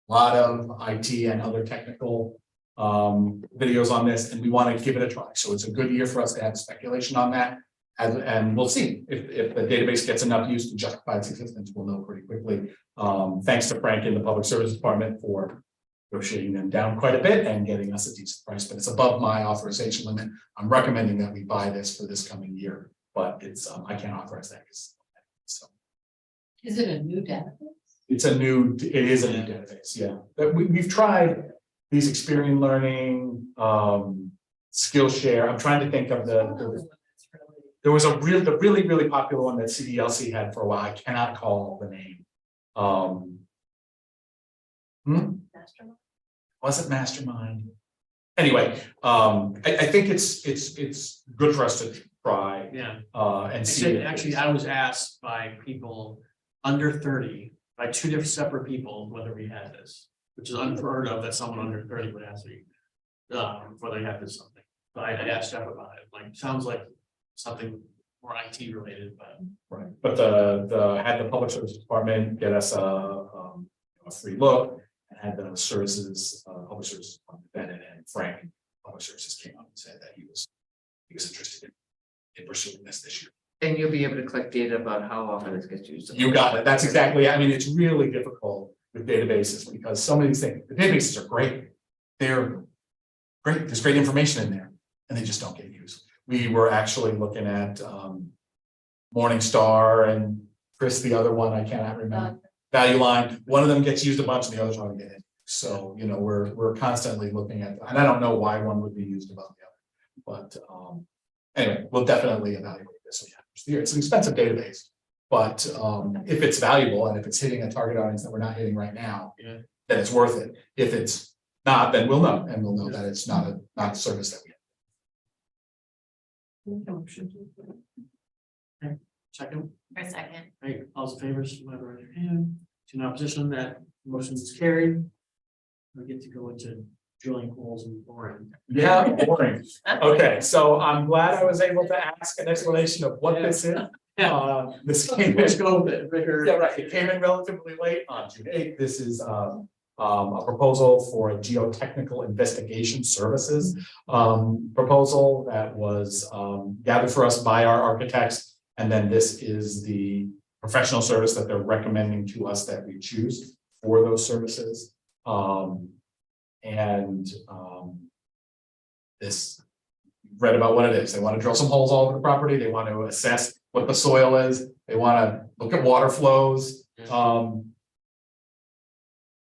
lot of IT and other technical videos on this, and we want to give it a try. So it's a good year for us to have speculation on that. And we'll see if the database gets enough use to justify its existence. We'll know pretty quickly. Thanks to Frank in the Public Service Department for negotiating them down quite a bit and getting us a decent price, but it's above my authorization limit. I'm recommending that we buy this for this coming year. But it's I can't authorize that because so Is it a new database? it is a new database, yeah. But we've tried these Experian Learning, Skillshare. I'm trying to think of there was a really popular one that CDLC had for a while. I cannot call the name. Was it Mastermind? Anyway, I think it's good for us to try, Yeah. and see. Actually, I was asked by people under 30, by two different separate people, whether we had this, which is unheard of that someone under 30 would ask me. Whether they have this something, but I asked Jeff about it, like, sounds like something more IT related, but. Right, but had the public service department get us a free look, and had the services, public services department vetted, and Frank, public services came up and said that he was interested in pursuing this year. And you'll be able to collect data about how often it gets used. You got it, that's exactly, I mean, it's really difficult with databases, because some of these things, the databases are great. They're great, there's great information in there, and they just don't get used. We were actually looking at Morningstar and Chris, the other one, I cannot remember. Value Line, one of them gets used a bunch and the others aren't getting it. So, you know, we're constantly looking at, and I don't know why one would be used above the other. But anyway, we'll definitely evaluate this. So yeah, it's an expensive database, but if it's valuable and if it's hitting a target audience that we're not hitting right now, Yeah. then it's worth it. If it's not, then we'll know, and we'll know that it's not a service that we have. Okay, second, For a second. right, all those in favor, signify by raising your hand, to an opposition, that motion is carried. We get to go into drilling holes and boring. Yeah, boring. Okay, so I'm glad I was able to ask an explanation of what this is. This came Let's in, go with it, Ricker. yeah, right, it came in relatively late on June 8th. This is a proposal for a geotechnical investigation services proposal that was gathered for us by our architects. And then this is the professional service that they're recommending to us that we choose for those services. This read about what it is. They want to drill some holes all over the property. They want to assess what the soil is. They want to look at water flows.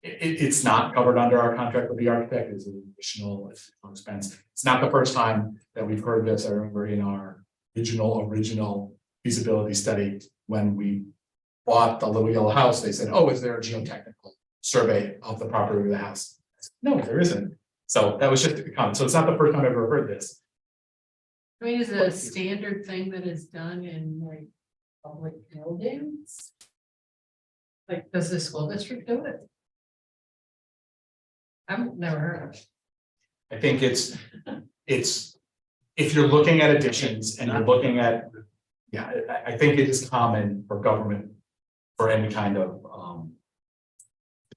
It's not covered under our contract with the architect. It's an additional expense. It's not the first time that we've heard this. I remember in our original feasibility study, when we bought the little yellow house, they said, oh, is there a geotechnical survey of the property of the house? I said, no, there isn't. So that was just a comment. So it's not the first time I've ever heard this. I mean, is it a standard thing that is done in like public buildings? Like, does the school district do it? I've never heard of it. I think it's, if you're looking at additions and you're looking at, yeah, I think it is common for government for any kind of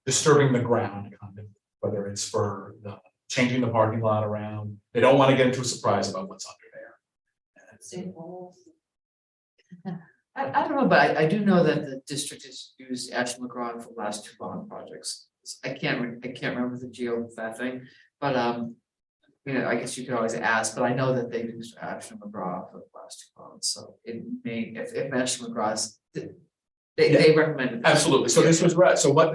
disturbing the ground, kind of, whether it's for the changing the parking lot around. They don't want to get into a surprise about what's under there. I don't know, but I do know that the district has used Ashland McGraw for the last two bond projects. I can't remember the that thing, but you know, I guess you could always ask, but I know that they've used Ashland McGraw for the last two bonds, so it may, if Ashland McGraw's, they recommended. Absolutely. So this was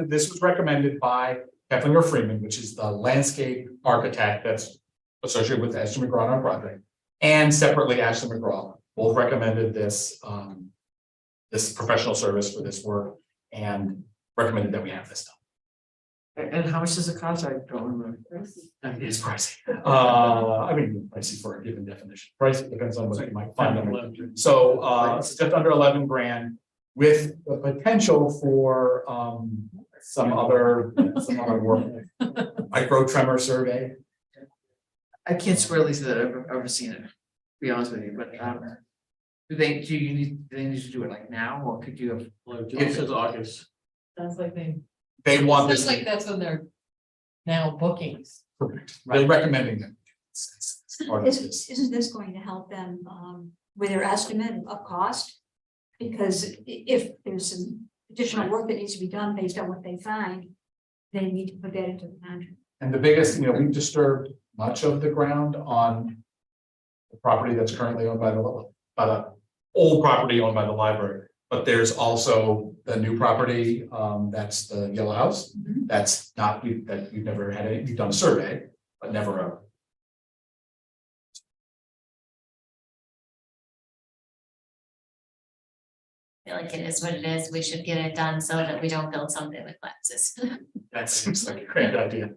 this was recommended by Kepplinger Freeman, which is the landscape architect that's associated with Ashland McGraw on our project, and separately Ashland McGraw both recommended this this professional service for this work and recommended that we have this done. And how much does it cost? I don't remember. It's pricey. I mean, pricey for a given definition. Price depends on what you might find on it. So it's just under 11 grand with the potential for some other work. Micro tremor survey. I can't squarely say that I've ever seen it, to be honest with you, but do they need to do it like now, or could you have? Well, Joe says August. Sounds like They want Sounds this. like that's when they're now bookings. Correct. They're recommending them. It's part of this. Isn't this going to help them with their estimate of cost? Because if there's some additional work that needs to be done based on what they find, they need to put that into the contract. And the biggest, you know, we've disturbed much of the ground on the property that's currently owned by the old property owned by the library. But there's also the new property, that's the yellow house. That's not, that we've never had any, we've done a survey, but never a. I feel like it is what it is. We should get it done so that we don't build something that collapses. That seems like a great idea.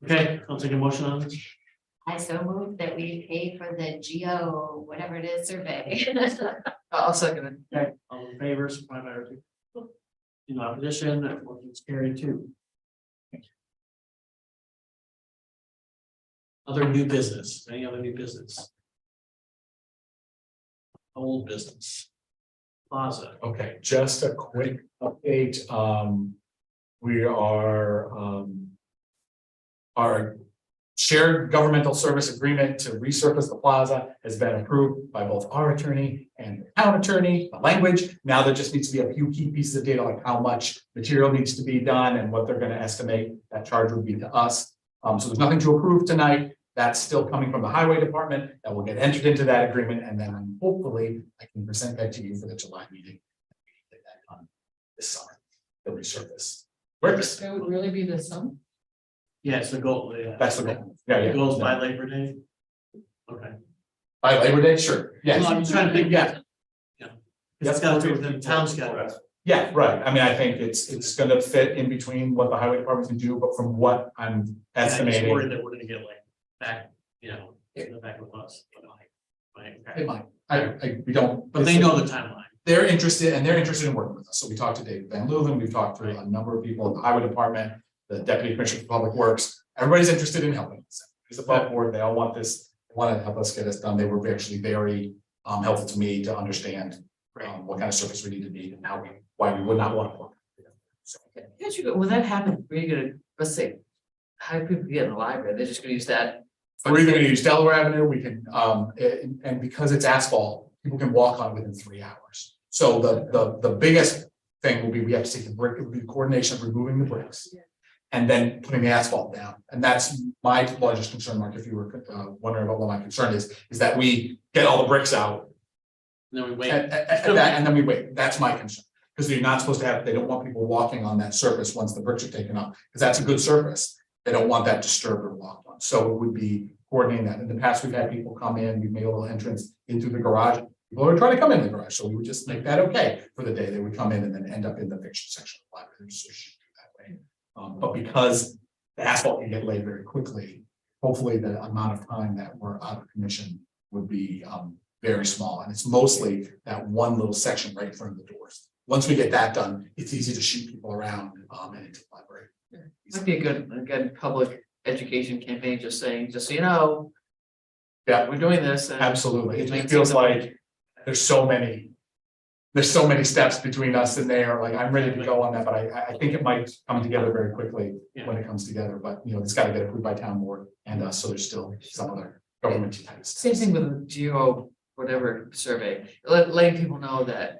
Okay, I'll take a motion on this. I so moved that we pay for the geo, whatever it is, survey. I'll second it. Okay, all in favor, supply by Ricky. In opposition, that motion is carried too. Other new business, any other new business? Old business. Plaza. Okay, just a quick update. We are, our shared governmental service agreement to resurface the plaza has been approved by both our attorney and the town attorney, the language. Now there just needs to be a few key pieces of data, like how much material needs to be done and what they're gonna estimate that charge would be to us. So there's nothing to approve tonight. That's still coming from the highway department that will get entered into that agreement, and then hopefully I can present that to you for the July meeting. This summer, the resurface. Works. It would really be the sum? Yeah, it's the goal, yeah. That's the goal. Yeah, It yeah. goes by Labor Day. Okay. By Labor Day, sure. Yes. No, I'm just trying to think, Yeah. yeah. It's got to do with the town schedule. Yeah, right. I mean, I think it's gonna fit in between what the highway department can do, but from what I'm I'm just estimating. worried that we're gonna get like back, in the back with us. It might. We don't. But they know the timeline. They're interested, and they're interested in working with us. So we talked to David Van Leuven, we've talked to a number of people in the highway department, the deputy commissioner for public works. Everybody's interested in helping us. It's above board. They all want this, they want to help us get this done. They were actually very helpful to me to understand what kind of service we need to need and why we would not want to work. So, Can't you go, when that happens, were you gonna, let's say, how do people get in the library? They're just gonna use that? we're either gonna use Delaware Avenue, we can, and because it's asphalt, people can walk on within 3 hours. So the biggest thing will be, we have to take the brick, it would be the coordination of removing the bricks. And then putting the asphalt down. And that's my largest concern, Mark, if you were wondering about what my concern is that we get all the bricks out. And then we wait. And then we wait. That's my concern. Because you're not supposed to have, they don't want people walking on that surface once the bricks are taken off, because that's a good surface. They don't want that disturbed or walked on. So it would be coordinating that. In the past, we've had people come in, we've made a little entrance into the garage. People are trying to come in the garage, so we would just make that okay for the day. They would come in and then end up in the fiction section of the library. So it should do that way. But because the asphalt can get laid very quickly, hopefully the amount of time that we're out of commission would be very small. And it's mostly that one little section right in front of the doors. Once we get that done, it's easy to shoot people around and into the library. Might be a good public education campaign, just saying, just so you know. Yeah, We're doing this. and- absolutely. It feels like there's so many steps between us and there. Like, I'm ready to go on that, but I think it might come together very quickly when it comes together. But it's got to get approved by town board and us. So there's still some other government types. Same thing with the geo, whatever survey, letting people know that.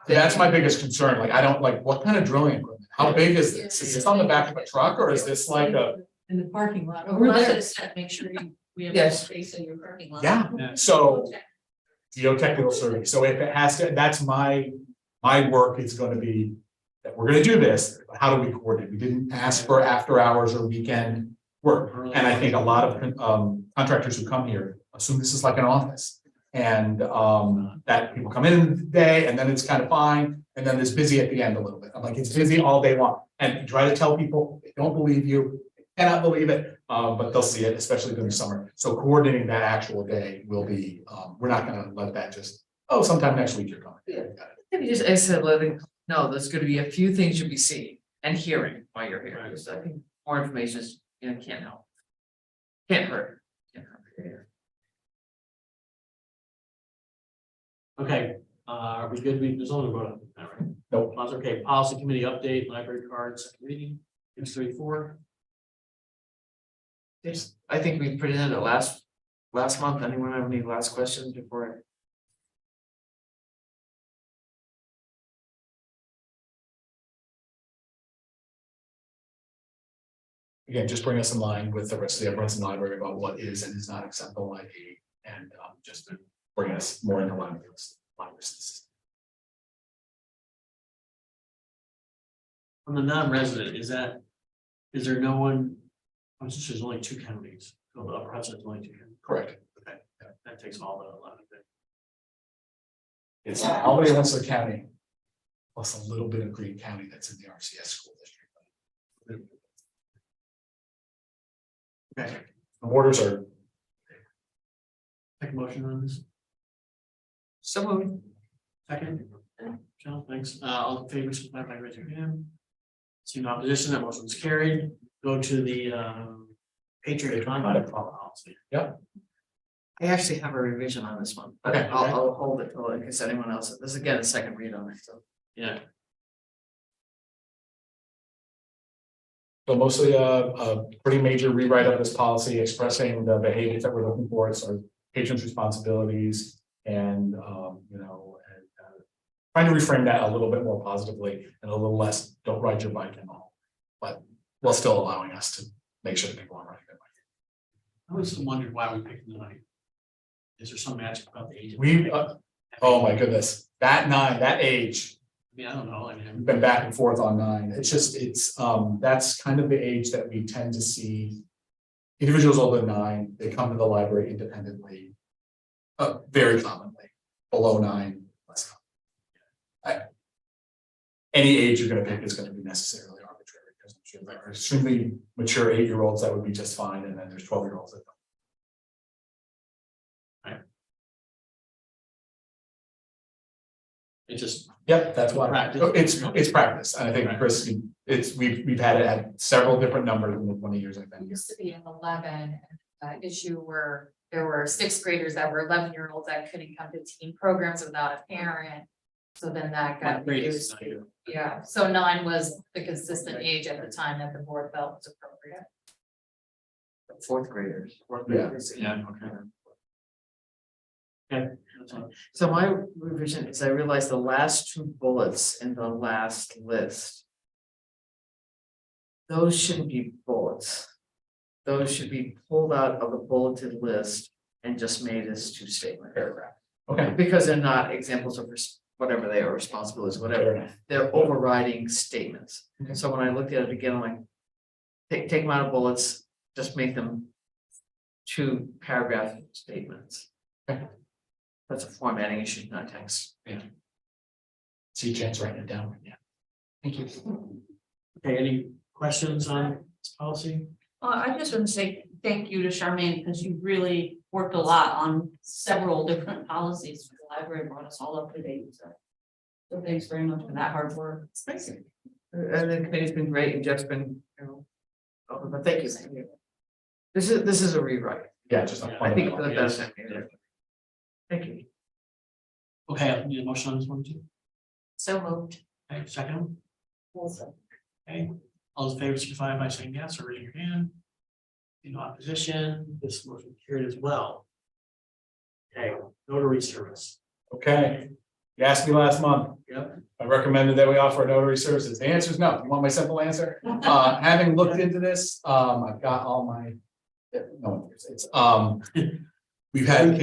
That's my biggest concern. Like, I don't like, what kind of drilling equipment? How big is this? Is this on the back of a truck or is this like a? In the parking lot Well, over that's what there. it said, make sure we have Yes. space in your parking lot. Yeah, so geotechnical survey. So if it has to, that's my work is gonna be that we're gonna do this, but how do we coordinate? We didn't ask for after hours or weekend work. And I think a lot of contractors who come here assume this is like an office. And that people come in the day and then it's kind of fine, and then it's busy at the end a little bit. I'm like, it's busy all day long. And you try to tell people, they don't believe you, they cannot believe it, but they'll see it, especially during the summer. So coordinating that actual day will be, we're not gonna let that just, sometime next week you're coming. Maybe just, I said, letting, no, there's gonna be a few things you'll be seeing and hearing while you're here, because I think more information is, can't help. Can't hurt. Can't hurt. Okay, are we good? There's only one, all right. Nope. Okay, policy committee update, library cards, second reading, 634. Yes, I think we presented it last month. Anyone have any last questions before? Again, just bring us in line with the rest of the Brunson Library about what is and is not acceptable ID, and just to bring us more into line with this library system. From the non-resident, is there no one? I'm just, there's only 2 counties. So the upper Hudson's only 2 counties. Correct. Okay, that takes all the lot of it. It's Albany, Rensselaer County. plus a little bit of Green County that's in the RCS school district. Okay, The borders are, take a motion on this. So moved. Second. Michelle, thanks. All in favor, signify by raising your hand. Seeing opposition, that motion is carried. Go to the Patriot conduct policy. I actually have a revision on this one, but Okay. I'll hold it till in case anyone else, this is again a second read on it, so. Yeah. so mostly a pretty major rewrite of this policy expressing the behaviors that we're looking for, so patrons' responsibilities and, you know, and, trying to reframe that a little bit more positively and a little less, don't ride your bike and all, but while still allowing us to make sure that people are riding their bike. I always wondered why we picked 9. Is there some magic about the age? We, oh my goodness, that 9, that age, I mean, I don't know. I mean, we've been back and forth on 9. It's just, that's kind of the age that we tend to see individuals older than 9, they come to the library independently. Very commonly, below 9, less common. Any age you're gonna pick is gonna be necessarily arbitrary, because I'm sure there are extremely mature 8-year-olds that would be just fine, and then there's 12-year-olds that don't. It's just, Yep, that's why. Practice. It's practice, and I think Right. Chris, we've had it at several different numbers in the 20 years I've been here. Used to be an 11 issue where there were 6th graders that were 11-year-olds that couldn't come to teen programs without a parent. So then that got What grade is reduced. 9? Yeah, so 9 was the consistent age at the time that the board felt was appropriate. 4th graders. Yeah, okay. Okay. That's fine. So my revision is I realized the last 2 bullets in the last list. Those shouldn't be bullets. Those should be pulled out of the bulleted list and just made as 2 statement paragraph. Okay. Because they're not examples of whatever they are, responsibilities, whatever, they're overriding statements. Okay. So when I looked at it again, I'm like, take them out of bullets, just make them 2 paragraph statements. Okay. That's a formatting issue, not text. See Jen's writing it down right now. Thank you. Okay, any questions on this policy? I just want to say thank you to Charmaine, because you really worked a lot on several different policies for the library, brought us all up to date. So thanks very much for that hard work. And the committee's been great, and Jeff's been, but thank you. This is a rewrite. Yeah, just. I think for the best. Thank you. Okay, I need a motion on this one too. So moved. Okay, second. Also. Okay, all those in favor signify by saying yes or raising your hand. In opposition, this motion carried as well. Okay, notary service. Okay, you asked me last month. Yep. I recommended that we offer notary services. The answer is no. You want my simple answer? Having looked into this, I've got all my, no one cares. It's, we've had,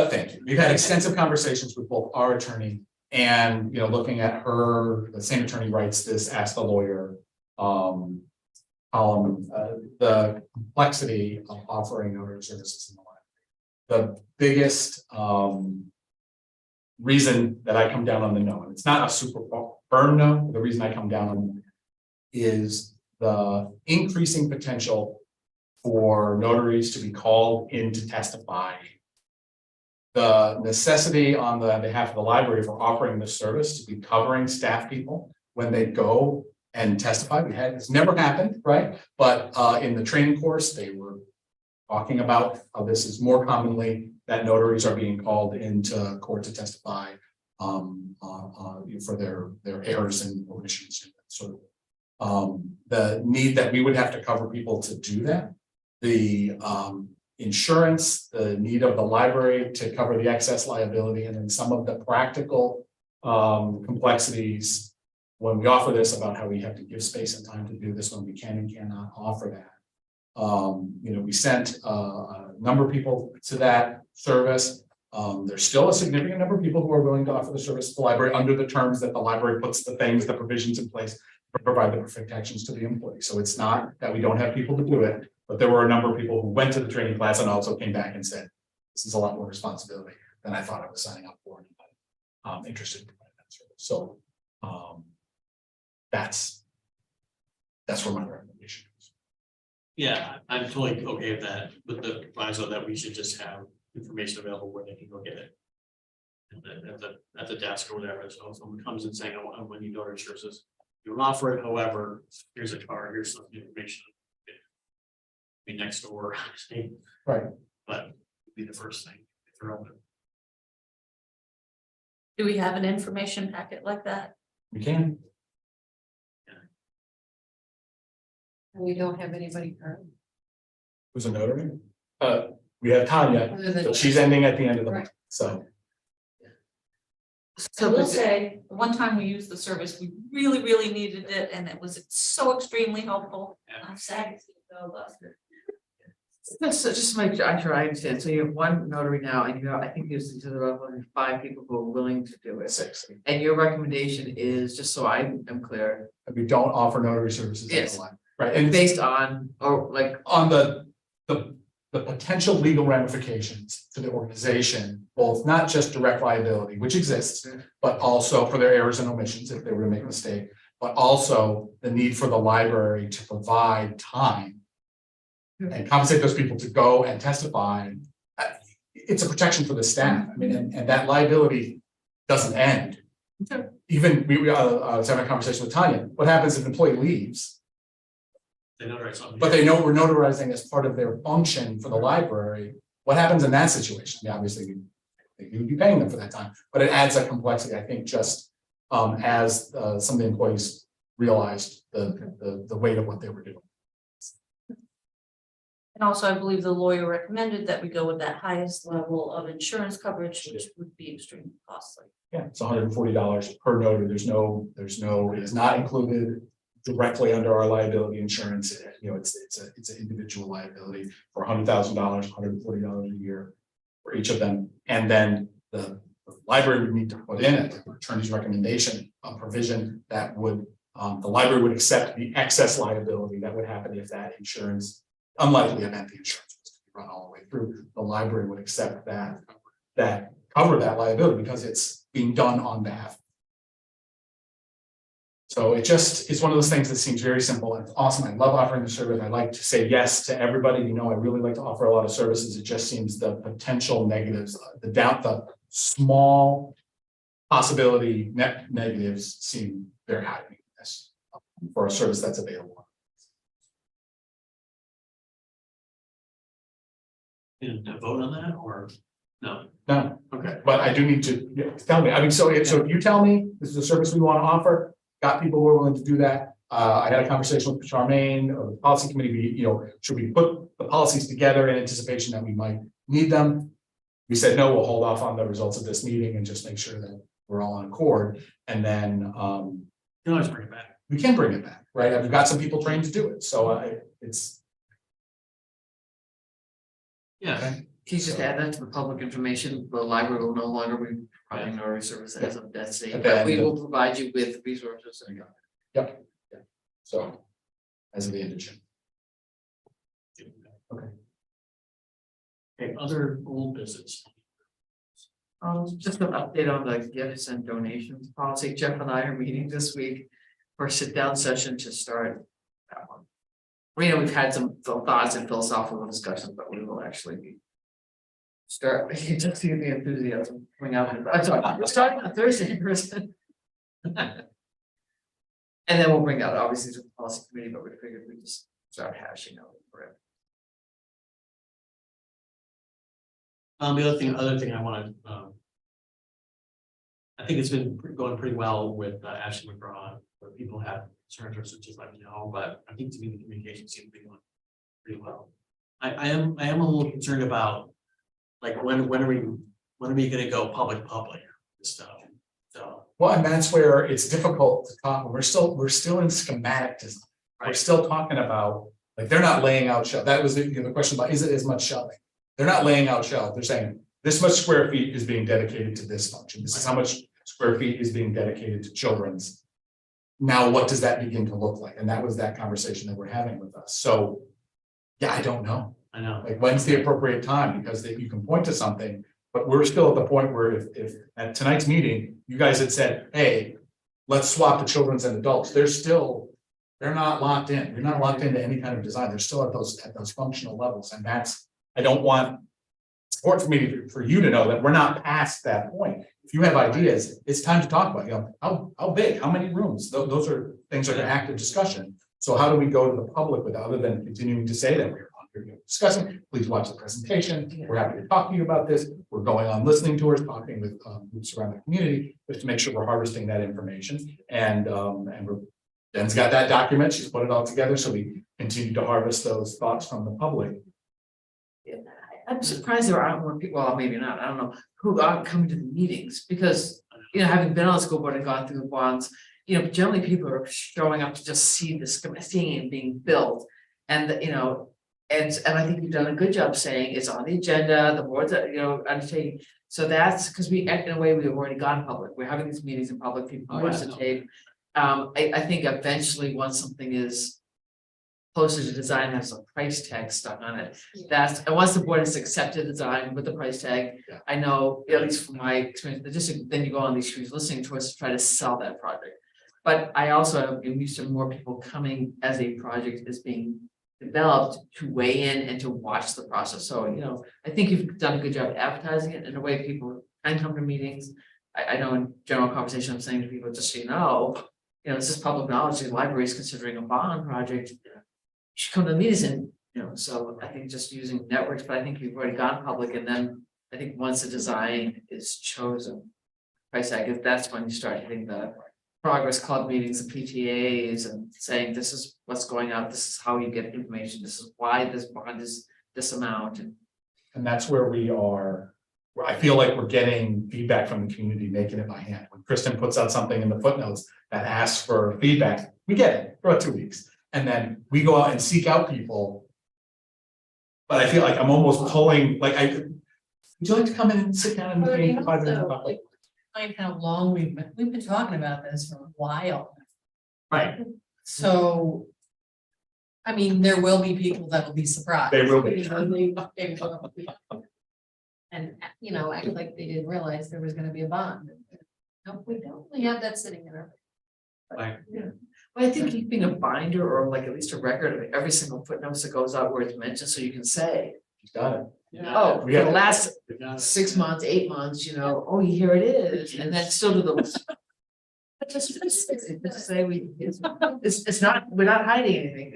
thank you. We've had extensive conversations with both our attorney and, you know, looking at her, the same attorney writes this, ask the lawyer. The complexity of offering notary services in the library. The biggest, reason that I come down on the no, and it's not a super firm no, the reason I come down on is the increasing potential for notaries to be called in to testify. The necessity on the behalf of the library for offering this service to be covering staff people when they go and testify. It's never happened, right? But in the training course, they were talking about how this is more commonly that notaries are being called into court to testify for their errors and omissions. Sort of the need that we would have to cover people to do that, the insurance, the need of the library to cover the excess liability, and then some of the practical complexities when we offer this about how we have to give space and time to do this when we can and cannot offer that. You know, we sent a number of people to that service. There's still a significant number of people who are willing to offer the service to the library under the terms that the library puts the provisions in place to provide the protections to the employee. So it's not that we don't have people to do it, but there were a number of people who went to the training class and also came back and said, this is a lot more responsibility than I thought I was signing up for. And interested in that service. So that's where my recommendation is. Yeah, I'm totally okay with that, with the proviso that we should just have information available where they can go get it. And then at the desk or whatever, so if someone comes and saying, I want you daughter services, you will offer it, however, here's a card, here's some information. Be next door, Right. but it'd be the first thing, if they're open. Do we have an information packet like that? We can. We don't have anybody current. Who's a notary? We have Tanya, Other than- but she's ending at the end of the month, so. I will say, the one time we used the service, we really, really needed it, and it was so extremely helpful. I'm sad to see it go, but So just to make sure I understand, so you have one notary now, and you have, I think there's about 5 people who are willing to do it. 6. And your recommendation is, just so I am clear, We don't offer notary services at Yes. the line, right? And based on, or like, on the potential legal ramifications to the organization, both not just direct liability, which exists, but also for their errors and omissions if they were to make a mistake, but also the need for the library to provide time and compensate those people to go and testify. It's a protection for the staff. I mean, and that liability doesn't end. Even I was having a conversation with Tanya. What happens if an employee leaves? They notarize something. But they know we're notarizing as part of their function for the library. What happens in that situation? Yeah, obviously, you'd be paying them for that time, but it adds a complexity, I think, just as some of the employees realized the weight of what they were doing. and also I believe the lawyer recommended that we go with that highest level of insurance coverage, which would be extremely costly. Yeah, it's $140 per notary. There's no, it is not included directly under our liability insurance. You know, it's an individual liability for $100,000, $140 a year for each of them. And then the library would need to put in it, the attorney's recommendation, a provision that would, the library would accept the excess liability that would happen if that insurance, unlikely event the insurance was to be run all the way through, the library would accept that cover that liability because it's being done on behalf. So it just is one of those things that seems very simple and it's awesome. I love offering the service. I like to say yes to everybody. You know, I really like to offer a lot of services. It just seems the potential negatives, the small possibility negatives seem very high to me for a service that's available. And to vote on that or no? No, Okay. but I do need to tell me. I mean, so if you tell me this is a service we want to offer, got people who are willing to do that. I had a conversation with Charmaine or the policy committee. Should we put the policies together in anticipation that we might need them? We said no. We'll hold off on the results of this meeting and just make sure that we're all on accord. And then You can always bring it back. we can bring it back, right? I've got some people trained to do it, so it's Yeah. okay. can you just add that to the public information? The library will no longer be providing notary service as of that date, At the but end we of- will provide you with resources. Yep. So as of the end of June. Okay, other old business. Just an update on the gifts and donations policy. Jeff and I are meeting this week for a sit-down session to start that one. We've had some thoughts and philosophical discussions, but we will actually start, you just see the enthusiasm coming out. I'm sorry, we're starting on Thursday in person. And then we'll bring out obviously to the policy committee, but we figured we just start hashing out for it. The other thing I wanted, I think it's been going pretty well with Ashley McGraw, where people have concerns or just let me know, but I think to me the communication seems to be going pretty well. I am a little concerned about like when are we gonna go public this stuff? So Well, and that's where it's difficult to talk. We're still in schematic design. We're still talking about, like, they're not laying out shelves. That was the question about, is it as much shelving? They're not laying out shelves. They're saying this much square feet is being dedicated to this function. This is how much square feet is being dedicated to children's. Now, what does that begin to look like? And that was that conversation that we're having with us. So, yeah, I don't know. I know. Like, when's the appropriate time? Because you can point to something, but we're still at the point where if at tonight's meeting, you guys had said, hey, let's swap the children's and adults, they're not locked in. You're not locked into any kind of design. They're still at those functional levels. And that's, I don't want support for you to know that we're not past that point. If you have ideas, it's time to talk about, how big, how many rooms? Those are things that are active discussion. So how do we go to the public with, other than continuing to say that we're discussing, please watch the presentation. We're happy to talk to you about this. We're going on listening tours, talking with groups around the community, just to make sure we're harvesting that information. And Jen's got that document. She's put it all together. So we continue to harvest those thoughts from the public. I'm surprised there aren't more people, well, maybe not, I don't know, who aren't coming to the meetings, because, having been on the school board and gone through the bonds, generally people are showing up to just see this, seeing it being built. And, and I think you've done a good job saying it's on the agenda, the board's, undertaking. So that's because in a way, we've already gone public. We're having these meetings in public, people watch the tape. I think eventually once something is closer to design, has a price tag stuck on it. And once the board has accepted design with the price tag, I know, at least from my experience, then you go on these streets listening to us to try to sell that project. But I also am used to more people coming as a project is being developed to weigh in and to watch the process. So, I think you've done a good job advertising it in a way people can come to meetings. I know in general conversation, I'm saying to people, just so this is public knowledge, the library is considering a bond project. You should come to the meetings and, so I think just using networks, but I think you've already gone public, and then I think once the design is chosen, price tag, that's when you start hitting the progress club meetings and PTAs and saying, this is what's going out, this is how you get information, this is why this bond is this amount. And that's where we are. I feel like we're getting feedback from the community, making it by hand. When Kristen puts out something in the footnotes that asks for feedback, we get it for about 2 weeks. And then we go out and seek out people. But I feel like I'm almost pulling, would you like to come in and sit down and meet for 5 minutes? Like how long we've been talking about this for a while. Right. So. I mean, there will be people that will be surprised. They will be. They will be. And, act like they didn't realize there was gonna be a bond. No, we don't, we have that sitting in our. Right. Well, I think keeping a binder or at least a record of every single footnote that goes out where it's mentioned, so you can say, She's got it. oh, We for have the it. last 6 months, 8 months, oh, here it is, and then still do the. But just say it's not, we're not hiding anything,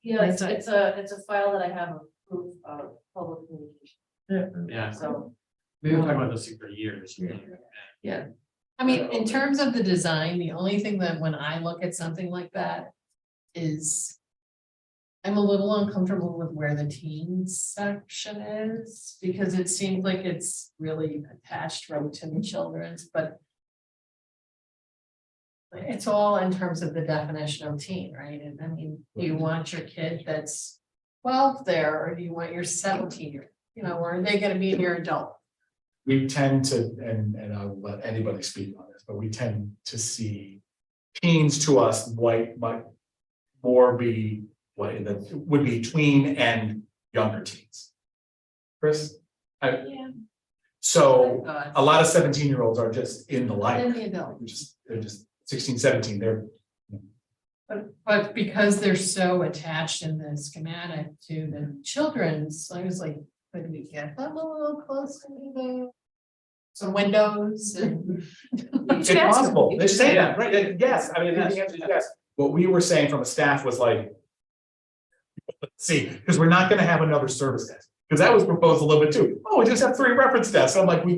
Yeah, it's a file that I have a proof of public communication. Yeah, So, we were talking about this thing for years. yeah. I mean, in terms of the design, the only thing that when I look at something like that is. I'm a little uncomfortable with where the teens section is, because it seems like it's really attached right to the children's, but. It's all in terms of the definition of teen, right? And I mean, do you want your kid that's 12 there, or do you want your 17 or are they gonna be your adult? We tend to, and I'll let anybody speak on this, but we tend to see teens to us might more be what would be tween and younger teens. Chris? Yeah. So a lot of 17-year-olds are just in the light. Then the adult. They're just 16, 17. They're But because they're so attached in the schematic to the children's, I was like, could we get them a little closer to some windows and. it's possible. They say that, right? Yes. I mean, the answer is yes. What we were saying from a staff was like, see, because we're not going to have another service desk. Because that was proposed a little bit too. Oh, we just have 3 reference desks. So I'm like, we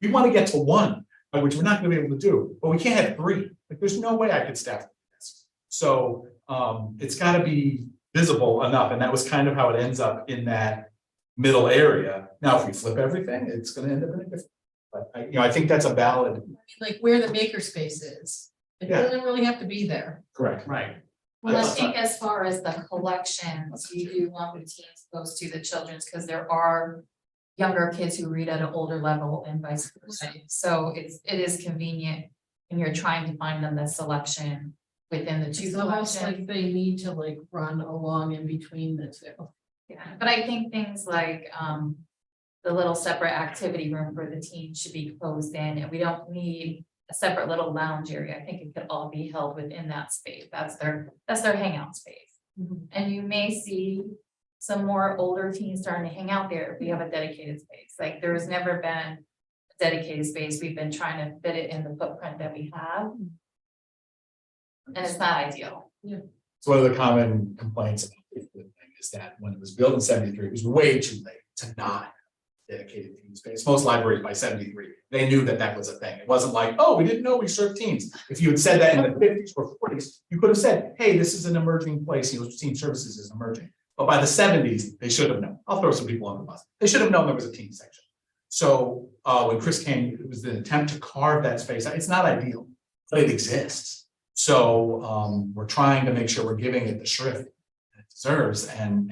want to get to 1, which we're not going to be able to do, but we can't have 3. Like, there's no way I could staff this. So it's got to be visible enough. And that was kind of how it ends up in that middle area. Now, if we flip everything, it's going to end up in a different. But I think that's a valid. Like where the makerspace is, it Yeah. doesn't really have to be there. Correct. Right. Well, I think as far as the collections, you do want the teens goes to the children's, because there are younger kids who read at an older level and vice versa. So it is convenient when you're trying to find them the selection within the 2 It's almost collections. like they need to like run along in between the 2. Yeah, but I think things like the little separate activity room for the teens should be closed in, and we don't need a separate little lounge area. I think it could all be held within that space. That's their hangout space. And you may see some more older teens starting to hang out there if we have a dedicated space. Like there's never been a dedicated space. We've been trying to fit it in the footprint that we have. And it's not ideal. So one of the common complaints about this thing is that when it was built in 73, it was way too late to not have dedicated teen space. Most libraries by 73, they knew that that was a thing. It wasn't like, oh, we didn't know we served teens. If you had said that in the 50s or 40s, you could have said, hey, this is an emerging place, you know, teen services is emerging. But by the 70s, they should have known. I'll throw some people on the bus. They should have known there was a teen section. So when Chris came, it was an attempt to carve that space. It's not ideal, but it exists. So we're trying to make sure we're giving it the shrift it deserves and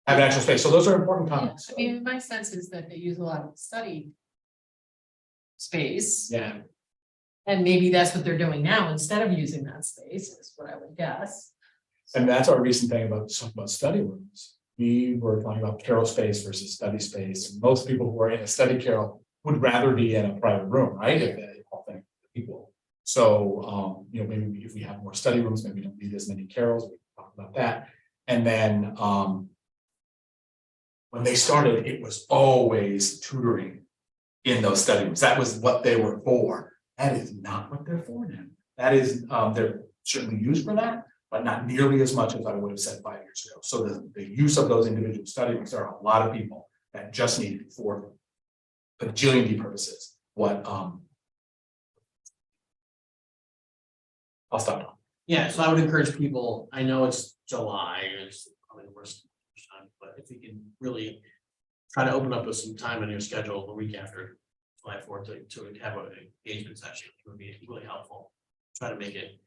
have an actual space. So those are important comments. I mean, my sense is that they use a lot of study space. Yeah. And maybe that's what they're doing now instead of using that space, is what I would guess. And that's our recent thing about study rooms. We were talking about carrel space versus study space. Most people who are in a study carrel would rather be in a private room, right? If they all think people. So you know, maybe if we have more study rooms, maybe we don't need as many carrels. We can talk about that. And then when they started, it was always tutoring in those study rooms. That was what they were for. That is not what they're for now. That is, they're certainly used for that, but not nearly as much as I would have said 5 years ago. So the use of those individual study rooms, there are a lot of people that just need it for bajillion purposes. What I'll stop now. Yeah, so I would encourage people, I know it's July, it's probably the worst time, but if you can really try to open up with some time in your schedule the week after July 4th to have an engagement session, it would be really helpful. Try to make it,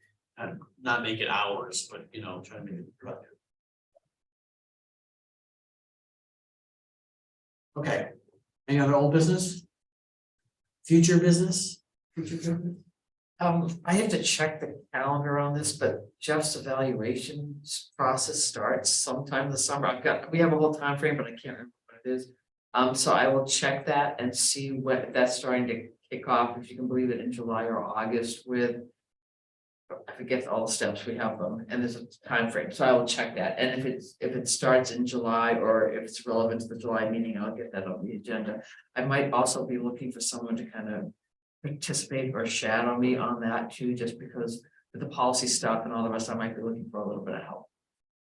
not make it hours, but you know, try to make it productive. Okay, any other old business? Future business? Future business? I have to check the calendar on this, but Jeff's evaluation process starts sometime this summer. We have a whole time frame, but I can't remember what it is. So I will check that and see what that's starting to kick off, if you can believe it, in July or August with. I forget all the steps, we have them, and there's a time frame, so I will check that. And if it starts in July or if it's relevant to the July meeting, I'll get that on the agenda. I might also be looking for someone to kind of participate or shadow me on that too, just because with the policy stuff and all the rest, I might be looking for a little bit of help.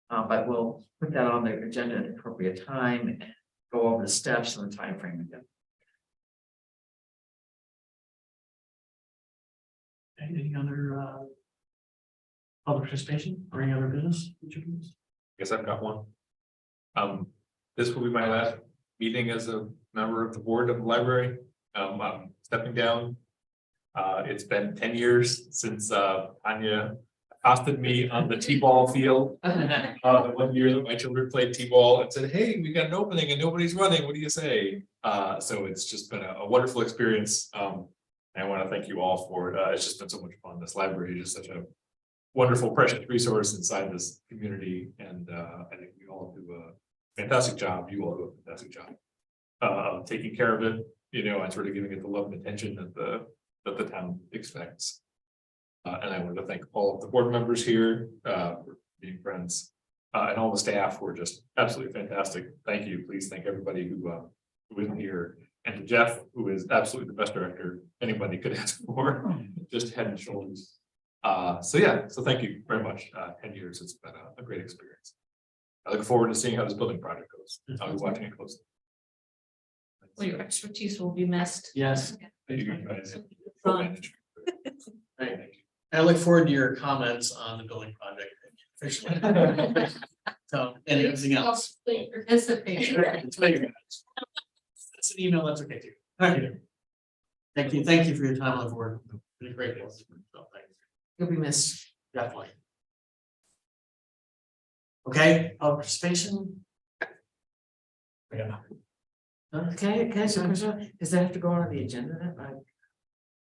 But we'll put that on the agenda at an appropriate time and go over the steps and the time frame again. Any other public participation or any other business? Guess I've got one. This will be my last meeting as a member of the board of the library. I'm stepping down. It's been 10 years since Tanya accosted me on the T-ball field. The 1 year that my children played T-ball and said, hey, we got an opening and nobody's running. What do you say? So it's just been a wonderful experience. And I want to thank you all for it. It's just been so much fun. This library is just such a wonderful, precious resource inside this community. And I think we all do a fantastic job. You all do a fantastic job of taking care of it, you know, and sort of giving it the love and attention that the town expects. And I wanted to thank all of the board members here for being friends, and all the staff who are just absolutely fantastic. Thank you. Please thank everybody who isn't here, and to Jeff, who is absolutely the best director anybody could ask for, just head and shoulders. So yeah, so thank you very much. 10 years, it's been a great experience. I look forward to seeing how this building project goes. I'll be watching it closely. Well, your expertise will be missed. Yes. Thank you guys. Fun. Right. I look forward to your comments on the building project officially. So, and everything else. Participate. That's an email, that's okay too. Thank you for your time on the board. Been a great deal. So, thanks. You'll be missed. Definitely. Okay, participation. Yeah. Okay, so does that have to go on the agenda then?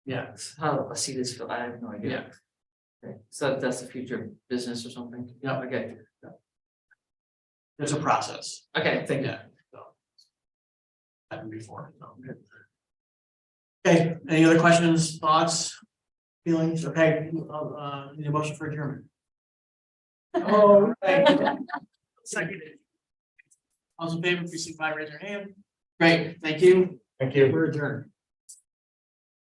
Yeah. How I see this, I have no idea. Yeah. Okay, so that's the future business or something? Yeah. Okay, There's a process. okay, thank you. Yeah. So. Happened before. So. Okay, any other questions, thoughts, feelings? Okay, need a motion for adjournment. Oh, second. All those in favor, please signify by raising your hand. Great, thank you. Thank you. We're adjourned.